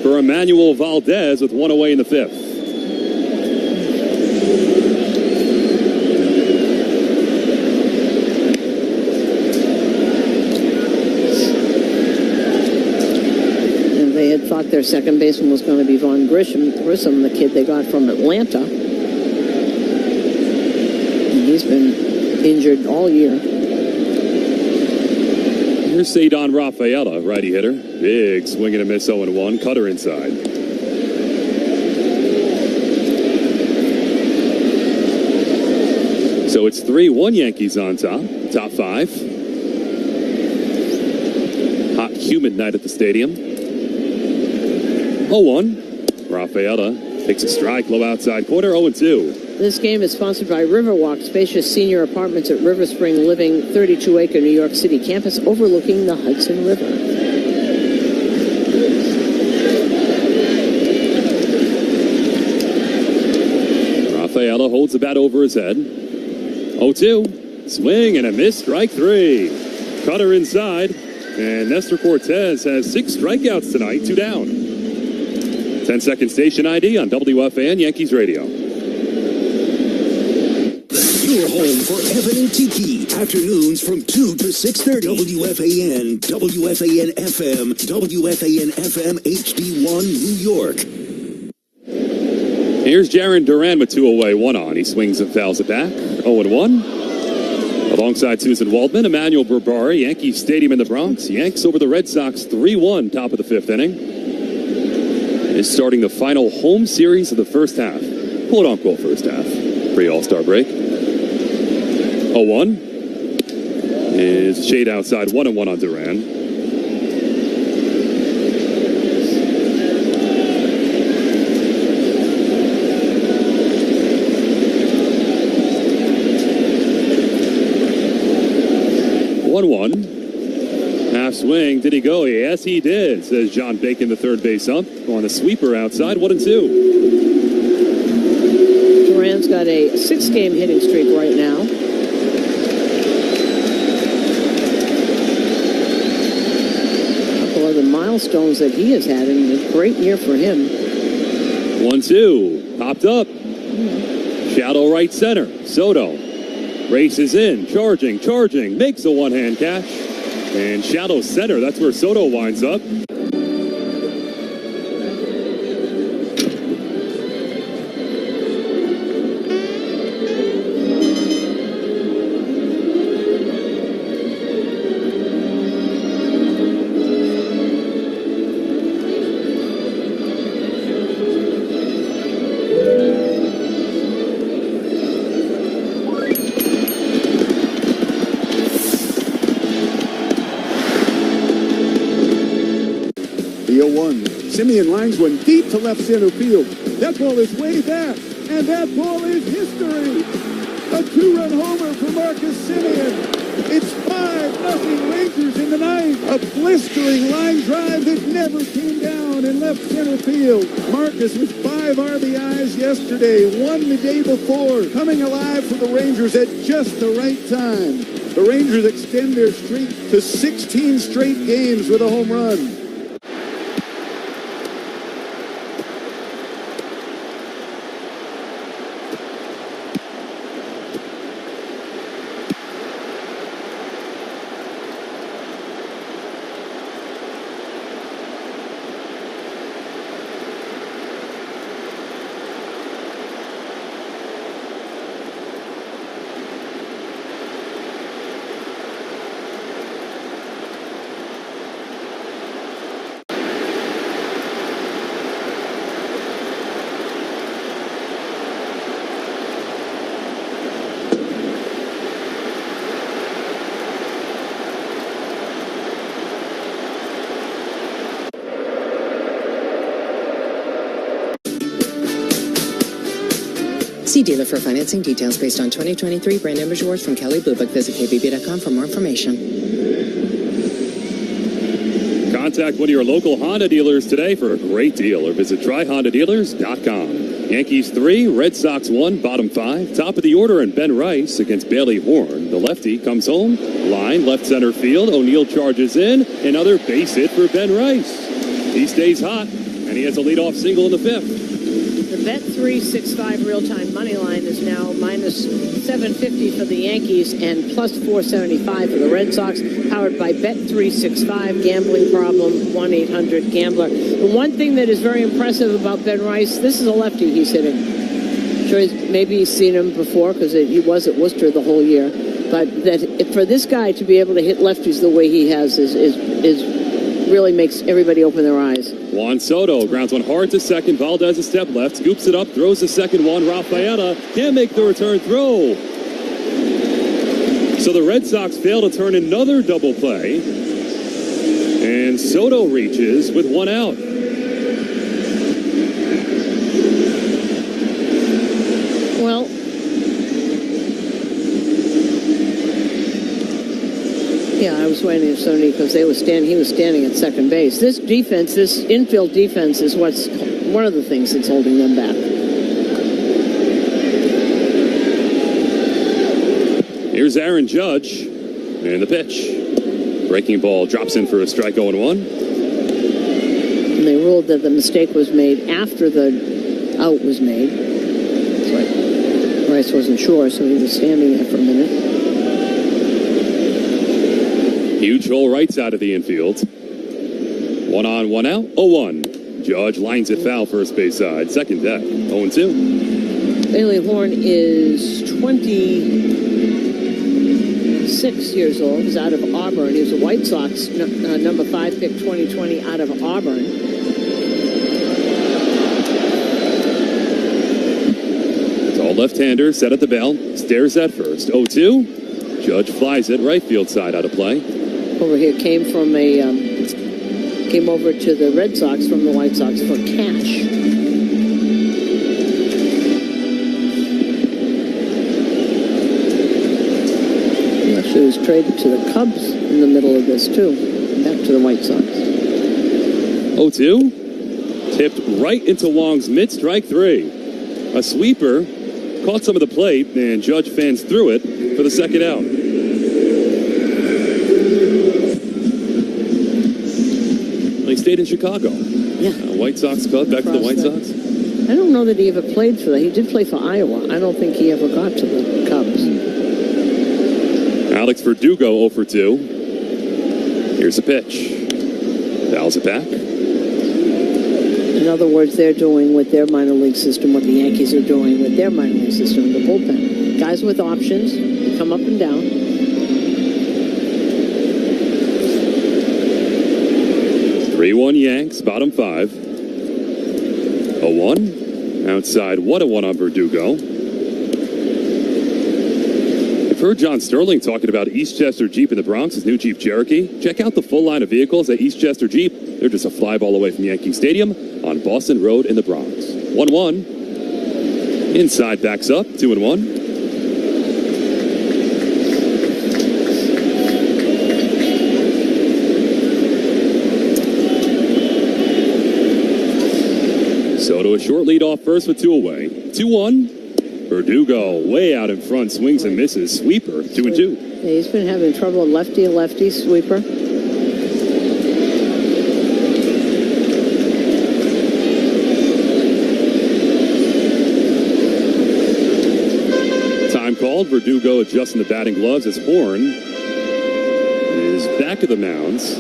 for Emmanuel Valdez with one away in the fifth. And they had thought their second baseman was going to be Vaughn Grissom, the kid they got from Atlanta. And he's been injured all year. Here's Cedon Rafaela, righty hitter. Big swing and a miss, 0-1. Cutter inside. So it's 3-1 Yankees on top. Top five. Hot, humid night at the stadium. 0-1. Rafaela takes a strike, low outside corner, 0-2. This game is sponsored by Riverwalk, spacious senior apartments at River Spring Living, 32-acre New York City campus overlooking the Hudson River. Rafaela holds the bat over his head. 0-2. Swing and a miss, strike three. Cutter inside, and Nestor Cortez has 6 strikeouts tonight, 2 down. 10-second station ID on WFAN Yankees Radio. Your home for Evan and Tiki. Afternoons from 2 to 6:30. WFAN, WFAN FM, WFAN FM HD1 New York. Here's Jaron Duran with 2 away, 1 on. He swings and fouls it back. 0-1. Alongside Susan Waldman, Emmanuel Berbari, Yankee Stadium in the Bronx. Yanks over the Red Sox 3-1, top of the 5th inning. Is starting the final home series of the first half. Quote-unquote first half. Pre-All-Star break. 0-1 is shade outside, 1-1 on Duran. Half swing. Did he go? Yes, he did, says John Bacon, the third base ump. On a sweeper outside, 1-2. Duran's got a 6-game hitting streak right now. The milestones that he has had, and a great year for him. 1-2, popped up. Shallow right center. Soto races in, charging, makes a one-hand catch. And shallow center, that's where Soto winds up. Simeon lines one deep to left center field. That ball is way back, and that ball is history. A 2-run homer for Marcus Simeon. It's 5-0 Rangers in the ninth. A blistering line drive that never came down in left center field. Marcus with 5 RBIs yesterday, 1 the day before, coming alive for the Rangers at just the right time. The Rangers extend their streak to 16 straight games with a home run. See dealer for financing details based on 2023 brand image awards from Kelly Blue Book. Visit kbb.com for more information. Contest Contact one of your local Honda dealers today for a great deal or visit tryhondadealers.com. Yankees 3, Red Sox 1, bottom 5. Top of the order and Ben Rice against Bailey Horn. The lefty comes home. Line left center field. O'Neill charges in. Another base hit for Ben Rice. He stays hot, and he has a leadoff single in the 5th. The Bet365 real-time money line is now minus 750 for the Yankees and plus 475 for the Red Sox, powered by Bet365. Gambling problem, 1-800-GAMBLER. The one thing that is very impressive about Ben Rice, this is a lefty he's hitting. Sure, maybe he's seen him before because he was at Worcester the whole year. But that for this guy to be able to hit lefties the way he has is really makes everybody open their eyes. Juan Soto grounds one hard to second. Valdez a step left, scoops it up, throws the second one. Rafaela can't make the return throw. So the Red Sox fail to turn another double play. And Soto reaches with one out. Well, yeah, I was waiting for Sony because he was standing at second base. This defense, this infield defense is what's one of the things that's holding them back. Here's Aaron Judge and the pitch. Breaking ball drops in for a strike 0-1. And they ruled that the mistake was made after the out was made. It's like Rice wasn't sure, so he was standing there for a minute. Huge hole right side of the infield. 1 on, 1 out, 0-1. Judge lines it foul first base side. Second deck, 0-2. Bailey Horn is 26 years old. He's out of Auburn. He was a White Sox number 5 pick 2020 out of Auburn. Tall left-hander set at the bell. Stares at first. 0-2. Judge flies it right field side out of play. Over here came over to the Red Sox from the White Sox for cash. Actually, was traded to the Cubs in the middle of this too. Back to the White Sox. 0-2. Tipped right into Wong's mid, strike 3. A sweeper caught some of the plate, and Judge fans through it for the second out. He stayed in Chicago. Yeah. White Sox Cub, back to the White Sox. I don't know that he ever played for that. He did play for Iowa. I don't think he ever got to the Cubs. Alex Verdugo 0 for 2. Here's a pitch. Fouls it back. In other words, they're doing with their minor league system what the Yankees are doing with their minor league system in the bullpen. Guys with options, they come up and down. 3-1 Yanks, bottom 5. 0-1. Outside, 1-1 on Verdugo. I've heard John Sterling talking about Eastchester Jeep in the Bronx, his new Jeep Cherokee. Check out the full line of vehicles at Eastchester Jeep. They're just a fly ball away from Yankee Stadium on Boston Road in the Bronx. 1-1. Inside backs up, 2-1. Soto a short lead off first with 2 away. 2-1. Verdugo way out in front, swings and misses. Sweeper, 2-2. Yeah, he's been having trouble with lefty sweeper. Time called. Verdugo adjusting the batting gloves as Horn is back of the mounds.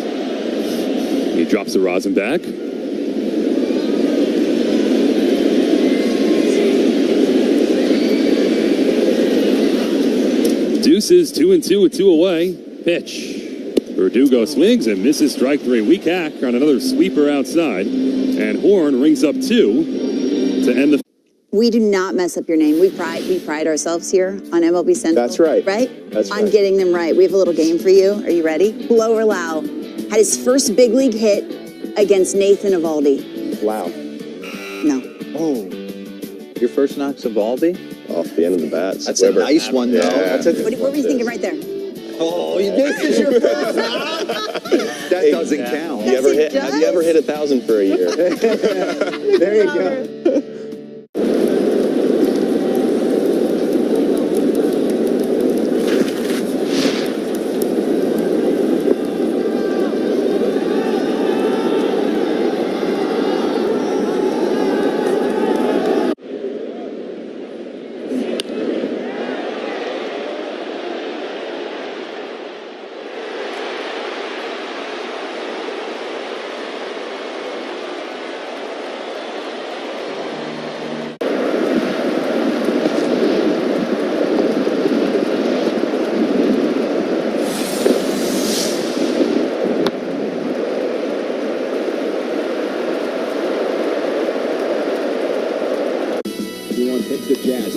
He drops the rosin back. Deuces 2-2 with 2 away. Pitch. Verdugo swings and misses strike 3. Weak hack on another sweeper outside. And Horn rings up 2 to end the. We do not mess up your name. We pride ourselves here on MLB Central. That's right. Right? That's on right. getting them right. We have a little game for you. Are you ready? Blower Lau had his first big league hit against Nathan Eovaldi. Wow. No. Oh. Your first knock's Eovaldi? Off the end of the bats. That's a nice one, though. Yeah. What were you thinking right there? Oh, this is your first knock? That doesn't count. Have you ever hit 1,000 for a year? There you go.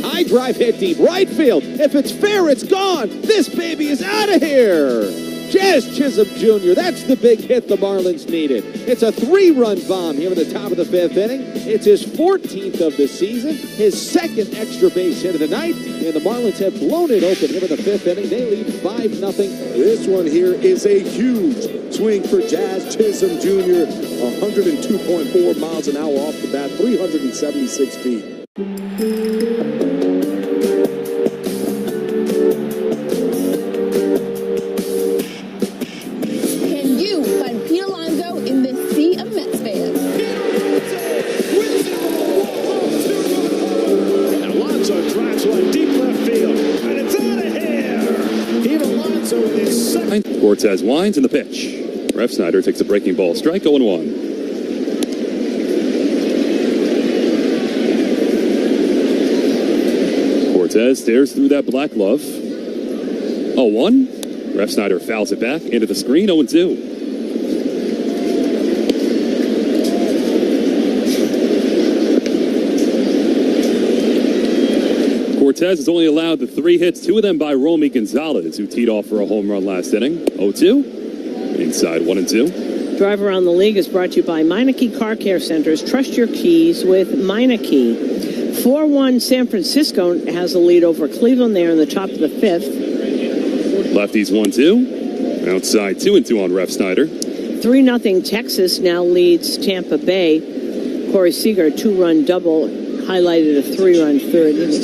High drive hit deep right field. If it's fair, it's gone. This baby is out of here. Jazz Chisholm Jr., that's the big hit the Marlins needed. It's a 3-run bomb here in the top of the 5th inning. It's his 14th of the season, his 2nd extra base hit of the night, and the Marlins have blown it open here in the 5th inning. They lead 5-0. This one here is a huge swing for Jazz Chisholm Jr., 102.4 miles an hour off the bat, 376 feet. Can you find Pete Alonso in this sea of Mets fans? And Alonso drives one deep left field, and it's out of here. Pete Alonso with his second. Cortez winds in the pitch. Ref Snyder takes a breaking ball strike, 0-1. Cortez stares through that black glove. 0-1. Ref Snyder fouls it back into the screen. 0-2. Cortez has only allowed the 3 hits, 2 of them by Romy Gonzalez, who teed off for a home run last inning. 0-2. Inside 1-2. Drive Around the League is brought to you by Meineke Car Care Centers. Trust your keys with Meineke. 4-1 San Francisco has a lead over Cleveland there in the top of the 5th. Lefties 1-2. Outside 2-2 on Ref Snyder. 3-0 Texas now leads Tampa Bay. Corey Seager, 2-run double, highlighted a 3-run third inning.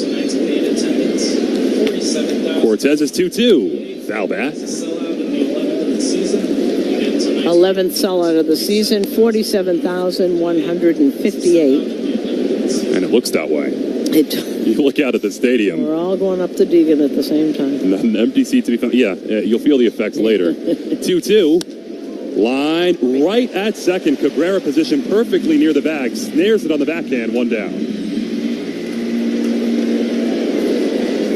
Cortez is 2-2. Foul back. 11th sellout of the season, 47,158. And it looks that way. You look out at the stadium. We're all going up the Deegan at the same time. An empty seat to be found. Yeah, you'll feel the effects later. 2-2. Line right at second. Cabrera positioned perfectly near the bag. Snares it on the backhand. 1 down.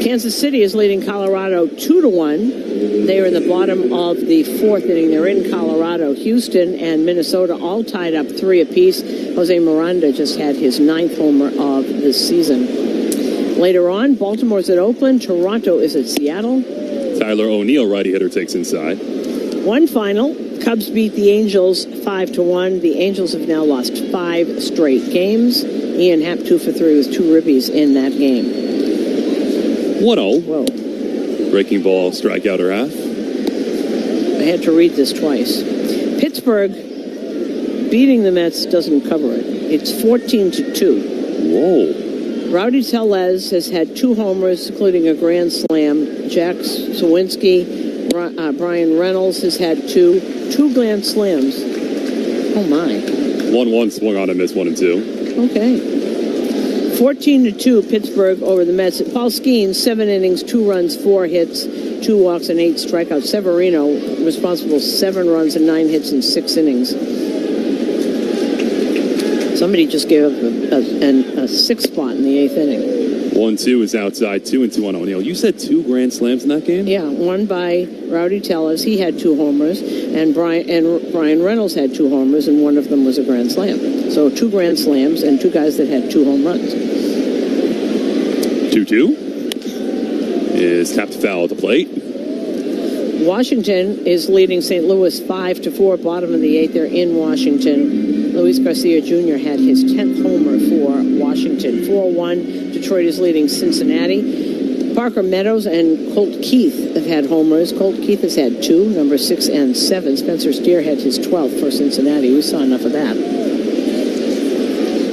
Kansas City is leading Colorado 2-1. They are in the bottom of the 4th inning. They're in Colorado. Houston and Minnesota all tied up 3 apiece. Jose Miranda just had his 9th homer of this season. Later on, Baltimore's at Oakland. Toronto is at Seattle. Tyler O'Neill, righty hitter, takes inside. One final. Cubs beat the Angels 5-1. The Angels have now lost 5 straight games. Ian Happ 2 for 3 with 2 ribbies in that game. 1-0. Whoa. Breaking ball, strikeout or half. I had to read this twice. Pittsburgh beating the Mets doesn't cover it. It's 14-2. Whoa. Rowdy Tellez has had 2 homers, including a grand slam. Jack Sawinski, Brian Reynolds has had 2 grand slams. Oh, my. 1-1 swung on and missed 1-2. Okay. 14-2 Pittsburgh over the Mets. Paul Skeens, 7 innings, 2 runs, 4 hits, 2 walks, and 8 strikeouts. Severino responsible 7 runs and 9 hits in 6 innings. Somebody just gave up a 6th spot in the 8th inning. 1-2 is outside. 2-2 on O'Neill. You said 2 grand slams in that game? Yeah, one by Rowdy Tellez. He had 2 homers, and Brian Reynolds had 2 homers, and one of them was a grand slam. So 2 grand slams and 2 guys that had 2 home runs. 2-2 is tapped foul at the plate. Washington is leading St. Louis 5-4, bottom of the 8th. They're in Washington. Luis Garcia Jr. had his 10th homer for Washington. 4-1, Detroit is leading Cincinnati. Parker Meadows and Colt Keith have had homers. Colt Keith has had 2, number 6 and 7. Spencer Steer had his 12th for Cincinnati. We saw enough of that.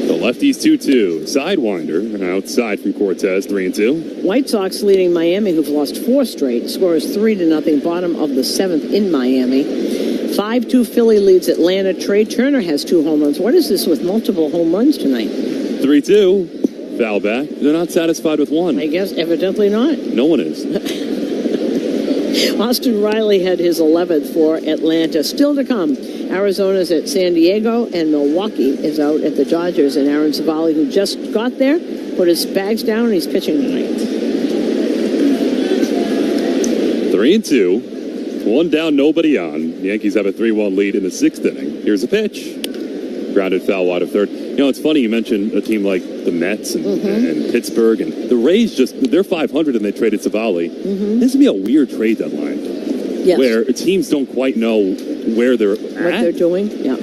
The lefties 2-2. Sidewinder outside from Cortez, 3-2. White Sox leading Miami, who've lost 4 straight. Score is 3-0, bottom of the 7th in Miami. 5-2 Philly leads Atlanta. Trey Turner has 2 home runs. What is this with multiple home runs tonight? 3-2. Foul back. They're not satisfied with 1. I guess evidently not. No one is. Austin Riley had his 11th for Atlanta. Still to come, Arizona's at San Diego, and Milwaukee is out at the Dodgers. And Aaron Savali, who just got there, put his bags down, and he's pitching tonight. 3-2. 1 down, nobody on. The Yankees have a 3-1 lead in the 6th inning. Here's a pitch. Grounded foul wide of third. You know, it's funny you mentioned a team like the Mets and Pittsburgh, and the Rays they're 500 and they traded Savali. This would be a weird trade deadline. Yes. Where teams don't quite know where they're at. What they're doing, yeah.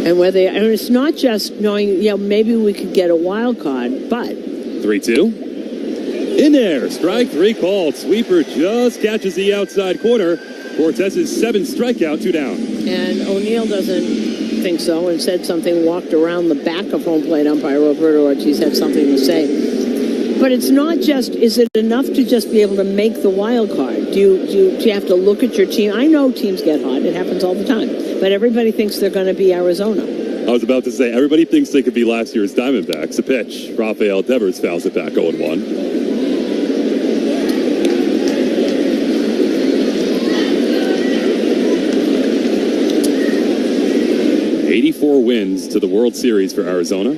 And and it's not just knowing, maybe we could get a wild card, but 3-2. In there, strike 3 called. Sweeper just catches the outside corner. Cortez's 7th strikeout, 2 down. And O'Neill doesn't think so and said something, walked around the back of home plate umpire Roberto Ortiz had something to say. But it's not just, is it enough to just be able to make the wild card? Do you have to look at your team? I know teams get hot. It happens all the time. But everybody thinks they're going to be Arizona. I was about to say, everybody thinks they could be last year's Diamondbacks. A pitch. Rafael Devers fouls it back 0-1. 84 wins to the World Series for Arizona.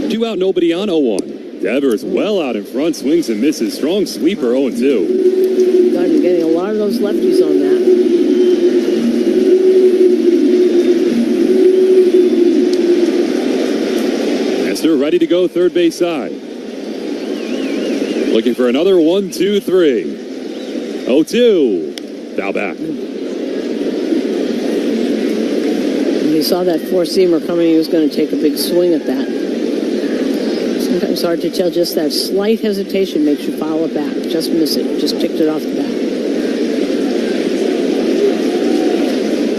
Two out, nobody on, 0-1. Devers well out in front, swings and misses. Strong sweeper, 0-2. God, you're getting a lot of those lefties on that. Nestor ready to go third base side. Looking for another 1-2-3. 0-2. Foul back. When he saw that four-seamer coming, he was going to take a big swing at that. Sometimes hard to tell. Just that slight hesitation makes you foul it back. Just miss it. Just ticked it off the bat.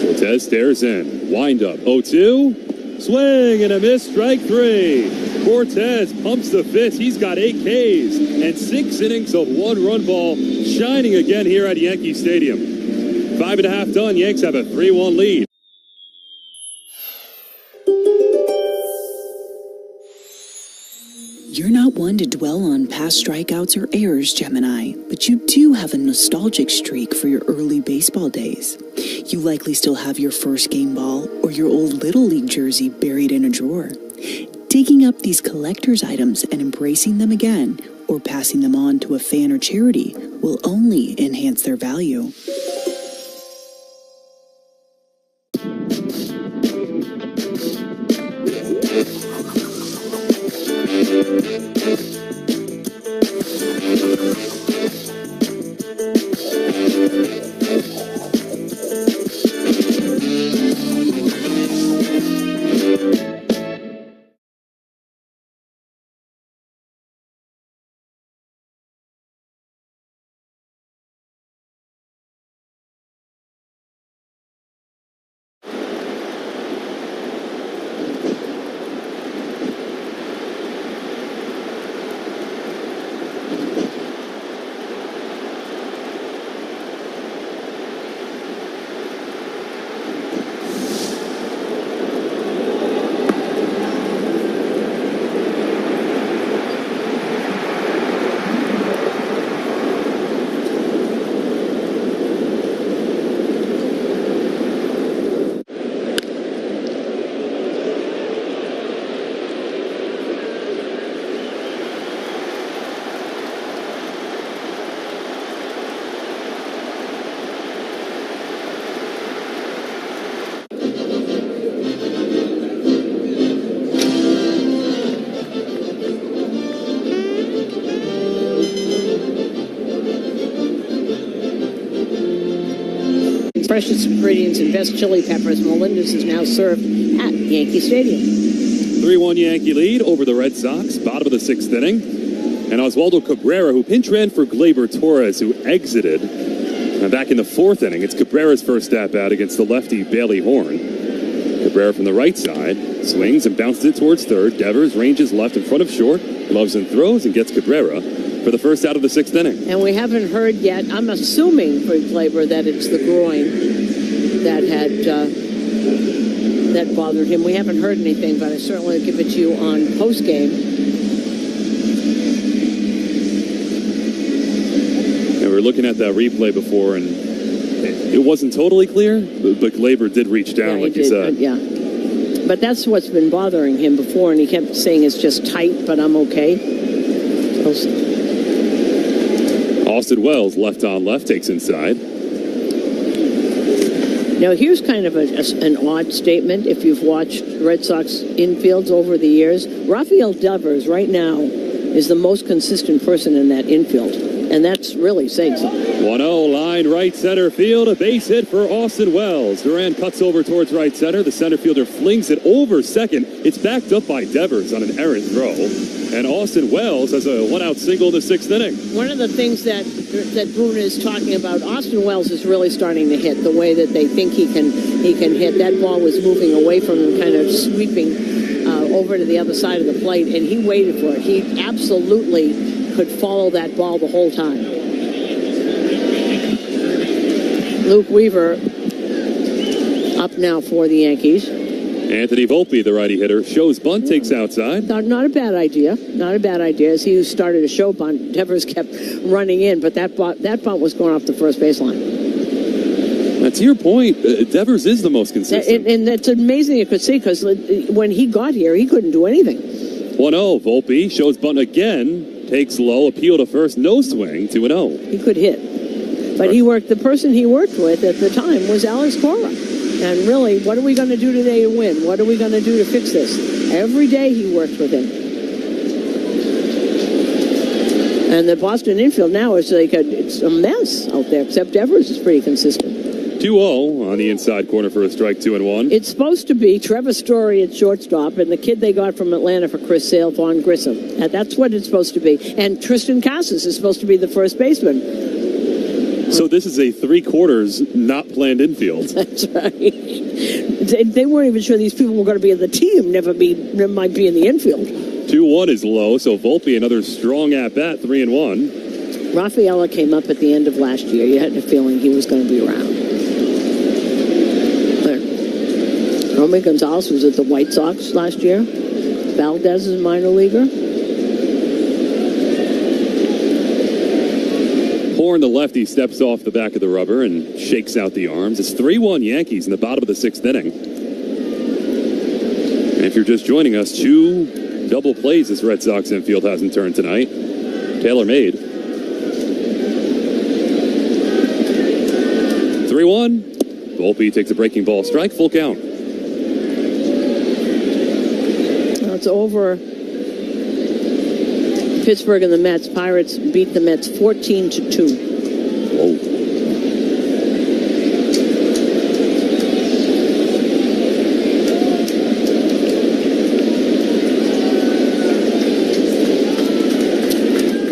Cortez stares in. Wind up. 0-2. Swing and a miss. Strike 3. Cortez pumps the fist. He's got 8 Ks and 6 innings of 1-run ball, shining again here at Yankee Stadium. 5.5 done. Yanks have a 3-1 lead. You're not one to dwell on past strikeouts or errors, Gemini, but you do have a nostalgic streak for your early baseball days. You likely still have your first game ball or your old Little League jersey buried in a drawer. Digging up these collector's items and embracing them again, or passing them on to a fan or charity, will only enhance their value. freshest ingredients and best chili peppers, Melinda's is now served at Yankee Stadium. 3-1 Yankee lead over the Red Sox, bottom of the 6th inning. And Oswaldo Cabrera, who pinch ran for Gleyber Torres, who exited back in the 4th inning. It's Cabrera's first at-bat against the lefty Bailey Horn. Cabrera from the right side swings and bounces it towards third. Devers ranges left in front of short, gloves and throws, and gets Cabrera for the first out of the 6th inning. And we haven't heard yet, I'm assuming for Gleyber that it's the groin that had that bothered him. We haven't heard anything, but I certainly will give it to you on post-game. And we were looking at that replay before, and it wasn't totally clear, but Gleyber did reach down, like you said. Yeah. But that's what's been bothering him before, and he kept saying it's just tight, but I'm okay. Austin Wells, left on left, takes inside. Now, here's kind of an odd statement if you've watched Red Sox infields over the years. Rafael Devers right now is the most consistent person in that infield, and that's really saying something. 1-0, line right center field, a base hit for Austin Wells. Duran cuts over towards right center. The center fielder flings it over second. It's backed up by Devers on an errant throw. And Austin Wells has a one-out single in the 6th inning. One of the things that Bruno is talking about, Austin Wells is really starting to hit the way that they think he can hit. That ball was moving away from him, kind of sweeping over to the other side of the plate, and he waited for it. He absolutely could follow that ball the whole time. Luke Weaver up now for the Yankees. Anthony Volpe, the righty hitter, shows bunt, takes outside. Not a bad idea. Not a bad idea. As he started a show bunt, Devers kept running in, but that bunt was going off the first baseline. To your point, Devers is the most consistent. And that's amazing you could see, because when he got here, he couldn't do anything. 1-0, Volpe shows bunt again, takes low, appeal to first, no swing, 2-0. He could hit. But the person he worked with at the time was Alex Cora. And really, what are we going to do today to win? What are we going to do to fix this? Every day he worked with him. And the Boston infield now is it's a mess out there, except Devers is pretty consistent. 2-0 on the inside corner for a strike, 2-1. It's supposed to be Trevor Story at shortstop and the kid they got from Atlanta for Chris Sale, Vaughn Grissom. And that's what it's supposed to be. And Tristan Casas is supposed to be the first baseman. So this is a 3/4 not planned infield. That's right. They weren't even sure these people were going to be in the team, never might be in the infield. 2-1 is low, so Volpe another strong at-bat, 3-1. Rafaela came up at the end of last year. You had a feeling he was going to be around. Romy Gonzalez was at the White Sox last year. Valdez is a minor leaguer. Horn, the lefty, steps off the back of the rubber and shakes out the arms. It's 3-1 Yankees in the bottom of the 6th inning. And if you're just joining us, 2 double plays this Red Sox infield hasn't turned tonight. Tailor-made. 3-1. Volpe takes a breaking ball strike, full count. It's over. Pittsburgh and the Mets. Pirates beat the Mets 14-2. Whoa.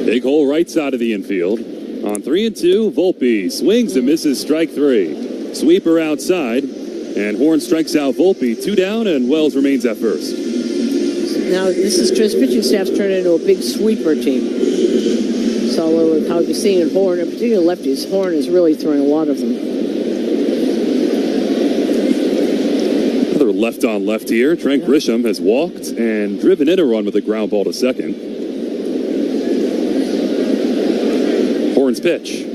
Big hole right side of the infield. On 3-2, Volpe swings and misses strike 3. Sweeper outside, and Horn strikes out Volpe. 2 down, and Wells remains at first. Now, this pitching staff's turned into a big sweeper team. So with how you're seeing it, Horn, in particular lefties, Horn is really throwing a lot of them. Another left on left here. Trent Grisham has walked and driven in a run with a ground ball to second. Horn's pitch.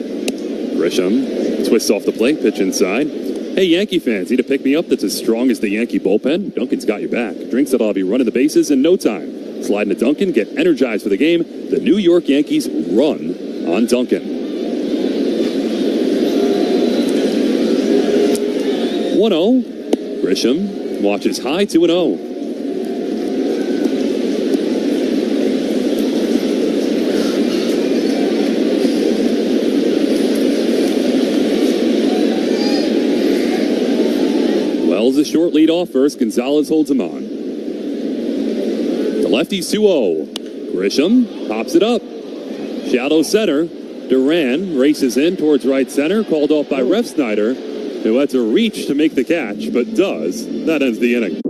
Grisham twists off the plate, pitch inside. Hey, Yankee fans, need a pick-me-up that's as strong as the Yankee bullpen? Dunkin's got your back. Drinks that'll have you running the bases in no time. Slide into Dunkin', get energized for the game. The New York Yankees run on Dunkin'. 1-0. Grisham watches high, 2-0. short lead off first. Gonzalez holds him on. The lefty's 2-0. Grisham pops it up. Shallow center. Duran races in towards right center. Called off by Ref Snyder, who had to reach to make the catch, but does. That ends the inning.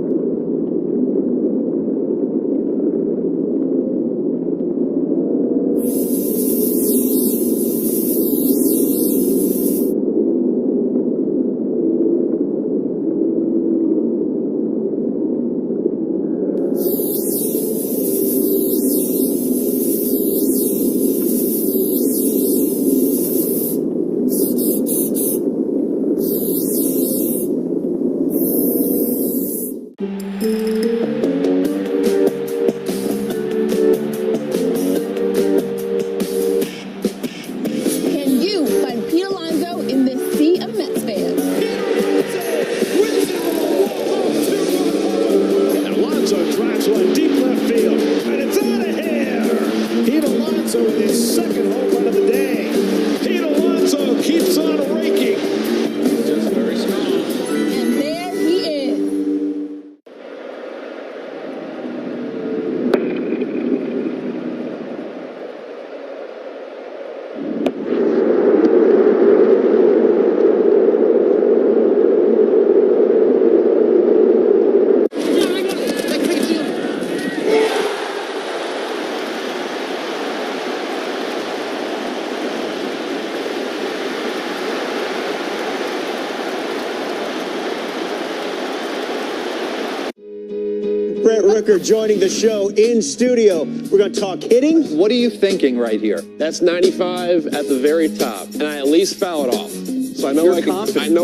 Joining the show in studio. We're going to talk hitting. What are you thinking right here? That's 95 at the very top, and I at least foul it off. So I know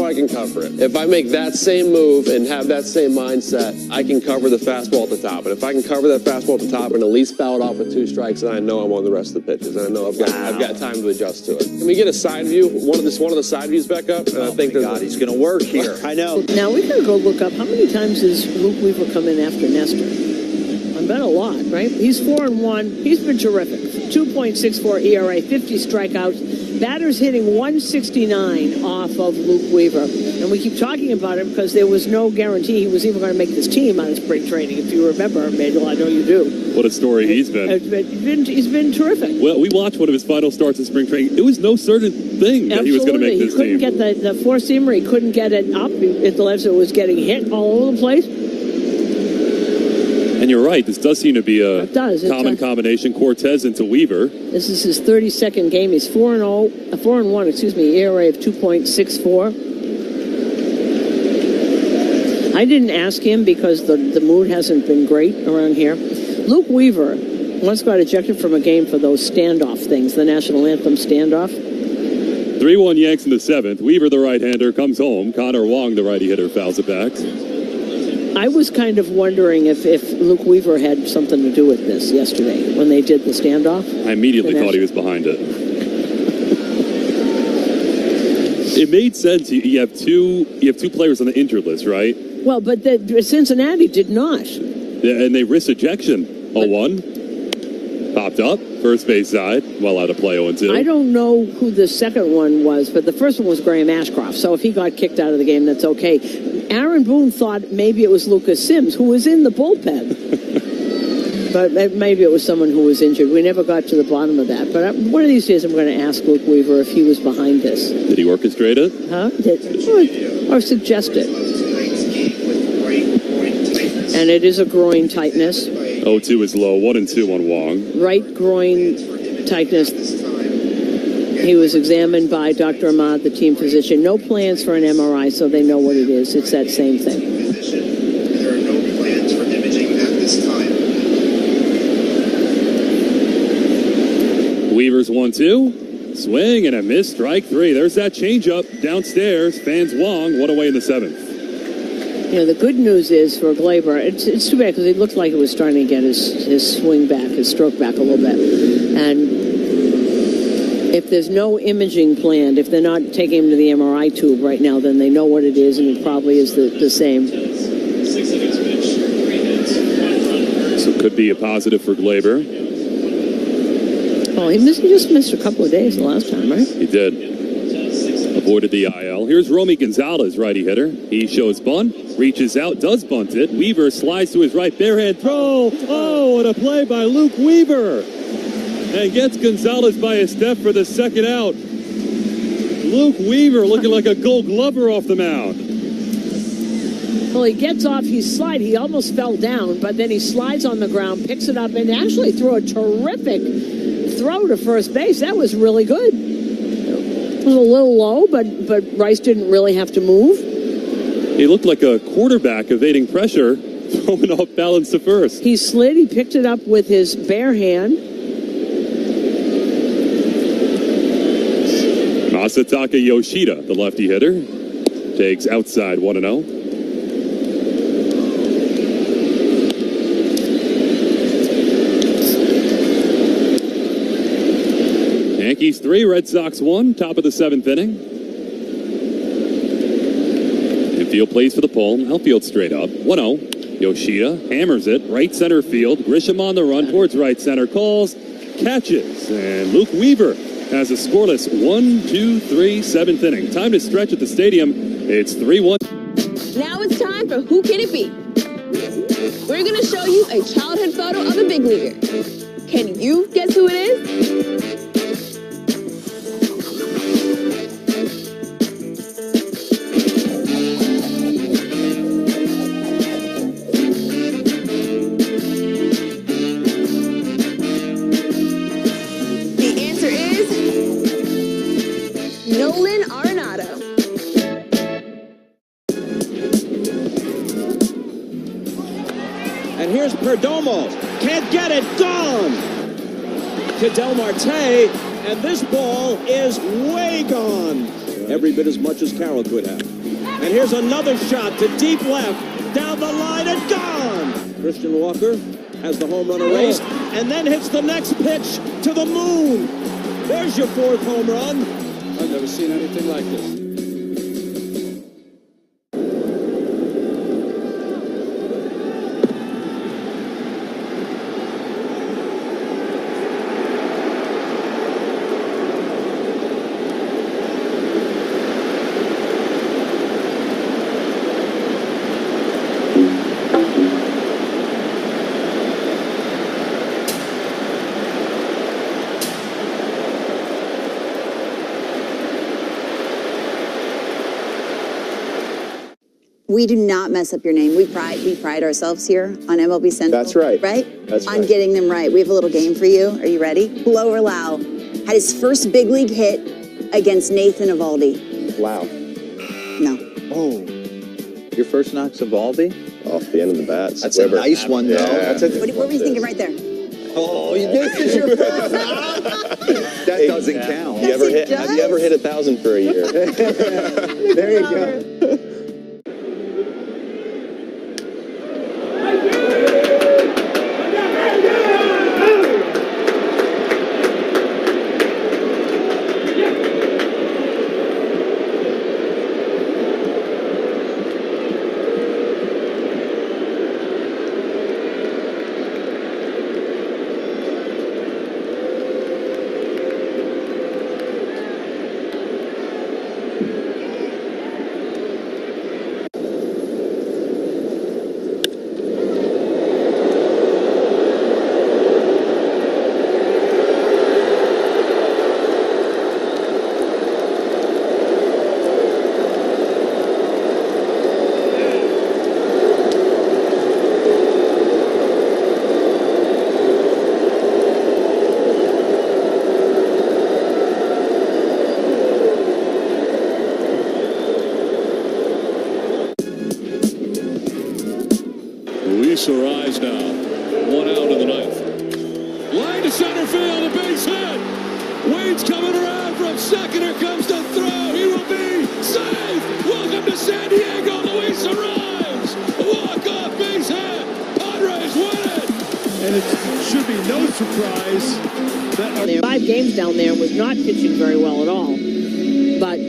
I can cover it. If I make that same move and have that same mindset, I can cover the fastball at the top. And if I can cover that fastball at the top and at least foul it off with 2 strikes, then I know I'm on the rest of the pitches. And I know I've got time to adjust to it. Can we get a side view? One of the side views back up? And I think he's going to work here. I know. Now we gotta go look up how many times has Luke Weaver come in after Nestor. Been a lot, right? He's 4-1. He's been terrific. 2.64 ERA, 50 strikeouts. Batters hitting 169 off of Luke Weaver. And we keep talking about him because there was no guarantee he was even going to make this team on spring training. If you remember, Mabel, I know you do. What a story he's been. He's been terrific. Well, we watched one of his final starts in spring training. It was no certain thing that he was going to make this team. He couldn't get the four-seamer. He couldn't get it up. It was getting hit all over the place. And you're right, this does seem to be a common combination, Cortez into Weaver. This is his 32nd game. He's 4-1, ERA of 2.64. I didn't ask him because the mood hasn't been great around here. Luke Weaver once got ejected from a game for those standoff things, the national anthem standoff. 3-1 Yanks in the 7th. Weaver, the right-hander, comes home. Connor Wong, the righty hitter, fouls it back. I was kind of wondering if Luke Weaver had something to do with this yesterday when they did the standoff. I immediately thought he was behind it. It made sense. You have two players on the injured list, right? Well, but Cincinnati did not. Yeah, and they risked ejection. 0-1. Popped up, first base side, well out of play 0-2. I don't know who the second one was, but the first one was Graham Ashcroft. So if he got kicked out of the game, that's okay. Aaron Boone thought maybe it was Lucas Sims, who was in the bullpen. But maybe it was someone who was injured. We never got to the bottom of that. But one of these days I'm going to ask Luke Weaver if he was behind this. Did he orchestrate it? Huh? Or suggest it. And it is a groin tightness. 0-2 is low. 1-2 on Wong. Right groin tightness. He was examined by Dr. Ahmad, the team physician. No plans for an MRI, so they know what it is. It's that same thing. There are no plans for imaging at this time. Weaver's 1-2. Swing and a miss. Strike 3. There's that changeup downstairs. Fans Wong. 1 away in the 7th. You know, the good news is for Glaber, it's too bad because it looked like it was starting to get his swing back, his stroke back a little bit. And if there's no imaging planned, if they're not taking him to the MRI tube right now, then they know what it is, and it probably is the same. So it could be a positive for Glaber. Oh, he just missed a couple of days the last time, right? He did. avoided the IL. Here's Romy Gonzalez, righty hitter. He shows bunt, reaches out, does bunt it. Weaver slides to his right, barehand throw. Oh, what a play by Luke Weaver. And gets Gonzalez by a step for the second out. Luke Weaver looking like a Gold Glover off the mound. Well, he gets off, he almost fell down, but then he slides on the ground, picks it up, and actually threw a terrific throw to first base. That was really good. It was a little low, but Rice didn't really have to move. He looked like a quarterback evading pressure, throwing off balance to first. He slid, he picked it up with his bare hand. Masataka Yoshida, the lefty hitter, takes outside 1-0. Yankees 3, Red Sox 1, top of the 7th inning. Infield plays for the pull, outfield straight up, 1-0. Yoshida hammers it, right center field. Grisham on the run towards right center, calls, catches, and Luke Weaver has a scoreless 7th inning. Time to stretch at the stadium. It's 3-1. Now it's time for Who Can It Be? We're going to show you a childhood photo of a big leaguer. Can you guess who it is? Perdomo can't get it, gone to Del Marte, and this ball is way gone, every bit as much as Carroll could have. And here's another shot to deep left, down the line and gone. Christian Walker has the home run erased, and then hits the next pitch to the moon. There's your 4th home run. I've never seen anything like this. We do not mess up your name. We pride ourselves here on MLB Central. That's right. Right? That's on right. getting them right. We have a little game for you. Are you ready? Blow or Lau had his first big league hit against Nathan Eovaldi. Wow. No. Oh. Your first knock's Eovaldi? Off the end of the bat. That's a nice one, though. Yeah. What were you thinking right there? Oh, this is your first knock? That doesn't count. Have you ever hit 1,000 for a year? There you go. Rise now. 1 out in the 9th. Line to center field, a base hit. Wade's coming around from second. Here comes the throw. He will be safe. Welcome to San Diego. Luis arrives. Walk-off base hit. Padres win it. And it should be no surprise that There 5 games down there and was not pitching very well at all. But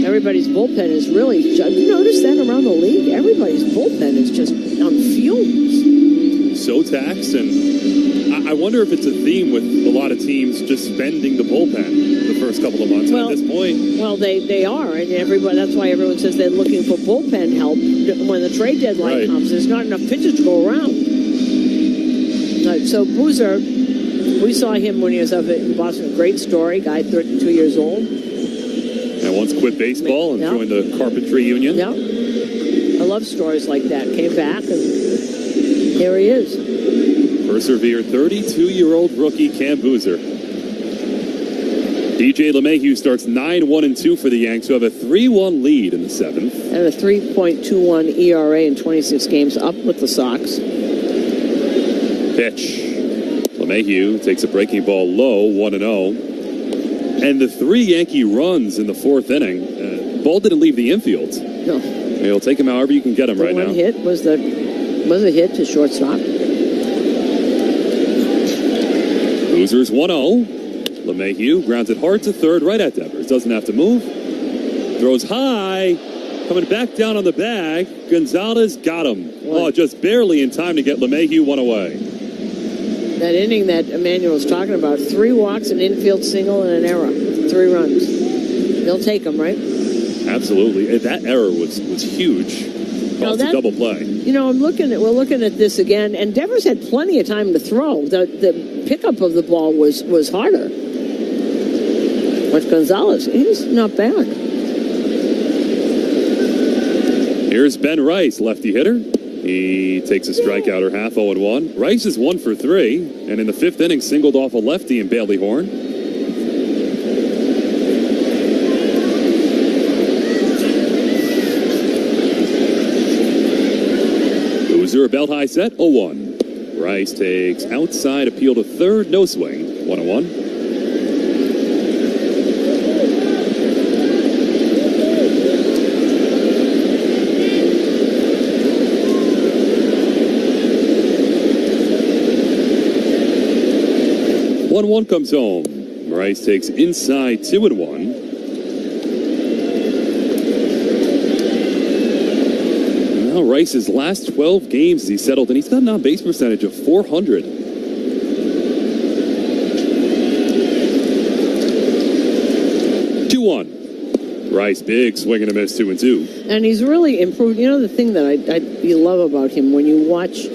everybody's bullpen is really, have you noticed that around the league? Everybody's bullpen is just on fumes. So taxed, and I wonder if it's a theme with a lot of teams just spending the bullpen the first next couple of months. Well, at this point, well, they are, and everybody. That's why everyone says they're looking for bullpen help when the trade deadline comes. There's not enough pitchers to go around. So Boozer, we saw him when he was up in Boston. Great story, guy 32 years old. And once quit baseball and joined the carpentry union. Yeah, I love stories like that. Came back, and here he is. Persevere, 32-year-old rookie Cam Boozer. DJ LeMahieu starts 9-1-2 for the Yanks, who have a 3-1 lead in the seventh. And a 3.21 ERA in 26 games, up with the Sox. Pitch. LeMahieu takes a breaking ball low, 1-0. And the 3 Yankee runs in the fourth inning. Ball didn't leave the infield. No. You'll take him however you can get him right now. One hit was a hit to shortstop. Boozer's 1-0. LeMahieu grounds it hard to third, right at Devers. Doesn't have to move. Throws high. Coming back down on the bag. Gonzalez got him. Oh, just barely in time to get LeMahieu one away. That inning that Emmanuel was talking about, 3 walks, an infield single, and an error. 3 runs. They'll take them, right? Absolutely. That error was huge. Cost a double play. You know, we're looking at this again, and Devers had plenty of time to throw. The pickup of the ball was harder. But Gonzalez, he's not bad. Here's Ben Rice, lefty hitter. He takes a strikeout or half, 0-1. Rice is 1 for 3, and in the 5th inning, singled off a lefty in Bailey Horn. Boozer, a belt high set, 0-1. Rice takes outside appeal to third, no swing, 1-1. One comes home. Rice takes inside 2-1. Now Rice's last 12 games he settled, and he's got an on-base percentage of .400. Rice, big swing and a miss, 2-2. And he's really improved. You know, the thing that you love about him when you watch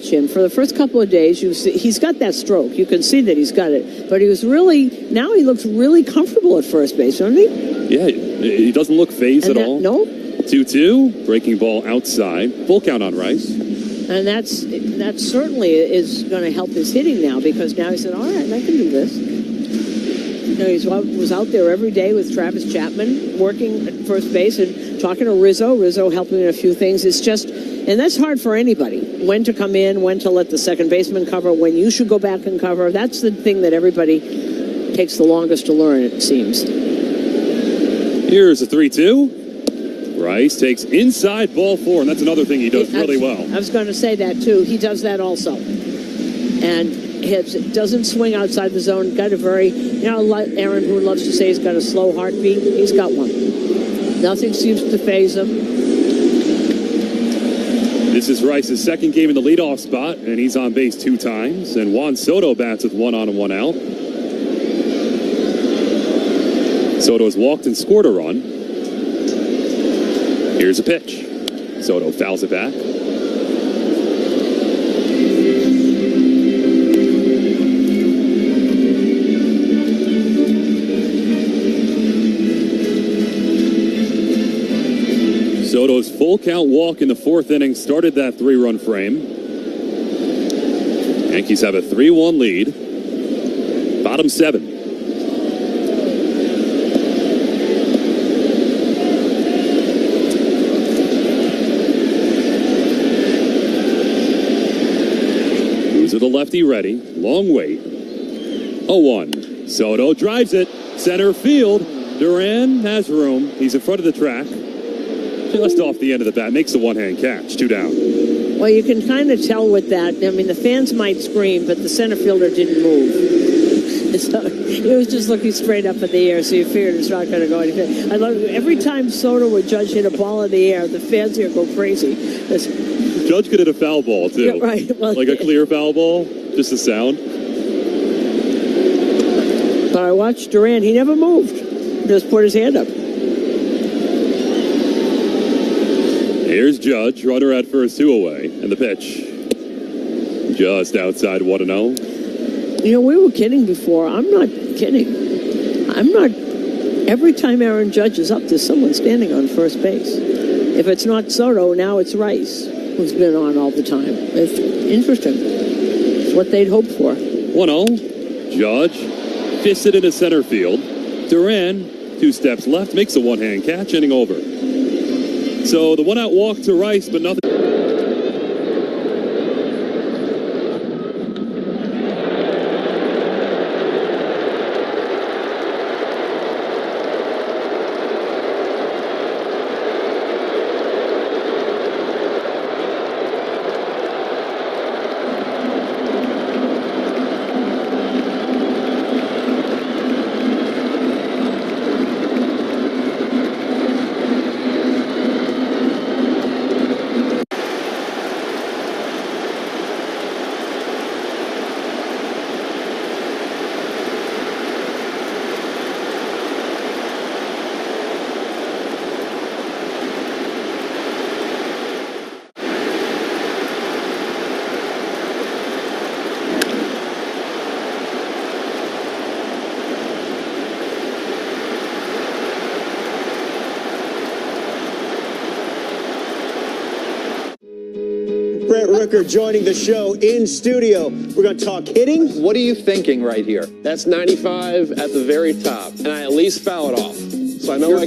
him for the first couple of days, he's got that stroke. You can see that he's got it. But now he looks really comfortable at first base, doesn't he? Yeah, he doesn't look phased at all. No. 2-2, breaking ball outside. Full count on Rice. And that certainly is going to help his hitting now, because now he said, all right, I can do this. You know, he was out there every day with Travis Chapman, working at first base and talking to Rizzo. Rizzo helping in a few things. It's just, and that's hard for anybody. When to come in, when to let the second baseman cover, when you should go back and cover. That's the thing that everybody takes the longest to learn, it seems. Here's a 3-2. Rice takes inside ball 4, and that's another thing he does really well. I was going to say that, too. He does that also. And hits. It doesn't swing outside the zone. Got a very, Aaron Boone loves to say he's got a slow heartbeat. He's got one. Nothing seems to faze him. This is Rice's second game in the leadoff spot, and he's on base 2 times. And Juan Soto bats with 1 on and 1 out. Soto has walked and scored a run. Here's a pitch. Soto fouls it back. Soto's full count walk in the 4th inning started that 3-run frame. Yankees have a 3-1 lead. Bottom 7. Who's the lefty ready? Long wait. 0-1. Soto drives it. Center field. Duran has room. He's in front of the track. Just off the end of the bat, makes the one-hand catch, 2 down. Well, you can kind of tell with that. I mean, the fans might scream, but the center fielder didn't move. So he was just looking straight up in the air, so you figured it's not going to go anywhere. I love it. Every time Soto or Judge hit a ball in the air, the fans here go crazy. Judge could hit a foul ball, too. Yeah, right. Well, like a clear foul ball, just a sound. But I watched Duran. He never moved. Just put his hand up. Here's Judge, runner at first, 2 away, and the pitch. Just outside 1-0. You know, we were kidding before. I'm not kidding. Every time Aaron Judge is up, there's someone standing on first base. If it's not Soto, now it's Rice, who's been on all the time. It's interesting. It's what they'd hoped for. 1-0. Judge fisted into center field. Duran, 2 steps left, makes a one-hand catch, inning over. So the one-out walk to Rice, but nothing. Brett Rooker joining the show in studio. We're going to talk hitting. What are you thinking right here? That's 95 at the very top, and I at least foul it off. So I know I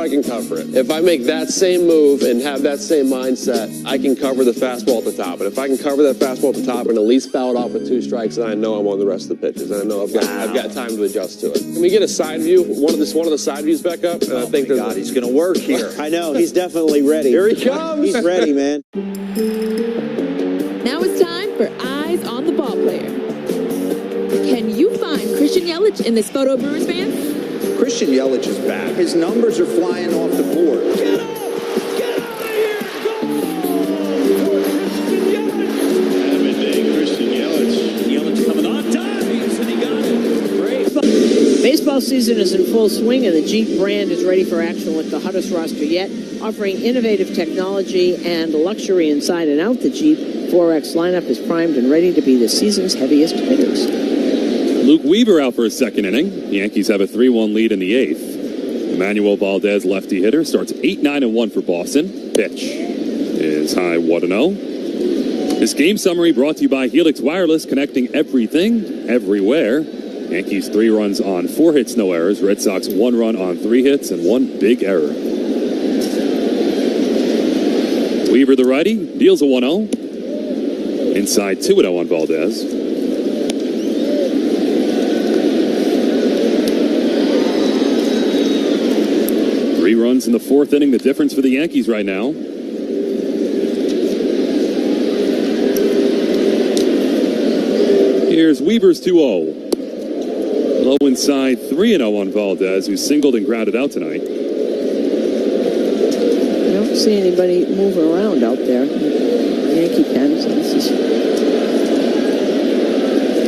can cover it. If I make that same move and have that same mindset, I can cover the fastball at the top. And if I can cover that fastball at the top and at least foul it off with 2 strikes, then I know I'm on the rest of the pitches. And I know I've got time to adjust to it. Can we get a side view? One of the side views back up? And I think God, he's going to work here. I know, he's definitely ready. Here he comes. He's ready, man. Now it's time for Eyes on the Ball Player. Can you find Christian Yelich in this photo, Brewers fans? Christian Yelich is back. His numbers are flying off the board. Get out of here! Goal for Christian Yelich. Yelich coming on time. And he got it. Great. Baseball season is in full swing, and the Jeep brand is ready for action with the hottest roster yet, offering innovative technology and luxury inside and out. The Jeep 4X lineup is primed and ready to be the season's heaviest hitters. Luke Weaver out for a second inning. The Yankees have a 3-1 lead in the 8th. Emmanuel Valdez, lefty hitter, starts 8-9-1 for Boston. Pitch is high 1-0. This game summary brought to you by Helix Wireless, connecting everything, everywhere. Yankees 3 runs on 4 hits, no errors. Red Sox 1 run on 3 hits and 1 big error. Weaver, the righty, deals a 1-0. Inside 2-0 on Valdez. Three runs in the 4th inning, the difference for the Yankees right now. Here's Weaver's 2-0. Low inside 3-0 on Valdez, who singled and grounded out tonight. I don't see anybody moving around out there. Yankee pens.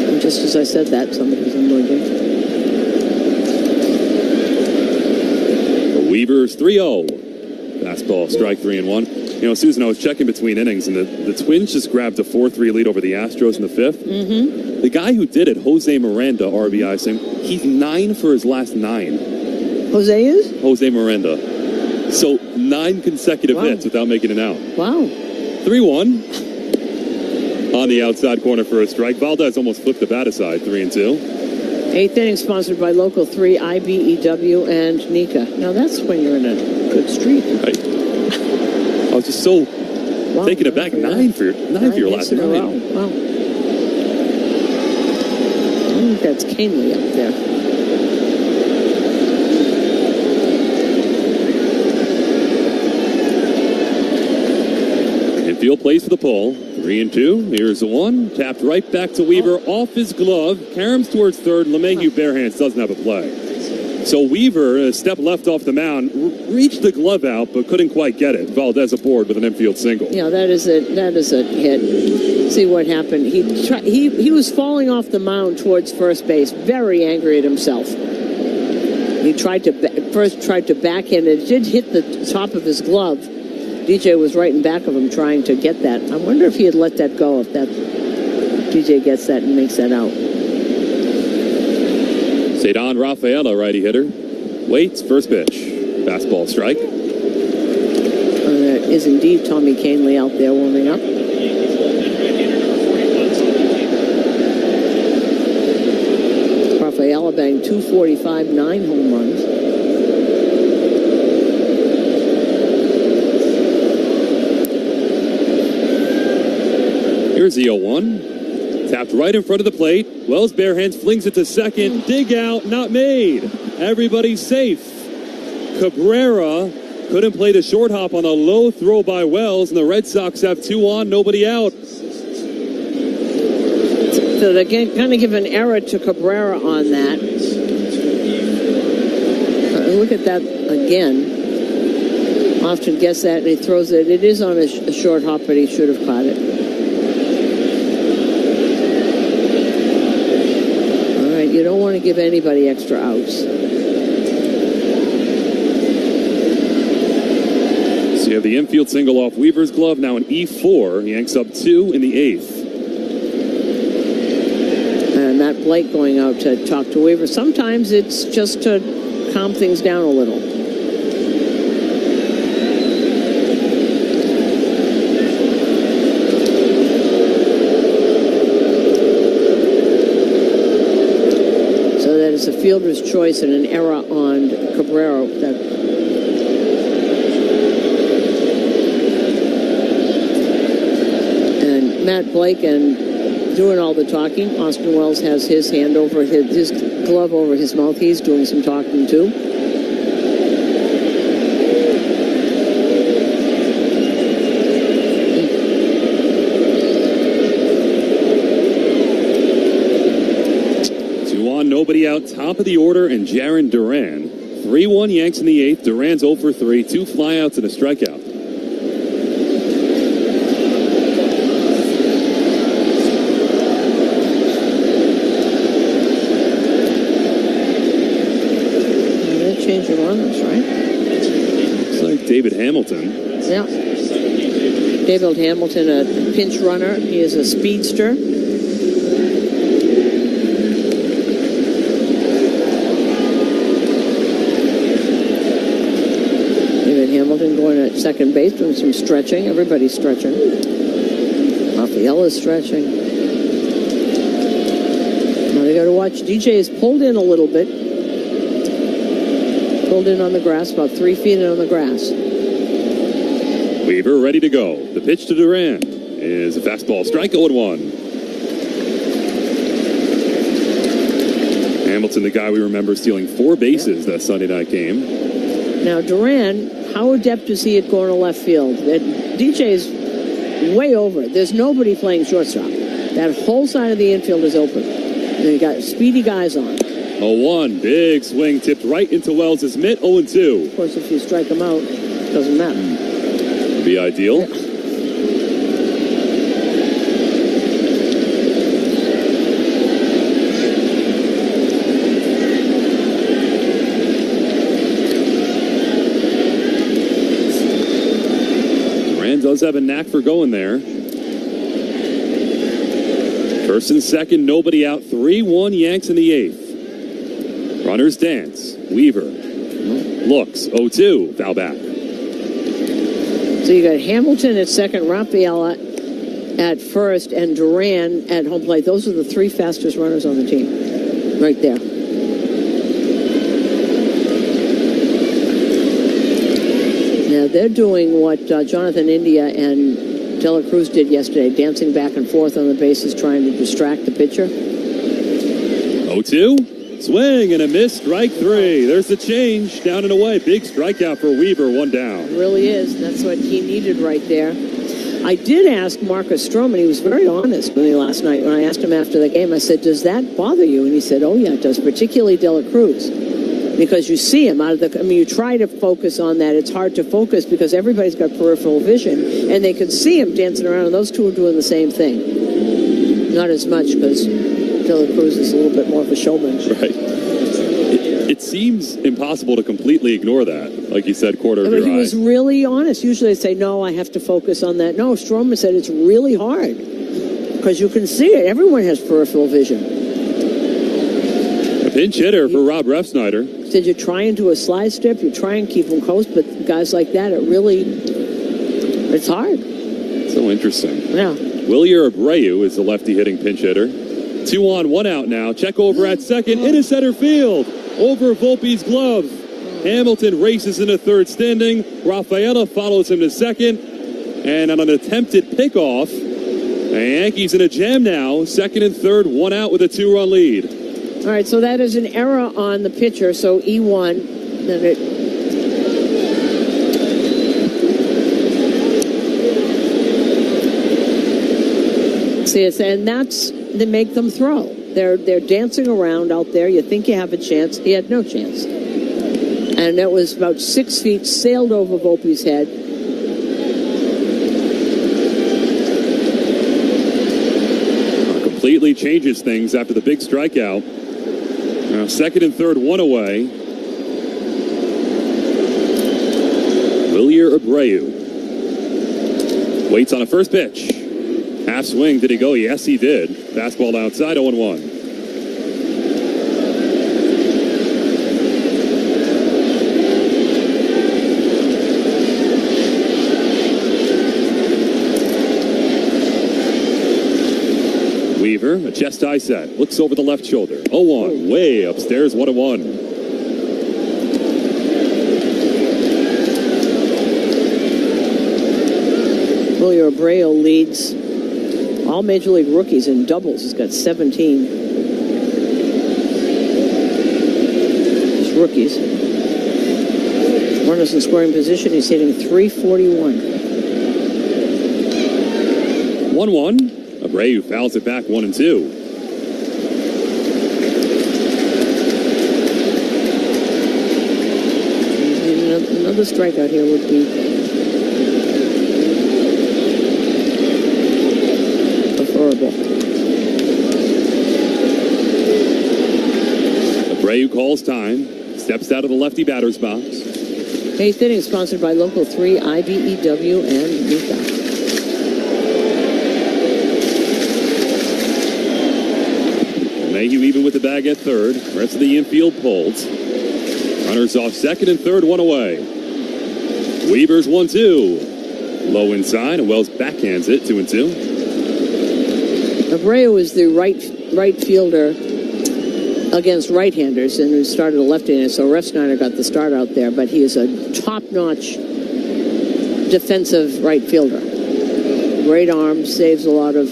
And just as I said that, somebody was emerging. Weaver's 3-0. Fastball, strike 3-1. You know, Susan, I was checking between innings, and the Twins just grabbed a 4-3 lead over the Astros in the 5th. Mm-hmm. The guy who did it, Jose Miranda, RBI, saying he's 9 for his last 9. Jose is? Jose Miranda. So 9 consecutive hits without making an out. Wow. 3-1. On the outside corner for a strike. Valdez almost flipped the bat aside, 3-2. 8th inning sponsored by Local 3, IBEW, and Nika. Now that's when you're in a good streak. Right. I was just so taken aback. 9 for your last 9. Wow. I think that's Canely up there. Infield plays for the pull. 3-2. Here's the 1. Tapped right back to Weaver. Off his glove. Caroms towards third. LeMahieu bare hands doesn't have a play. So Weaver, a step left off the mound, reached the glove out, but couldn't quite get it. Valdez aboard with an infield single. Yeah, that is a hit. See what happened. He was falling off the mound towards first base, very angry at himself. He tried to backhand it. It did hit the top of his glove. DJ was right in back of him trying to get that. I wonder if he had let that go, if that DJ gets that and makes that out. Cedon Rafaela, righty hitter. Waits, first pitch. Fastball strike. There is indeed Tommy Canley out there warming up. Rafaela banged 245, 9 home runs. Here's the 0-1. Tapped right in front of the plate. Wells bare hands flings it to second. Dig out, not made. Everybody's safe. Cabrera couldn't play the short hop on a low throw by Wells, and the Red Sox have 2 on, nobody out. So they kind of give an error to Cabrera on that. Look at that again. Often gets that and he throws it. It is on a short hop, but he should have caught it. You don't want to give anybody extra outs. So you have the infield single off Weaver's glove, now an E4. Yanks up 2 in the 8th. And Matt Blake going out to talk to Weaver. Sometimes it's just to calm things down a little. It's a fielder's choice and an error on Cabrera. And Matt Blake and doing all the talking. Austin Wells has his hand over his glove over his mouth. He's doing some talking too. Nobody out, top of the order, and Jarren Duran. 3-1 Yanks in the 8th. Duran's 0 for 3, 2 flyouts and a strikeout. They changed the runners, right? Looks like David Hamilton. Yeah. David Hamilton, a pinch runner. He is a speedster. Hamilton going at second base, doing some stretching. Everybody's stretching. Rafaela's stretching. Now they got to watch. DJ is pulled in a little bit. Pulled in on the grass, about 3 feet in on the grass. Weaver ready to go. The pitch to Duran is a fastball strike, 0-1. Hamilton, the guy we remember stealing 4 bases that Sunday night game. Now Duran, how adept is he at going to left field? DJ's way over. There's nobody playing shortstop. That whole side of the infield is open. And you got speedy guys on. 0-1, big swing tipped right into Wells' mitt, 0-2. Of course, if you strike him out, it doesn't matter. Would be ideal. Yeah. Does have a knack for going there. First and second, nobody out. 3-1 Yanks in the 8th. Runners dance. Weaver looks. 0-2. Foul back. So you got Hamilton at second, Rafaela at first, and Duran at home plate. Those are the 3 fastest runners on the team. Right there. Now they're doing what Jonathan India and De La Cruz did yesterday, dancing back and forth on the bases, trying to distract the pitcher. 0-2. Swing and a miss, strike 3. There's the change, down and away. Big strikeout for Weaver, 1 down. It really is. That's what he needed right there. I did ask Marcus Stroman. He was very honest with me last night when I asked him after the game. I said, does that bother you? And he said, oh, yeah, it does, particularly De La Cruz. because you see him out of the. I mean, you try to focus on that. It's hard to focus because everybody's got peripheral vision, and they can see him dancing around. And those two are doing the same thing. Not as much because De La Cruz is a little bit more of a showman. Right. It seems impossible to completely ignore that, like you said, quarter of your eye. He was really honest. Usually they say, no, I have to focus on that. No, Stroman said it's really hard because you can see it. Everyone has peripheral vision. A pinch hitter for Rob Refsnyder. Said you try and do a slide step, you try and keep them close, but guys like that, it's hard. So interesting. Yeah. Wilyer Abreu is the lefty hitting pinch hitter. 2 on, 1 out now. Check over at second, into center field. Over Volpe's glove. Hamilton races into third standing. Rafaela follows him to second. And on an attempted pickoff, the Yankees in a jam now. Second and third, 1 out with a 2-run lead. All right, so that is an error on the pitcher. So E1. Then it. See, and that's to make them throw. They're dancing around out there. You think you have a chance. He had no chance. And it was about 6 feet, sailed over Volpe's head. Completely changes things after the big strikeout. Now second and third, 1 away. Wilyer Abreu waits on a first pitch. Half swing, did he go? Yes, he did. Fastball outside, 0-1. Weaver, a chest high set, looks over the left shoulder. 0-1, way upstairs, 1-1. Wilyer Abreu leads all Major League rookies in doubles. He's got 17. Just rookies. Runners in scoring position. He's hitting .341. 1-1. Abreu fouls it back 1-2. Another strikeout here would be preferable. Abreu calls time, steps out of the lefty batter's box. 8th inning sponsored by Local 3, IBEW, and Nika. Mayhew even with the bag at third. Rest of the infield pulls. Runners off second and third, 1 away. Weaver's 1-2. Low inside, and Wells backhands it, 2-2. Abreu is the right fielder against right-handers, and who started a left-hander, so Refsnyder got the start out there, but he is a top-notch defensive right fielder. Great arm, saves a lot of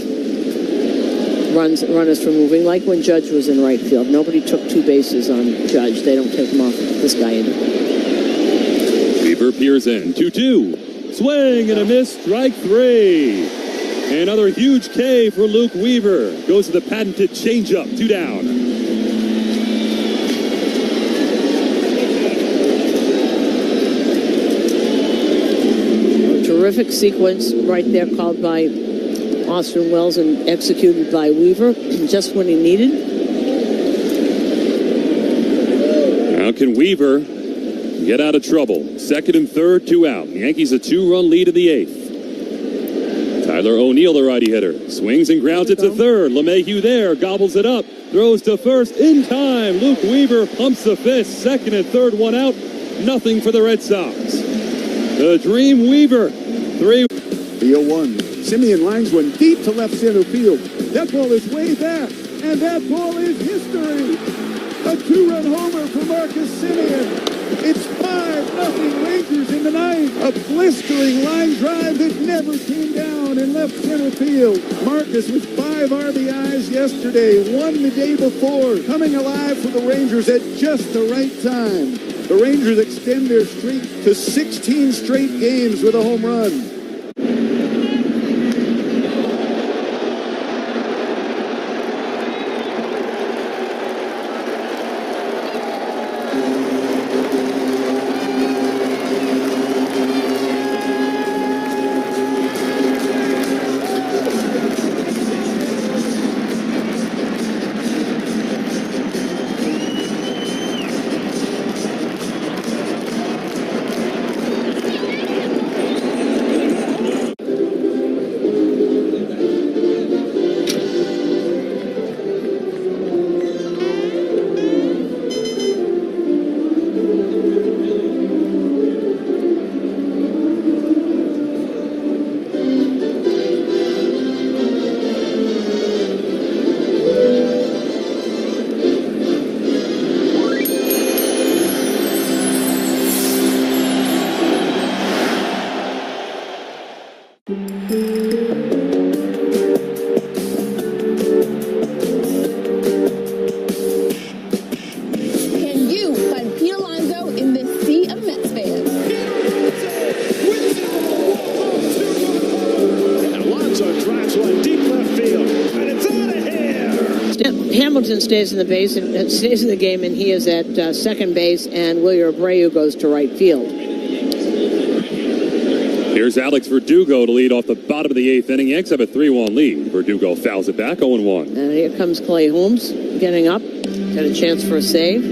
runners from moving, like when Judge was in right field. Nobody took 2 bases on Judge. They don't take him off this guy anymore. Weaver peers in, 2-2. Swing and a miss, strike 3. Another huge K for Luke Weaver. Goes to the patented changeup, 2 down. A terrific sequence right there called by Austin Wells and executed by Weaver just when he needed. Now can Weaver get out of trouble? Second and third, 2 out. The Yankees a 2-run lead in the 8th. Tyler O'Neill, the righty hitter, swings and grounds it to third. LeMahieu there, gobbles it up, throws to first in time. Luke Weaver pumps the fist. Second and third, 1 out. Nothing for the Red Sox. The Dream Weaver, 3. The 0-1. Simeon lines one deep to left center field. That ball is way back, and that ball is history. A 2-run homer for Marcus Simeon. It's 5-0 Rangers in the 9th. A blistering line drive that never came down in left center field. Marcus with 5 RBIs yesterday, 1 the day before, coming alive for the Rangers at just the right time. The Rangers extend their streak to 16 straight games with a home run. Washington stays in the game, and he is at second base, and Wilyer Abreu goes to right field. Here's Alex Verdugo to lead off the bottom of the 8th inning. Yanks have a 3-1 lead. Verdugo fouls it back, 0-1. And here comes Clay Holmes getting up. Got a chance for a save.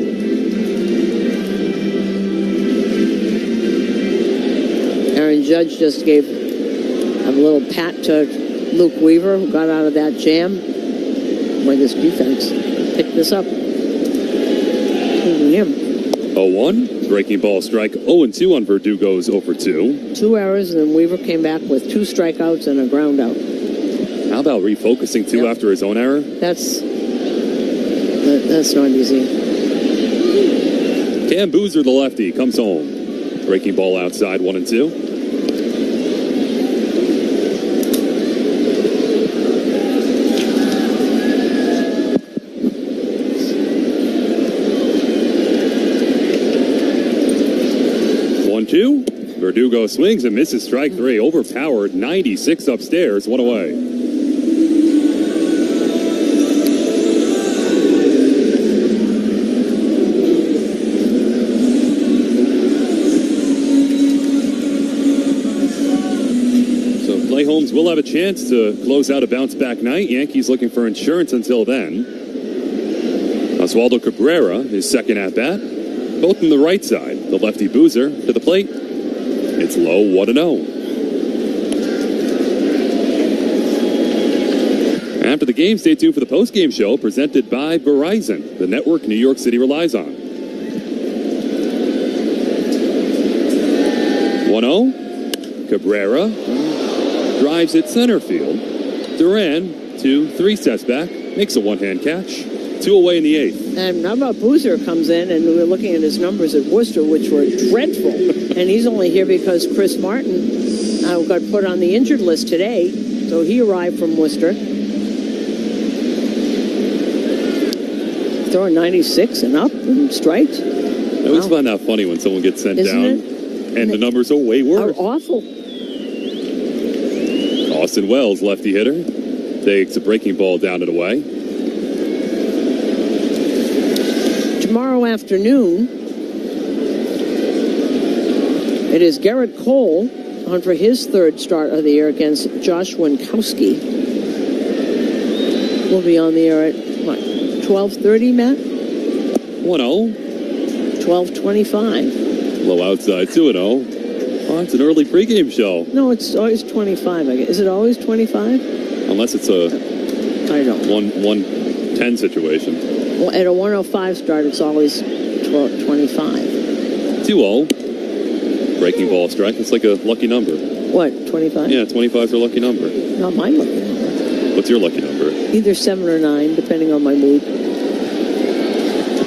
Aaron Judge just gave a little pat to Luke Weaver, who got out of that jam. Where this defense picked this up. Him. 0-1. Breaking ball strike. 0-2 on Verdugo's 0-for-2. 2 errors, and then Weaver came back with 2 strikeouts and a ground out. How about refocusing, too, after his own error? That's not easy. Cam Boozer, the lefty, comes home. Breaking ball outside, 1-2. Verdugo swings and misses strike 3. Overpowered, 96 upstairs, 1 away. So Clay Holmes will have a chance to close out a bounce-back night. Yankees looking for insurance until then. Oswaldo Cabrera, his second at-bat. Both on the right side. The lefty Boozer to the plate. It's low, 1-0. After the game, stay tuned for the post-game show presented by Verizon, the network New York City relies on. 1-0. Cabrera drives it center field. Duran, 2-3 steps back, makes a one-hand catch. 2 away in the 8th. And how about Boozer comes in, and we're looking at his numbers at Worcester, which were dreadful. And he's only here because Chris Martin got put on the injured list today. So he arrived from Worcester. Throwing 96 and up and strikes. I always find that funny when someone gets sent Isn't down it? and the numbers are way worse. Are awful. Austin Wells, lefty hitter, takes a breaking ball down and away. Tomorrow afternoon, it is Garrett Cole on for his 3rd start of the year against Josh Winkowski. We'll be on the air at, 12:30, Matt? 1-0. 12:25. Low outside, 2-0. Oh, it's an early pregame show. No, it's always 25, I guess. Is it always 25? Unless it's a I don't know. 1-10 situation. Well, at a 105 start, it's always 25. 2-0. Breaking ball strike. It's like a lucky number. What, 25? Yeah, 25 is a lucky number. Not my lucky number. What's your lucky number? Either 7 or 9, depending on my mood.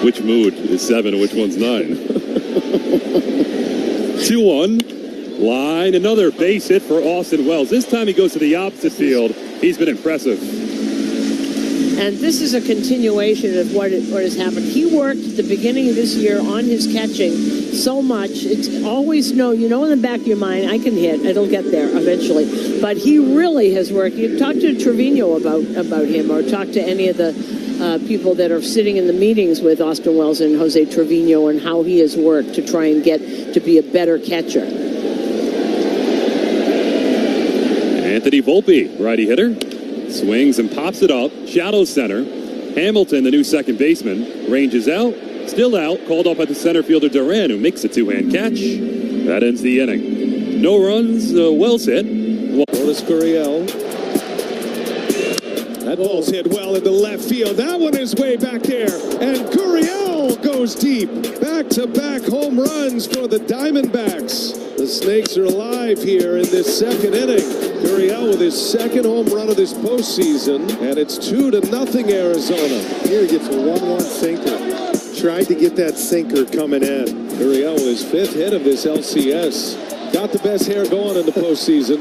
Which mood is 7 and which one's 9? 2-1. Line. Another base hit for Austin Wells. This time he goes to the opposite field. He's been impressive. And this is a continuation of what has happened. He worked at the beginning of this year on his catching so much. It's always in the back of your mind, I can hit. It'll get there eventually. But he really has worked. You talk to Trevino about him, or talk to any of the people that are sitting in the meetings with Austin Wells and Jose Trevino, and how he has worked to try and get to be a better catcher. Anthony Volpe, righty hitter. Swings and pops it up. Shadow center. Hamilton, the new second baseman, ranges out. Still out. Called up by the center fielder Duran, who makes a 2-hand catch. That ends the inning. No runs. Wells hit. Otis Gurriel. That ball's hit well into left field. That one is way back there. And Gurriel goes deep. Back-to-back home runs for the Diamondbacks. The Snakes are alive here in this second inning. Gurriel with his second home run of this postseason, and it's 2-0 Arizona. Here he gets a 1-1 sinker. Tried to get that sinker coming in. Gurriel with his 5th hit of this LCS. Got the best hair going in the postseason.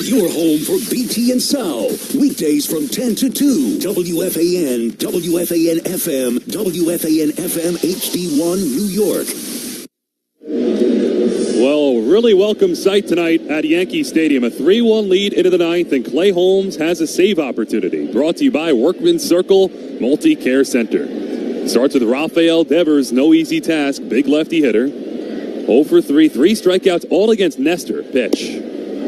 Your home for BT and Sal. Weekdays from 10 to 2. WFAN, WFAN FM, WFAN FM HD1 New York. Well, really welcome sight tonight at Yankee Stadium. A 3-1 lead into the ninth, and Clay Holmes has a save opportunity. Brought to you by Workman's Circle Multi-Care Center. Starts with Rafael Devers, no easy task, big lefty hitter. 0 for 3, 3 strikeouts, all against Nestor. Pitch.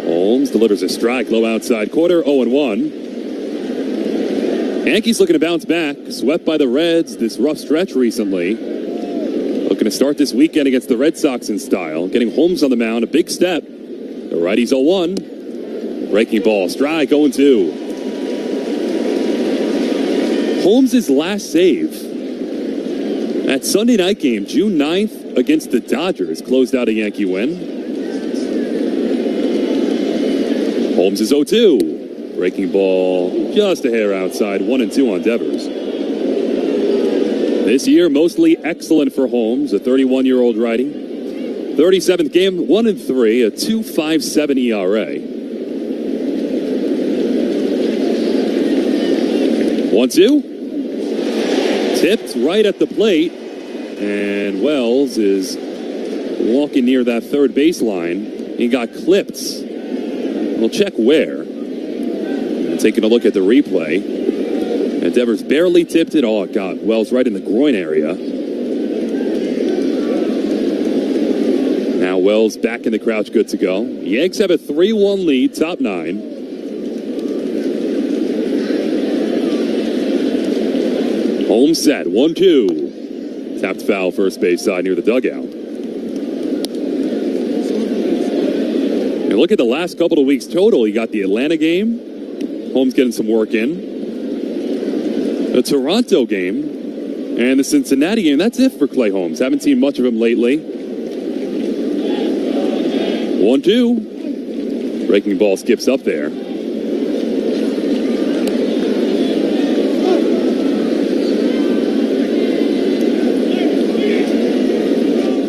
Holmes delivers a strike, low outside corner, 0-1. Yankees looking to bounce back, swept by the Reds this rough stretch recently. Looking to start this weekend against the Red Sox in style. Getting Holmes on the mound, a big step. The righty's 0-1. Breaking ball, strike, 0-2. Holmes' last save. That Sunday night game, June 9th, against the Dodgers, closed out a Yankee win. Holmes is 0-2. Breaking ball, just a hair outside, 1-2 on Devers. This year, mostly excellent for Holmes, a 31-year-old righty. 37th game, 1-3, a 2.57 ERA. 1-2. Tipped right at the plate, and Wells is walking near that third baseline. He got clipped. We'll check where. And taking a look at the replay. And Devers barely tipped it. Oh, it got Wells right in the groin area. Now Wells back in the crouch, good to go. Yanks have a 3-1 lead, top 9. Holmes set, 1-2. Tapped foul first base side near the dugout. And look at the last couple of weeks total. You got the Atlanta game. Holmes getting some work in. The Toronto game and the Cincinnati game. That's it for Clay Holmes. Haven't seen much of him lately. 1-2. Breaking ball skips up there.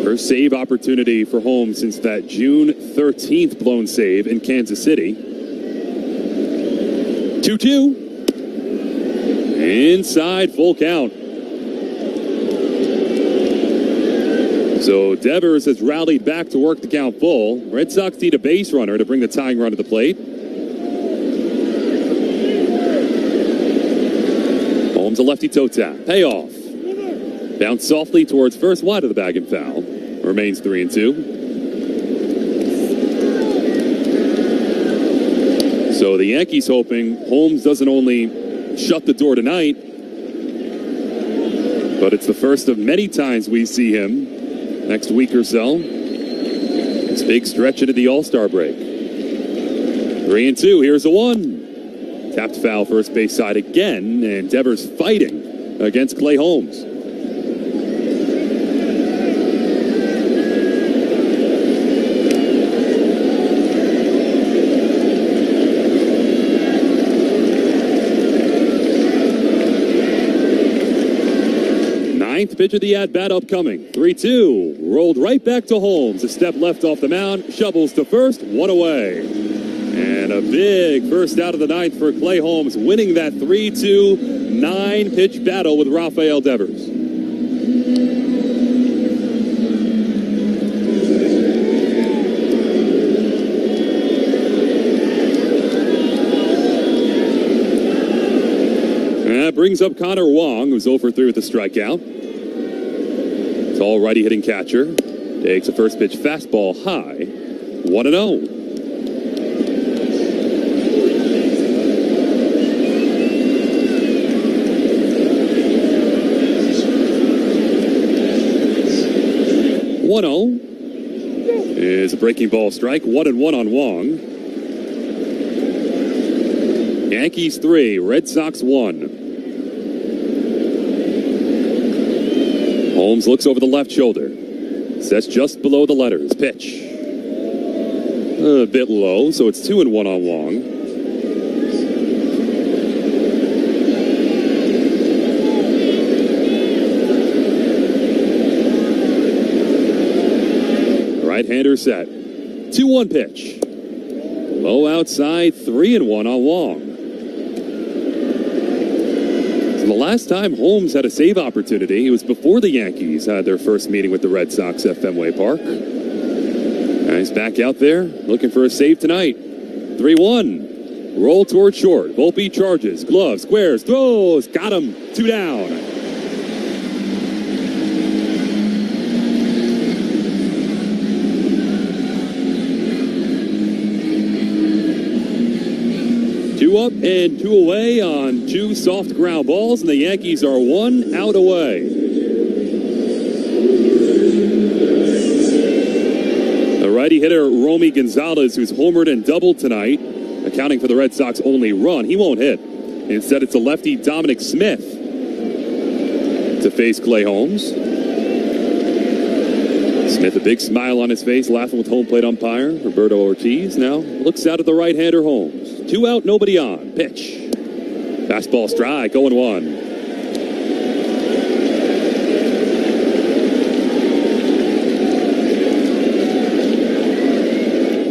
First save opportunity for Holmes since that June 13th blown save in Kansas City. 2-2. Inside, full count. So Devers has rallied back to work the count full. Red Sox need a base runner to bring the tying run to the plate. Holmes a lefty toe tap. Payoff. Bounce softly towards first, wide of the bag and foul. Remains 3-2. So the Yankees hoping Holmes doesn't only shut the door tonight, but it's the first of many times we see him next week or so. It's a big stretch into the All-Star break. 3-2, here's a 1. Tapped foul first base side again, and Devers fighting against Clay Holmes. Ninth pitch of the at-bat upcoming. 3-2. Rolled right back to Holmes. A step left off the mound. Shovels to first. 1 away. And a big first out of the ninth for Clay Holmes, winning that 3-2 9-pitch battle with Rafael Devers. And that brings up Connor Wong, who's 0 for 3 with a strikeout. Tall righty hitting catcher. Takes a first pitch fastball high. 1-0. Is a breaking ball strike. 1-1 on Wong. Yankees 3, Red Sox 1. Holmes looks over the left shoulder. Sets just below the letters. Pitch. A bit low, so it's 2-1 on Wong. Right-hander set. 2-1 pitch. Low outside, 3-1 on Wong. So the last time Holmes had a save opportunity, it was before the Yankees had their first meeting with the Red Sox at Fenway Park. He's back out there looking for a save tonight. 3-1. Roll toward short. Volpe charges. Glove. Squares. Throws. Got him. 2 down. Two up and 2 away on 2 soft ground balls, and the Yankees are 1 out away. The righty hitter, Romy Gonzalez, who's homered and doubled tonight, accounting for the Red Sox only run. He won't hit. Instead, it's a lefty, Dominic Smith, to face Clay Holmes. Smith, a big smile on his face, laughing with home plate umpire Roberto Ortiz. Now looks out at the right-hander Holmes. 2 out, nobody on. Pitch. Fastball strike, 0-1.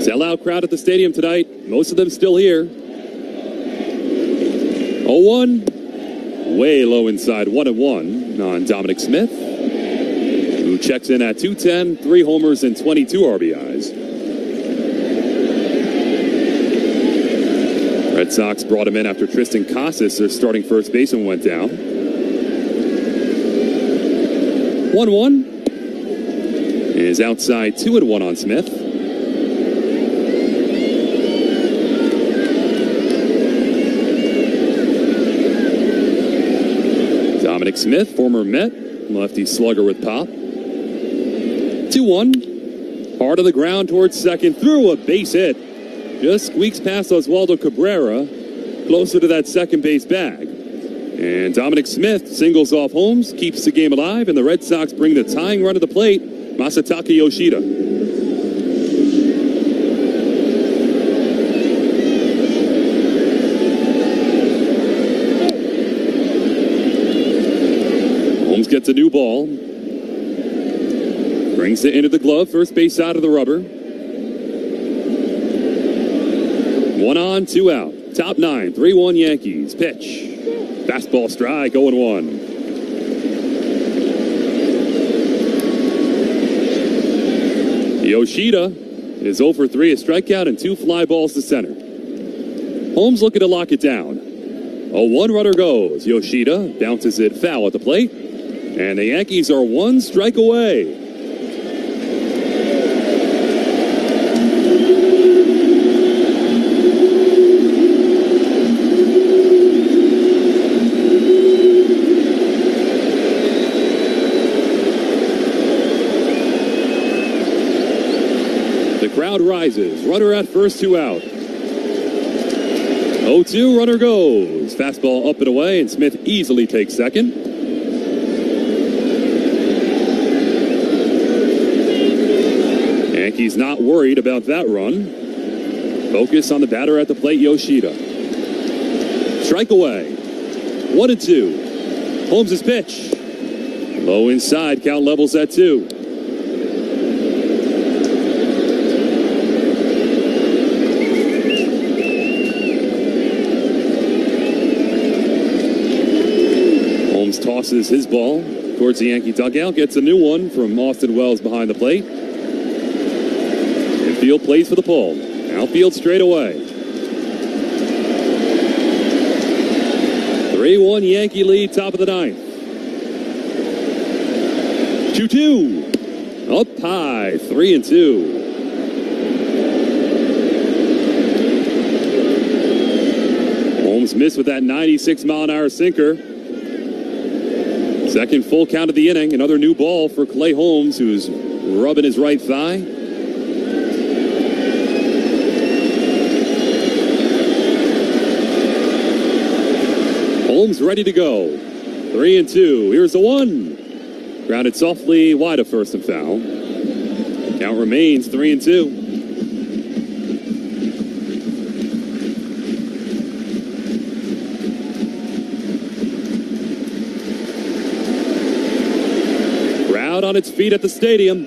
Sellout crowd at the stadium tonight. Most of them still here. 0-1. Way low inside. 1-1 on Dominic Smith, who checks in at 210, 3 homers and 22 RBIs. Red Sox brought him in after Tristan Casas, their starting first baseman, went down. 1-1 is outside, 2-1 on Smith. Dominic Smith, former Met, lefty slugger with pop. 2-1. Hard on the ground towards second. Through a base hit. Just squeaks past Oswaldo Cabrera, closer to that second base bag. And Dominic Smith singles off Holmes, keeps the game alive, and the Red Sox bring the tying run to the plate, Masataka Yoshida. Holmes gets a new ball. Brings it into the glove, first base side of the rubber. 1 on, 2 out. Top 9, 3-1 Yankees. Pitch. Fastball strike, 0-1. Yoshida is 0 for 3, a strikeout and 2 fly balls to center. Holmes looking to lock it down. A 1 runner goes. Yoshida bounces it foul at the plate. And the Yankees are 1 strike away. The crowd rises. Runner at first, 2 out. 0-2, runner goes. Fastball up and away, and Smith easily takes second. Yankees not worried about that run. Focus on the batter at the plate, Yoshida. Strike away. 1-2. Holmes' pitch. Low inside, count levels at 2. Holmes tosses his ball towards the Yankee dugout, gets a new one from Austin Wells behind the plate. Infield plays for the pull. Outfield straight away. 3-1 Yankee lead, top of the 9th. 2-2. Up high, 3-2. Holmes missed with that 96-mile-an-hour sinker. Second full count of the inning. Another new ball for Clay Holmes, who's rubbing his right thigh. Holmes ready to go. 3-2. Here's the 1. Grounded softly wide of first and foul. Count remains 3-2. Crowd on its feet at the stadium.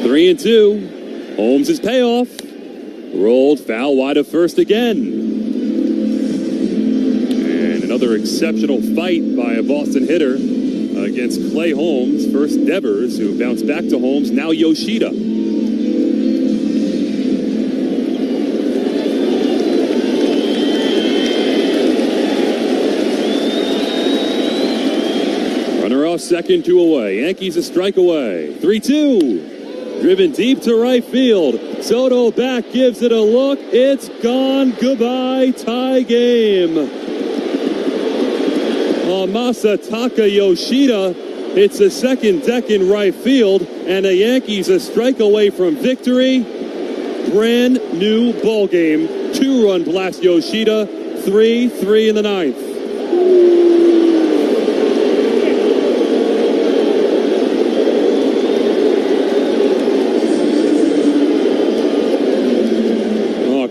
3-2. Holmes' payoff. Rolled foul wide of first again. And another exceptional fight by a Boston hitter against Clay Holmes. First Devers, who bounced back to Holmes, now Yoshida. Runner off second, 2 away. Yankees a strike away. 3-2. Driven deep to right field. Soto back, gives it a look. It's gone. Goodbye. Tie game. Masataka Yoshida hits the second deck in right field, and the Yankees a strike away from victory. Brand new ball game. 2-run blast Yoshida. 3-3 in the ninth.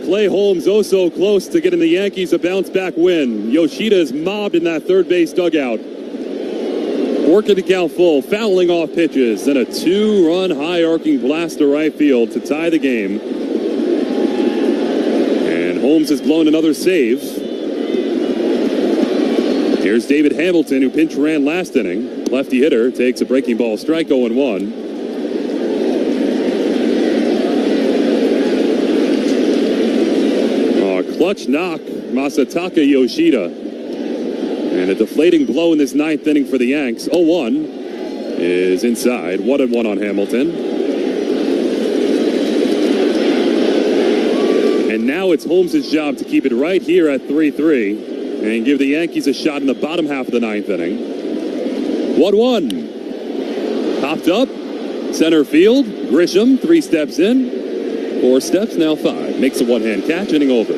Clay Holmes oh so close to getting the Yankees a bounce-back win. Yoshida is mobbed in that third base dugout. Working the count full, fouling off pitches, then a 2-run high-arcing blast to right field to tie the game. And Holmes has blown another save. Here's David Hamilton, who pinch ran last inning. Lefty hitter takes a breaking ball strike, 0-1. Clutch knock, Masataka Yoshida. And a deflating blow in this ninth inning for the Yanks. 0-1 is inside. 1-1 on Hamilton. And now it's Holmes' job to keep it right here at 3-3 and give the Yankees a shot in the bottom half of the ninth inning. 1-1. Popped up. Center field. Grisham, 3 steps in. 4 steps, now 5. Makes a one-hand catch, inning over.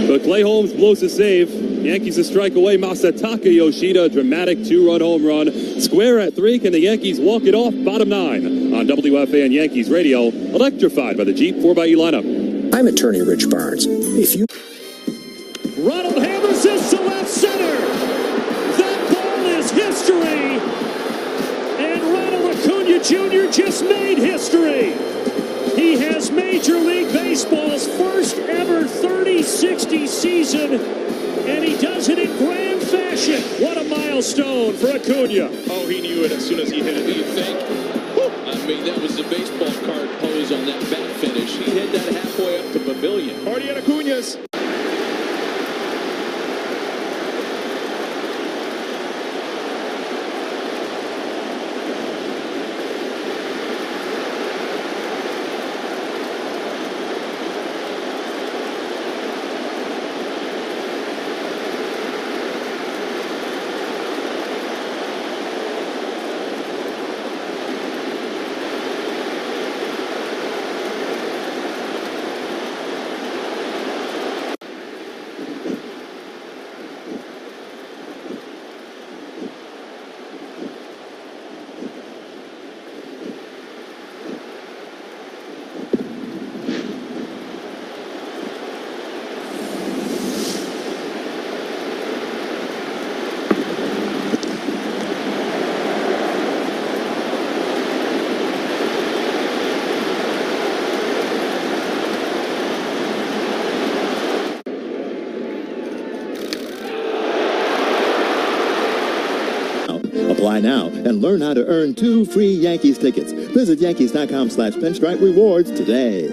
But Clay Holmes blows a save. Yankees a strike away. Masataka Yoshida, dramatic 2-run home run. Square at 3. Can the Yankees walk it off? Bottom 9 on WFAN Yankees Radio. Electrified by the Jeep 4xe lineup. I'm attorney Rich Barnes. If you... Ronald hammers this to left center. That ball is history. And Ronald Acuna Jr. just made history. He has Major League Baseball's first ever 30-60 season, and he does it in grand fashion. What a milestone for Acuna. Oh, he knew it as soon as he hit it. Do you think? I mean, that was the baseball card pose on that bat finish. He hit that halfway up the pavilion. Party at Acuna's. Apply now and learn how to earn 2 free Yankees tickets. Visit Yankees.com/pinstripe rewards today.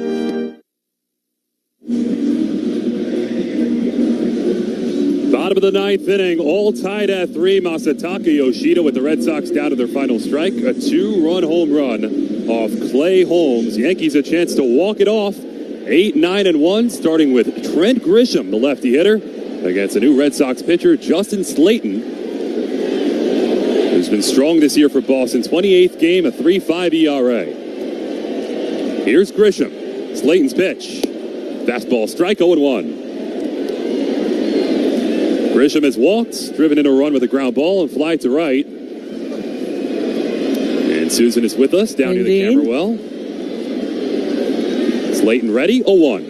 Bottom of the ninth inning, all tied at 3. Masataka Yoshida with the Red Sox down to their final strike. A 2-run home run off Clay Holmes. Yankees a chance to walk it off. 8-9-1, starting with Trent Grisham, the lefty hitter, against a new Red Sox pitcher, Justin Slayton, who's been strong this year for Boston. 28th game, a 3.5 ERA. Here's Grisham. Slayton's pitch. Fastball strike, 0-1. Grisham has walked, driven in a run with a ground ball, and fly to right. And Susan is with us down near the camera well. Slayton ready, 0-1.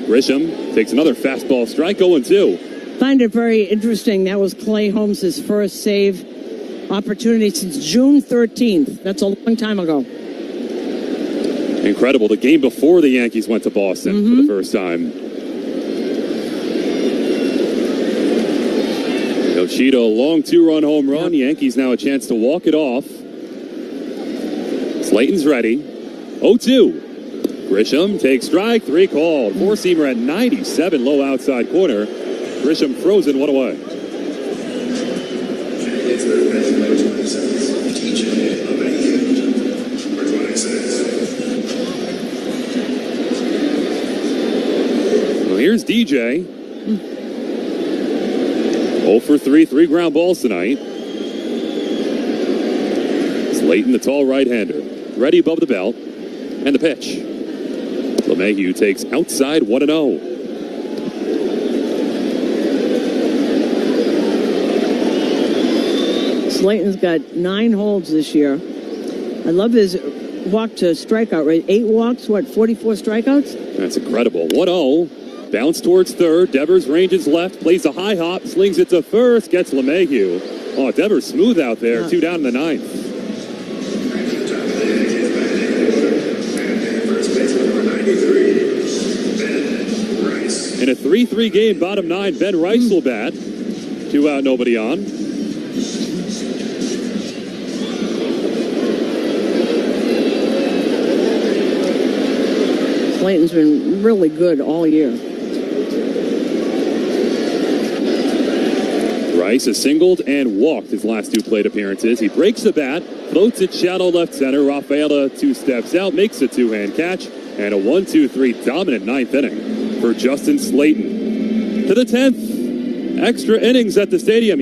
Grisham takes another fastball strike, 0-2. Find it very interesting. That was Clay Holmes' first save opportunity since June 13th. That's a long time ago. Incredible. The game before the Yankees went to Boston for the first time. Yoshida, a long 2-run home run. Yankees now a chance to walk it off. Slayton's ready. 0-2. Grisham takes strike, 3 called. 4-seamer at 97, low outside corner. Grisham frozen, 1 away. Well, here's DJ. 0 for 3, 3 ground balls tonight. Slayton, the tall right-hander, ready above the belt, and the pitch. LeMahieu takes outside 1-0. Slayton's got 9 holds this year. I love his walk to strikeout rate. 8 walks, 44 strikeouts? That's incredible. 1-0. Bounce towards third. Devers ranges left, plays a high hop, slings it to first, gets LeMahieu. Oh, Devers smooth out there. 2 down in the 9th. In a 3-3 game, bottom 9, Ben Rice will bat. 2 out, nobody on. Slayton's been really good all year. Rice has singled and walked his last 2 plate appearances. He breaks the bat, floats it shallow left center. Rafaela 2 steps out, makes a 2-hand catch, and a 1-2-3 dominant 9th inning for Justin Slayton. To the 10th, extra innings at the stadium.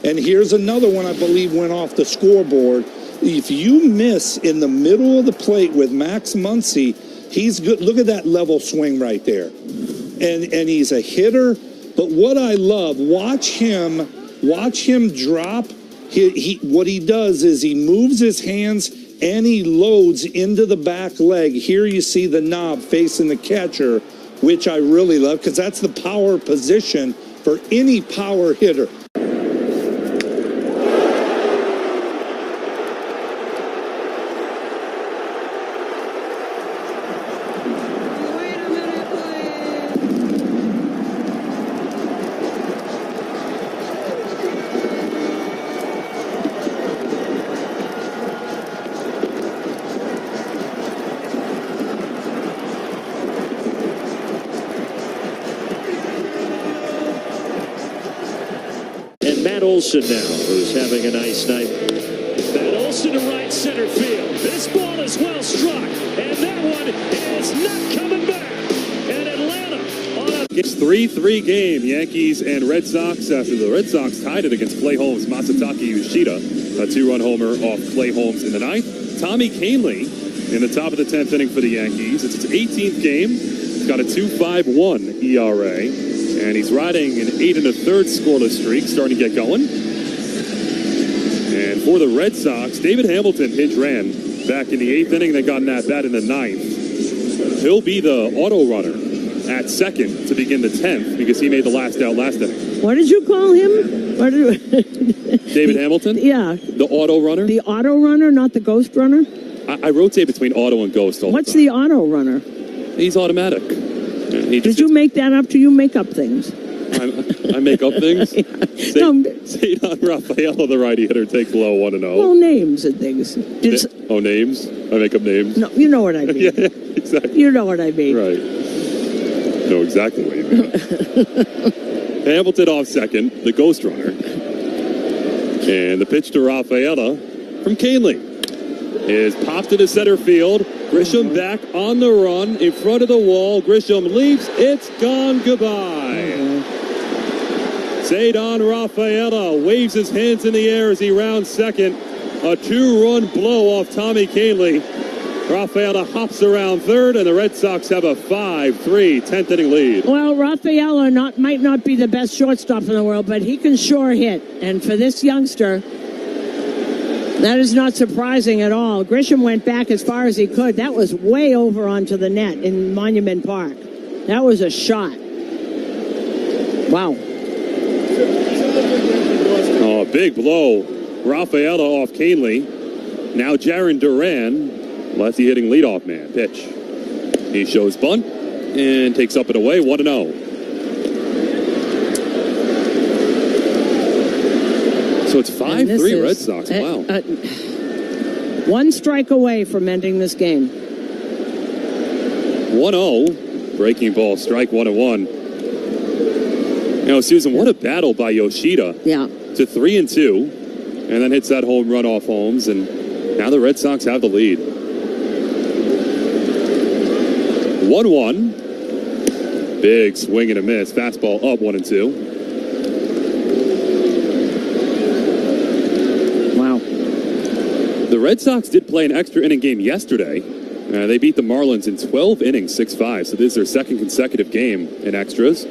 And here's another one I believe went off the scoreboard. If you miss in the middle of the plate with Max Muncy, he's good. Look at that level swing right there. And he's a hitter. But what I love, watch him drop. What he does is he moves his hands and he loads into the back leg. Here you see the knob facing the catcher, which I really love because that's the power position for any power hitter. Olson now, who's having a nice night. Matt Olson to right center field. This ball is well struck, and that one is not coming back. And Atlanta on a... It's 3-3 game, Yankees and Red Sox, after the Red Sox tied it against Clay Holmes. Masataka Yoshida, a 2-run homer off Clay Holmes in the 9th. Tommy Kahnle in the top of the 10th inning for the Yankees. It's his 18th game. He's got a 2.51 ERA. And he's riding an 8 1/3 scoreless streak, starting to get going. And for the Red Sox, David Hamilton pinch ran back in the 8th inning, then got an at-bat in the 9th. He'll be the auto runner at second to begin the 10th because he made the last out last inning. What did you call him? David Hamilton? Yeah. The auto runner? The auto runner, not the ghost runner? I rotate between auto and ghost all What's the the time. auto runner? He's automatic. Did you make that up? Do you make up things? I make up things? Yeah. Cedar Rafaela, the righty hitter, takes low 1-0. Well, names and things. Names? I make up names? No, you know what I mean. Yeah, exactly. You know what I mean. Right. Know exactly what you mean. Hamilton off second, the ghost runner. And the pitch to Rafaela from Kahnle is popped into center field. Grisham back on the run in front of the wall. Grisham leaps. It's gone. Goodbye. Cedar Rafaela waves his hands in the air as he rounds second. A 2-run blow off Tommy Kahnle. Rafaela hops around third, and the Red Sox have a 5-3 10th inning lead. Well, Rafaela might not be the best shortstop in the world, but he can sure hit. And for this youngster, that is not surprising at all. Grisham went back as far as he could. That was way over onto the net in Monument Park. That was a shot. Wow. Oh, big blow. Rafaela off Canely. Now Jarren Duran. Lefty hitting leadoff man. Pitch. He shows bunt and takes up and away. 1-0. So it's 5-3 Red Sox. Wow. One strike away from ending this game. 1-0. Breaking ball. Strike 1-1. You know, Susan, what a battle by Yoshida. Yeah. To 3-2. And then hits that home run off Holmes. And now the Red Sox have the lead. 1-1. Big swing and a miss. Fastball up 1-2. Wow. The Red Sox did play an extra inning game yesterday. They beat the Marlins in 12 innings, 6-5. So this is their second consecutive game in extras.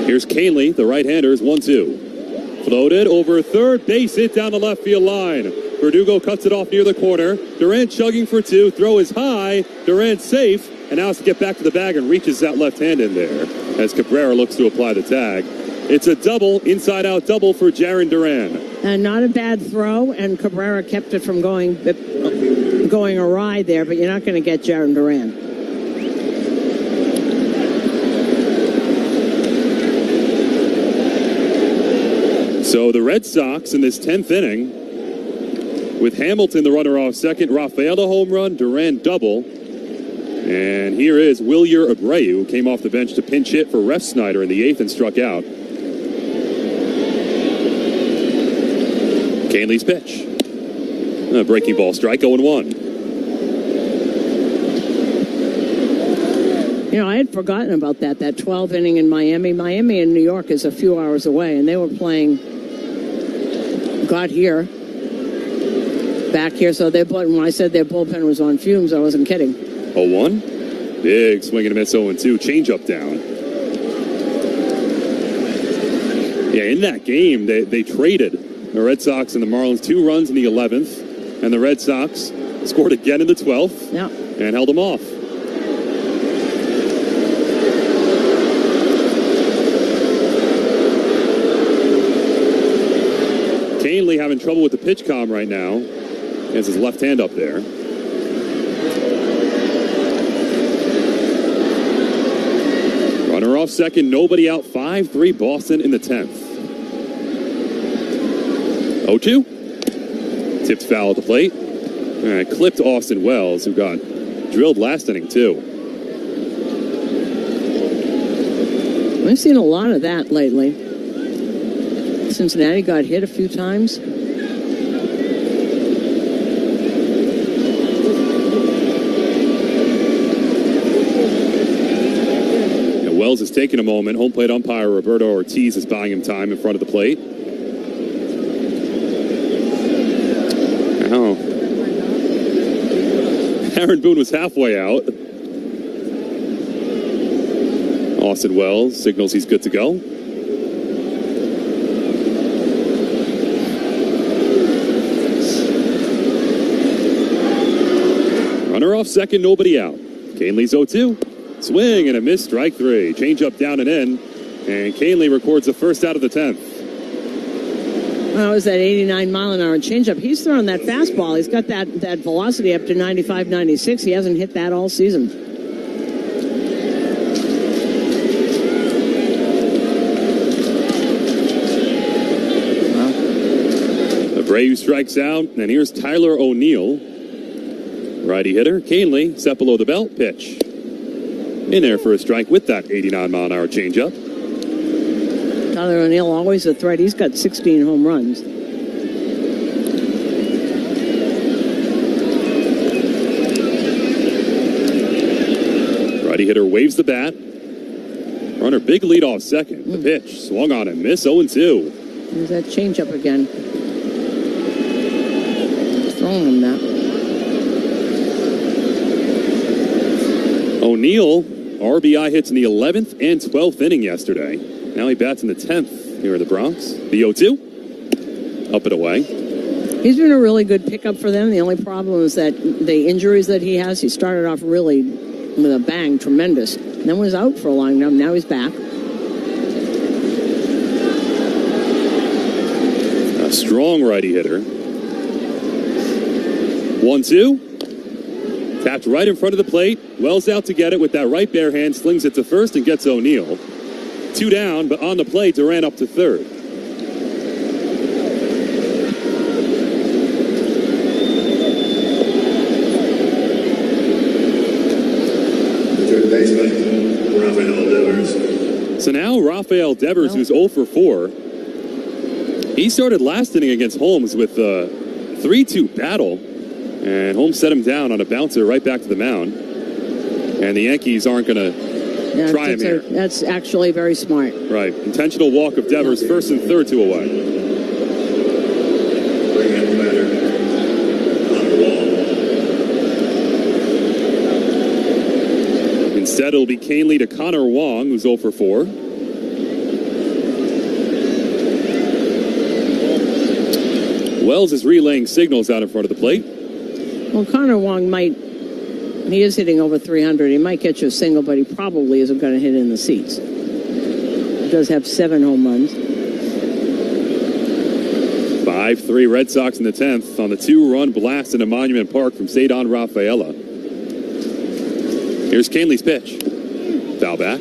Here's Canely, the right-hander, is 1-2. Floated over third, base hit down the left field line. Verdugo cuts it off near the corner. Durant chugging for two. Throw is high. Durant safe. And now has to get back to the bag and reaches that left hand in there as Cabrera looks to apply the tag. It's a double, inside-out double for Jarren Duran. And not a bad throw, and Cabrera kept it from going awry there, but you're not going to get Jarren Duran. So the Red Sox in this 10th inning, with Hamilton the runner off second, Rafaela home run, Duran double. And here is Wilyer Abreu, who came off the bench to pinch hit for Ref Snyder in the 8th and struck out. Canley's pitch. A breaking ball strike, 0-1. You know, I had forgotten about that 12th inning in Miami. Miami and New York is a few hours away, and they were playing, got here, back here, so when I said their bullpen was on fumes, I wasn't kidding. 0-1. Big swing and a miss, 0-2. Change up down. Yeah, in that game, they traded the Red Sox and the Marlins 2 runs in the 11th, and the Red Sox scored again in the 12th and held them off. Canely having trouble with the pitch comm right now. He has his left hand up there. Runner off second, nobody out, 5-3 Boston in the 10th. 0-2. Tipped foul at the plate. Clipped Austin Wells, who got drilled last inning, too. We've seen a lot of that lately. Cincinnati got hit a few times. Wells is taking a moment. Home plate umpire Roberto Ortiz is buying him time in front of the plate. Oh. Aaron Boone was halfway out. Austin Wells signals he's good to go. Runner off second, nobody out. Canley's 0-2. Swing and a miss, strike 3. Change up down and in. And Canley records the first out of the 10th. Well, it was that 89-mile-an-hour changeup. He's throwing that fastball. He's got that velocity up to 95, 96. He hasn't hit that all season. Wow. Abreu strikes out. And here's Tyler O'Neill. Righty hitter. Canley set below the belt. Pitch. In there for a strike with that 89-mile-an-hour changeup. Tyler O'Neill always a threat. He's got 16 home runs. Righty hitter waves the bat. Runner big lead off second. The pitch swung on and miss, 0-2. There's that changeup again. Throwing him that. O'Neill, RBI hits in the 11th and 12th inning yesterday. Now he bats in the 10th here in the Bronx. The 0-2. Up and away. He's been a really good pickup for them. The only problem is that the injuries that he has, he started off really with a bang, tremendous. And then was out for a long time. Now he's back. A strong righty hitter. 1-2. Tapped right in front of the plate. Wells out to get it with that right bare hand. Slings it to first and gets O'Neill. 2 down, but on the play, Duran up to third. Third baseman, Rafael Devers. So now Rafael Devers, who's 0 for 4. He started last inning against Holmes with a 3-2 battle. And Holmes set him down on a bouncer right back to the mound. And the Yankees aren't going to try him here. That's actually very smart. Right. Intentional walk of Devers, first and third, 2 away. Bring batter on the wall. Instead, it'll be Canely to Connor Wong, who's 0 for 4. Wells is relaying signals out in front of the plate. Well, Connor Wong he is hitting over 300. He might catch a single, but he probably isn't going to hit in the seats. He does have 7 home runs. 5-3 Red Sox in the 10th on the 2-run blast into Monument Park from Cedon Rafaela. Here's Canely's pitch. Foul back.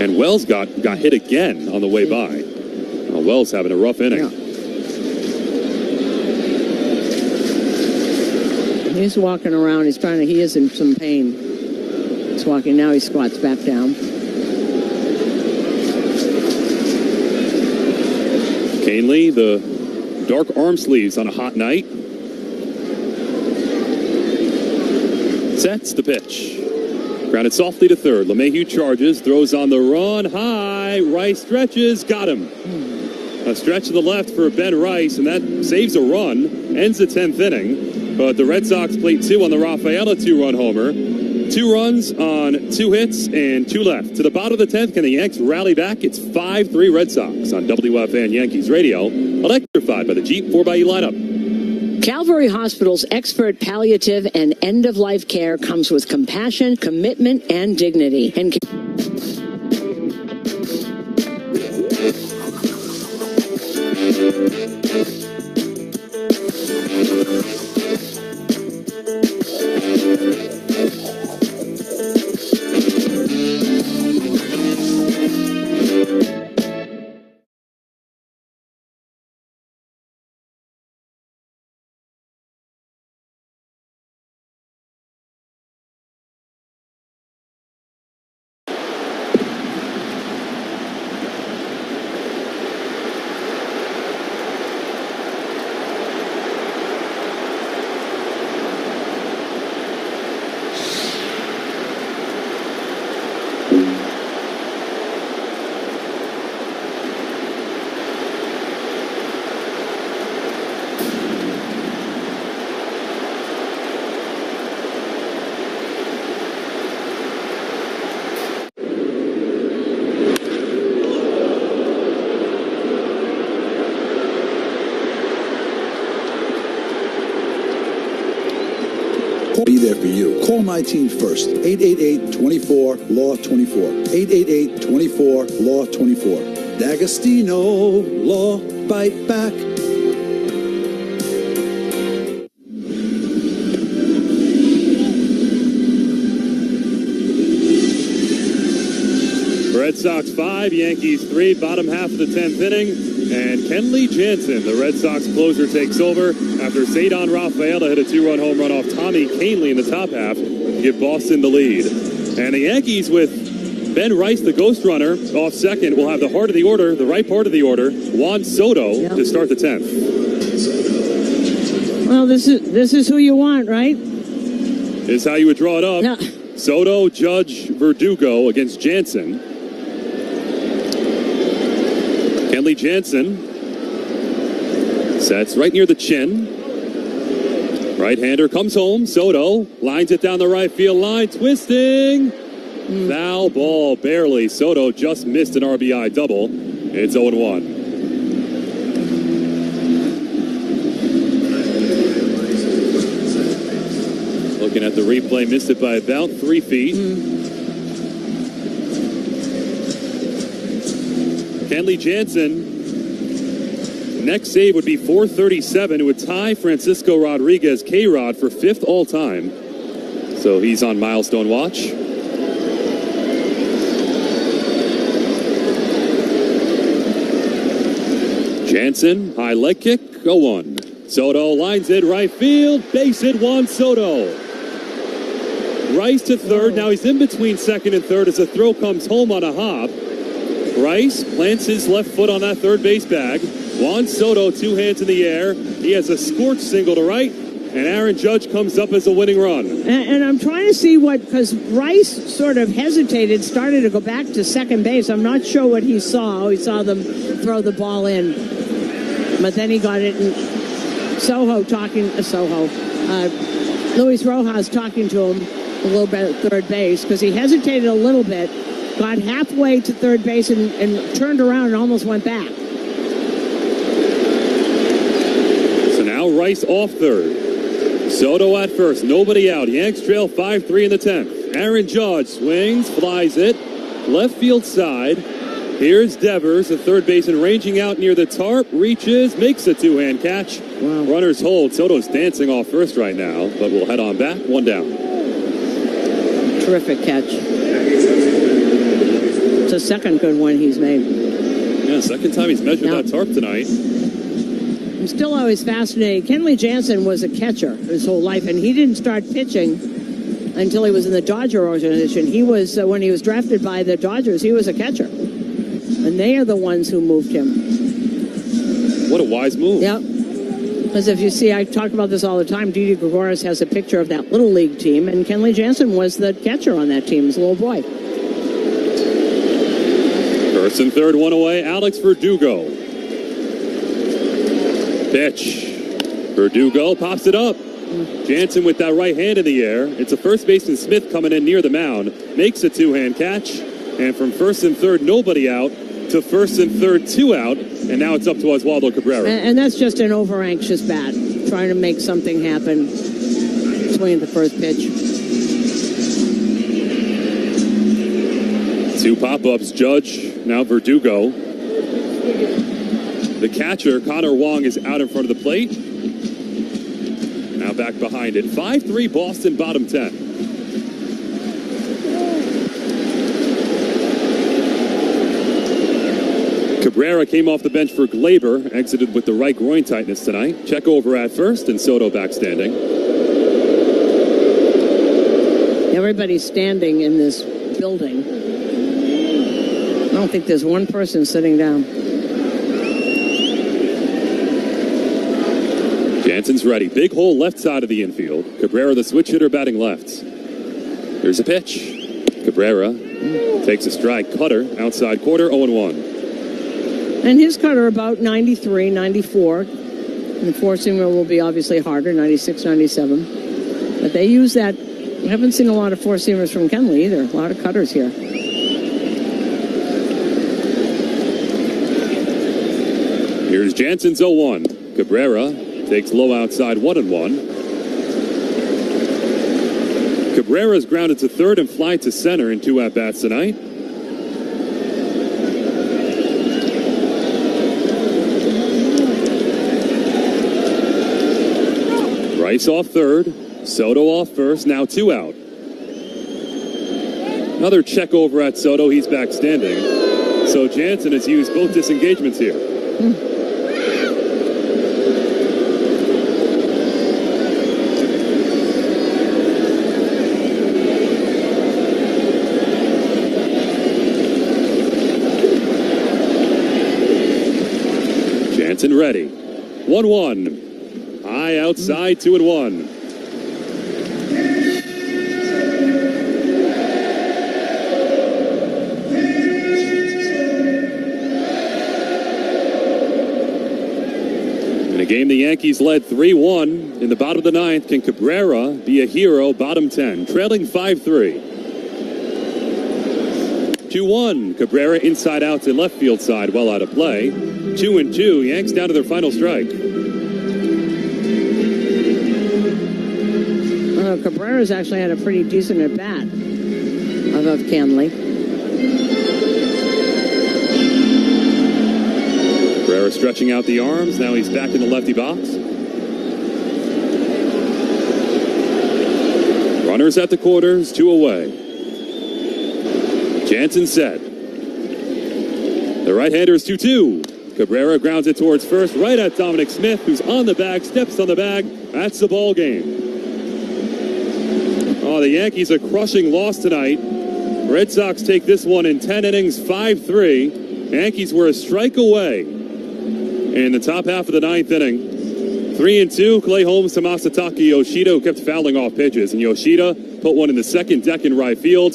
And Wells got hit again on the way by. Wells having a rough inning. Yeah. He's walking around. He is in some pain. He's walking. Now he squats back down. Canely, the dark arm sleeves on a hot night. Sets the pitch. Grounded softly to third. LeMahieu charges, throws on the run. High. Rice stretches. Got him. A stretch to the left for Ben Rice, and that saves a run. Ends the 10th inning. But the Red Sox played 2 on the Rafaela 2-run homer. 2 runs on 2 hits and 2 left. To the bottom of the 10th, can the Yanks rally back? It's 5-3 Red Sox on WFAN Yankees Radio. Electrified by the Jeep 4xe lineup. Calvary Hospital's expert palliative and end-of-life care comes with compassion, commitment, and dignity. Be there for you. Call my team first. 888-24-LAW-24. 888-24-LAW-24. D'Agostino, Law, Bite Back. Red Sox 5, Yankees 3, bottom half of the 10th inning. And Kenley Jansen, the Red Sox closer, takes over after Cedon Rafaela hit a 2-run home run off Tommy Canely in the top half to give Boston the lead. And the Yankees with Ben Rice, the ghost runner, off second, will have the heart of the order, the right part of the order, Juan Soto, to start the 10th. Well, this is who you want, right? Is how you would draw it up. No. Soto, Judge, Verdugo against Jansen. Kenley Jansen sets right near the chin. Right-hander comes home. Soto lines it down the right field line, twisting. Foul ball, barely. Soto just missed an RBI double. It's 0-1. Looking at the replay, missed it by about 3 feet. Kenley Jansen, next save would be 437. It would tie Francisco Rodriguez K-Rod for 5th all-time. So he's on milestone watch. Jansen, high leg kick, 0-1. Soto lines it right field, base hit 1, Soto. Rice to third, now he's in between second and third as the throw comes home on a hop. Rice plants his left foot on that third base bag. Juan Soto, 2 hands in the air. He has a scorch single to right, and Aaron Judge comes up as a winning run. And I'm trying to see because Rice sort of hesitated, started to go back to second base. I'm not sure what he saw. He saw them throw the ball in, but then he got it. And Luis Rojas talking to him a little bit at third base because he hesitated a little bit, got halfway to third base and turned around and almost went back. So now Rice off third. Soto at first, nobody out. Yanks trail 5-3 in the 10th. Aaron Judge swings, flies it, left field side. Here's Devers, the third baseman, ranging out near the tarp, reaches, makes a 2-hand catch. Wow. Runners hold. Soto's dancing off first right now, but we'll head on back. 1 down. Terrific catch. It's the second good one he's made. Yeah, second time he's measured that tarp tonight. I'm still always fascinated. Kenley Jansen was a catcher his whole life, and he didn't start pitching until he was in the Dodger organization. He was, when he was drafted by the Dodgers, he was a catcher. And they are the ones who moved him. What a wise move. Yep. Because if you see, I talk about this all the time, Didi Gregorius has a picture of that Little League team, and Kenley Jansen was the catcher on that team as a little boy. First and third, 1 away. Alex Verdugo. Pitch. Verdugo pops it up. Jansen with that right hand in the air. It's a first baseman Smith coming in near the mound. Makes a 2-hand catch. And from first and third, nobody out, to first and third, 2 out. And now it's up to Oswaldo Cabrera. And that's just an over-anxious bat, trying to make something happen. Swinging the first pitch. 2 pop-ups, Judge, now Verdugo. The catcher, Connor Wong, is out in front of the plate. Now back behind it. 5-3 Boston, bottom 10. Cabrera came off the bench for Glaber, exited with the right groin tightness tonight. Check over at first, and Soto back standing. Everybody's standing in this building. I don't think there's one person sitting down. Jansen's ready. Big hole left side of the infield. Cabrera, the switch hitter, batting left. Here's a pitch. Cabrera takes a strike. Cutter, outside quarter, 0-1. And his cutter about 93, 94. And the four-seamer will be obviously harder, 96, 97. But they use that. I haven't seen a lot of four-seamers from Kenley either. A lot of cutters here. Here's Jansen's 0-1. Cabrera takes low outside 1-1. Cabrera's grounded to third and fly to center in 2 at-bats tonight. Rice off third, Soto off first, now 2 out. Another check over at Soto, he's back standing. So Jansen has used both disengagements here. Jansen ready. 1-1. High outside, 2-1. In a game the Yankees led 3-1 in the bottom of the ninth, can Cabrera be a hero? Bottom 10, trailing 5-3. 2-1, Cabrera inside out to left field side, well out of play. 2-2, Yanks down to their final strike. Cabrera's actually had a pretty decent at bat above Canley. Cabrera stretching out the arms. Now he's back in the lefty box. Runners at the quarters, 2 away. Jansen set. The right-hander is 2-2. Cabrera grounds it towards first, right at Dominic Smith, who's on the bag, steps on the bag. That's the ball game. Oh, the Yankees a crushing loss tonight. Red Sox take this one in 10 innings, 5-3. Yankees were a strike away in the top half of the ninth inning. 3-2, Clay Holmes to Masataka Yoshida, who kept fouling off pitches. And Yoshida put one in the second deck in right field.